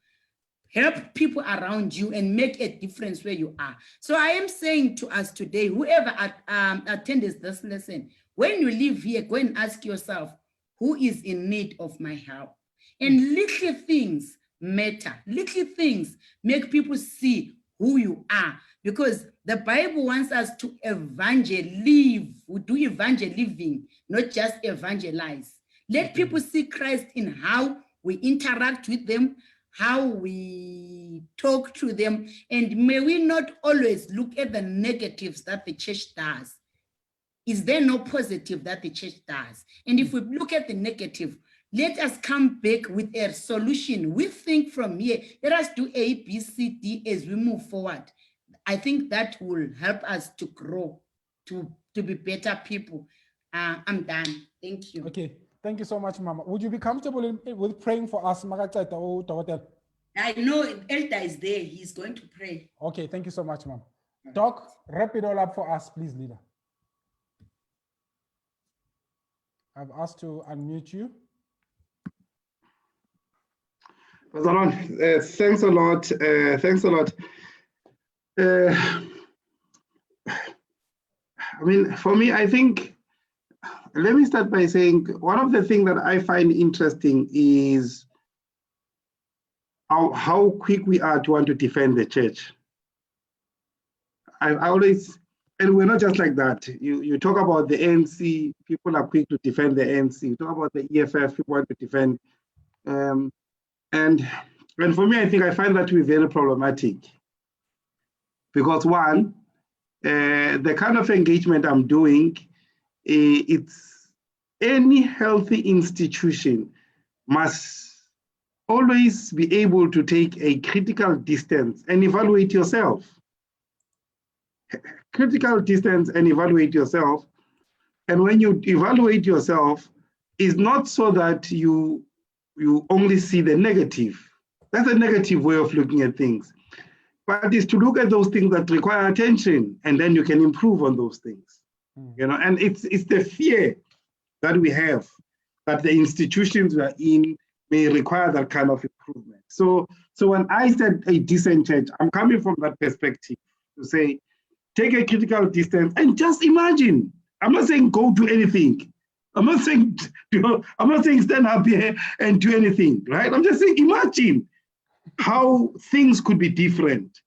Help people around you and make a difference where you are. So I am saying to us today, whoever attends this lesson, when you leave here, go and ask yourself, who is in need of my help? And little things matter. Little things make people see who you are, because the Bible wants us to evangelize. We do evangelizing, not just evangelize. Let people see Christ in how we interact with them, how we talk to them, and may we not always look at the negatives that the church does. Is there no positive that the church does? And if we look at the negative, let us come back with a solution. We think from here, let us do A, B, C, D as we move forward. I think that will help us to grow, to be better people. I'm done. Thank you. Okay. Thank you so much, Mama. Would you be comfortable with praying for us, Magaceta or Dr. I know Elder is there. He's going to pray. Okay, thank you so much, Mom. Doc, wrap it all up for us, please, leader. I've asked to unmute you. Thanks a lot. Thanks a lot. I mean, for me, I think, let me start by saying one of the things that I find interesting is how quick we are to want to defend the church. I always, and we're not just like that. You talk about the ANC, people are quick to defend the ANC. You talk about the EFF, people want to defend. And for me, I think I find that to be very problematic. Because one, the kind of engagement I'm doing, it's any healthy institution must always be able to take a critical distance and evaluate yourself. Critical distance and evaluate yourself. And when you evaluate yourself, it's not so that you only see the negative. That's a negative way of looking at things. But it's to look at those things that require attention, and then you can improve on those things. You know, and it's the fear that we have that the institutions we are in may require that kind of improvement. So when I said a decent church, I'm coming from that perspective to say, take a critical distance and just imagine. I'm not saying go do anything, I'm not saying stand up here and do anything, right? I'm just saying imagine how things could be different.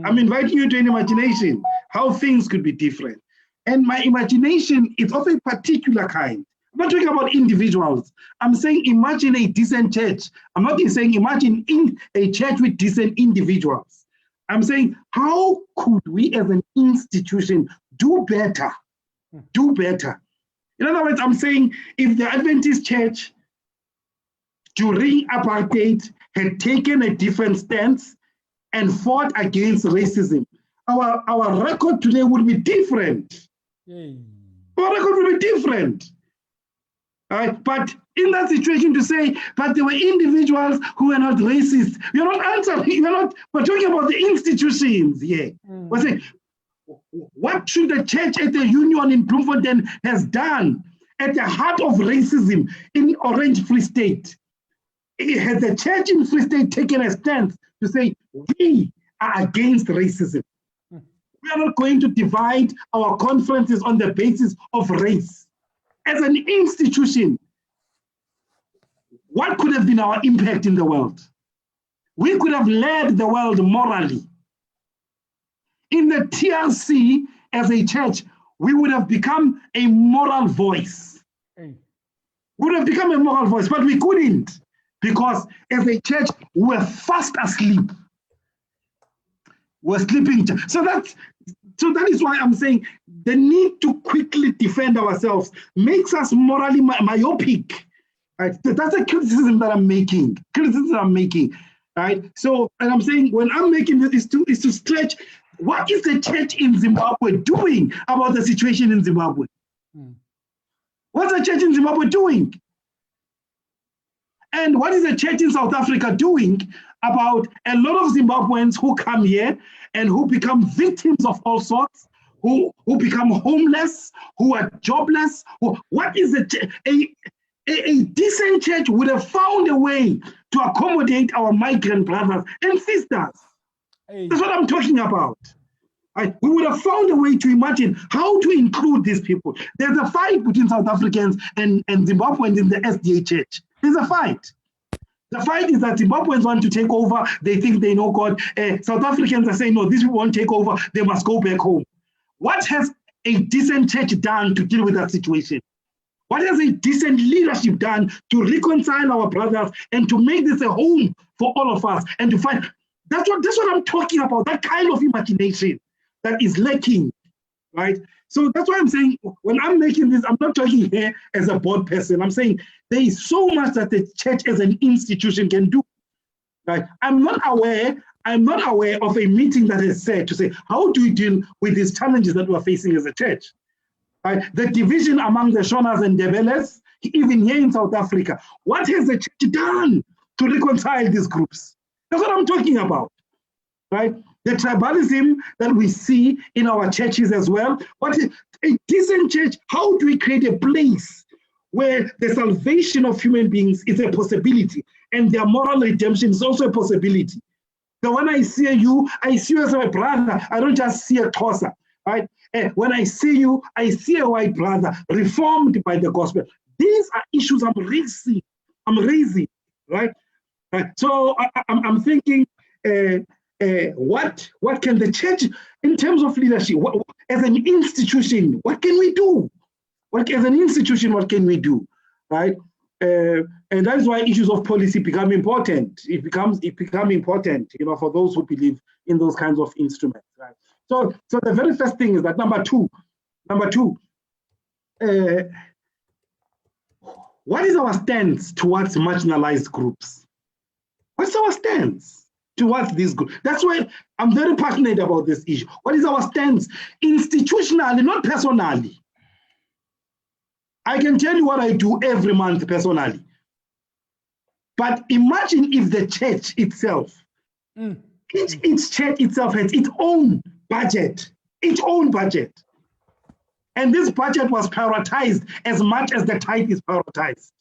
I'm inviting you to an imagination, how things could be different. And my imagination is of a particular kind. I'm not talking about individuals. I'm saying imagine a decent church. I'm not saying imagine in a church with decent individuals. I'm saying how could we as an institution do better? Do better. In other words, I'm saying if the Adventist church during apartheid had taken a different stance and fought against racism, our record today would be different. Our record would be different. But in that situation to say, but there were individuals who were not racist, you're not answering, we're talking about the institutions here. We're saying, what should the church at the Union in Bloemfontein has done at the heart of racism in Orange Free State? Has the church in Free State taken a stance to say, we are against racism? We are not going to divide our conferences on the basis of race. As an institution, what could have been our impact in the world? We could have led the world morally. In the TRC, as a church, we would have become a moral voice. We would have become a moral voice, but we couldn't, because as a church, we were fast asleep. We're sleeping. So that is why I'm saying the need to quickly defend ourselves makes us morally myopic. Right? That's a criticism that I'm making. Right? So, and I'm saying when I'm making this is to stretch. What is the church in Zimbabwe doing about the situation in Zimbabwe? What's the church in Zimbabwe doing? And what is the church in South Africa doing about a lot of Zimbabweans who come here and who become victims of all sorts, who become homeless, who are jobless? What is a decent church would have found a way to accommodate our migrant brothers and sisters. That's what I'm talking about. We would have found a way to imagine how to include these people. There's a fight between South Africans and Zimbabweans in the SDA church. There's a fight. The fight is that Zimbabweans want to take over. They think they know God. South Africans are saying, no, these people won't take over. They must go back home. What has a decent church done to deal with that situation? What has a decent leadership done to reconcile our brothers and to make this a home for all of us and to fight? That's what I'm talking about, that kind of imagination that is lacking, right? So that's why I'm saying, when I'm making this, I'm not talking here as a board person. I'm saying there is so much that the church as an institution can do, right? I'm not aware of a meeting that is said to say, how do we deal with these challenges that we're facing as a church? Right? The division among the Shonas and Debeles, even here in South Africa, what has the church done to reconcile these groups? That's what I'm talking about, right? The tribalism that we see in our churches as well. What is a decent church? How do we create a place where the salvation of human beings is a possibility and their moral redemption is also a possibility? So when I see you as my brother. I don't just see a Xhosa, right? When I see you, I see a white brother reformed by the gospel. These are issues I'm raising, right? So I'm thinking, what can the church, in terms of leadership, as an institution, what can we do? As an institution, what can we do, right? And that's why issues of policy become important. It becomes important, for those who believe in those kinds of instruments, right? So the very first thing is that number two, what is our stance towards marginalized groups? What's our stance towards this group? That's why I'm very passionate about this issue. What is our stance institutionally, not personally? I can tell you what I do every month personally. But imagine if the church itself, each church itself has its own budget. And this budget was prioritized as much as the tithe is prioritized.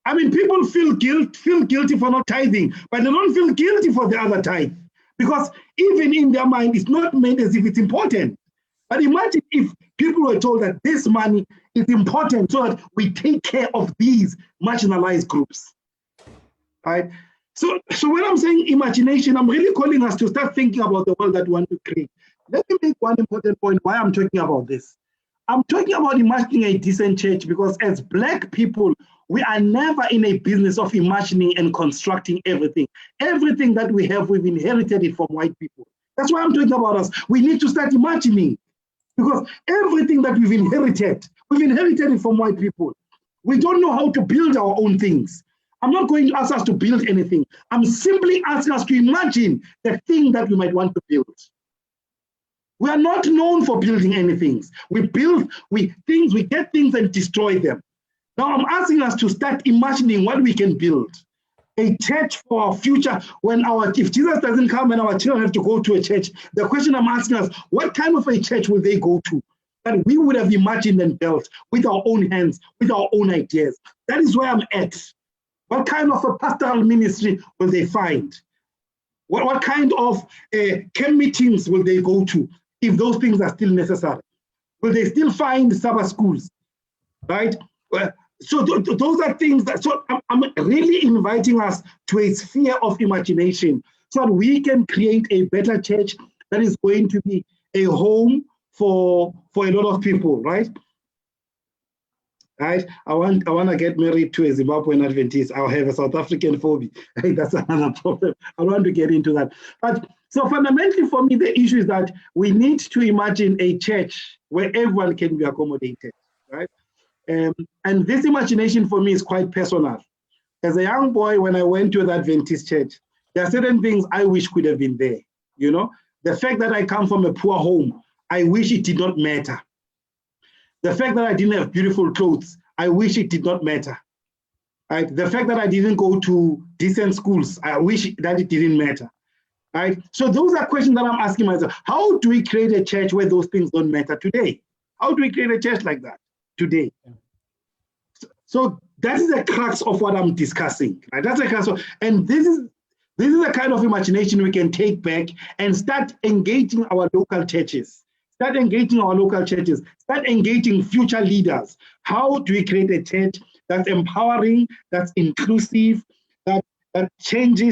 I mean, people feel guilty for not tithing, but they don't feel guilty for the other tithe, because even in their mind, it's not made as if it's important. But imagine if people were told that this money is important so that we take care of these marginalized groups, right? So when I'm saying imagination, I'm really calling us to start thinking about the world that we want to create. Let me make one important point why I'm talking about this. I'm talking about imagining a decent church because as Black people, we are never in a business of imagining and constructing everything. Everything that we have, we've inherited it from white people. That's why I'm talking about us. We need to start imagining because everything that we've inherited it from white people. We don't know how to build our own things. I'm not going to ask us to build anything. I'm simply asking us to imagine the thing that we might want to build. We are not known for building anything. We get things and destroy them. Now I'm asking us to start imagining what we can build. A church for our future. If Jesus doesn't come and our children have to go to a church, the question I'm asking us, what kind of a church will they go to? That we would have imagined and built with our own hands, with our own ideas. That is where I'm at. What kind of a pastoral ministry will they find? What kind of camp meetings will they go to if those things are still necessary? Will they still find Sabbath schools, right? So those are things that, so I'm really inviting us to a sphere of imagination so that we can create a better church that is going to be a home for a lot of people, right? Right? I want to get married to a Zimbabwean Adventist. I'll have a South African phobia. That's another problem. I don't want to get into that. But so fundamentally for me, the issue is that we need to imagine a church where everyone can be accommodated, right? And this imagination for me is quite personal. As a young boy, when I went to the Adventist church, there are certain things I wish could have been there. You know, the fact that I come from a poor home, I wish it did not matter. The fact that I didn't have beautiful clothes, I wish it did not matter. Right? The fact that I didn't go to decent schools, I wish that it didn't matter. Right? So those are questions that I'm asking myself. How do we create a church where those things don't matter today? How do we create a church like that today? So that is the crux of what I'm discussing. Right? That's the crux of, and this is the kind of imagination we can take back and start engaging our local churches. Start engaging our local churches, start engaging future leaders. How do we create a church that's empowering, that's inclusive, that changes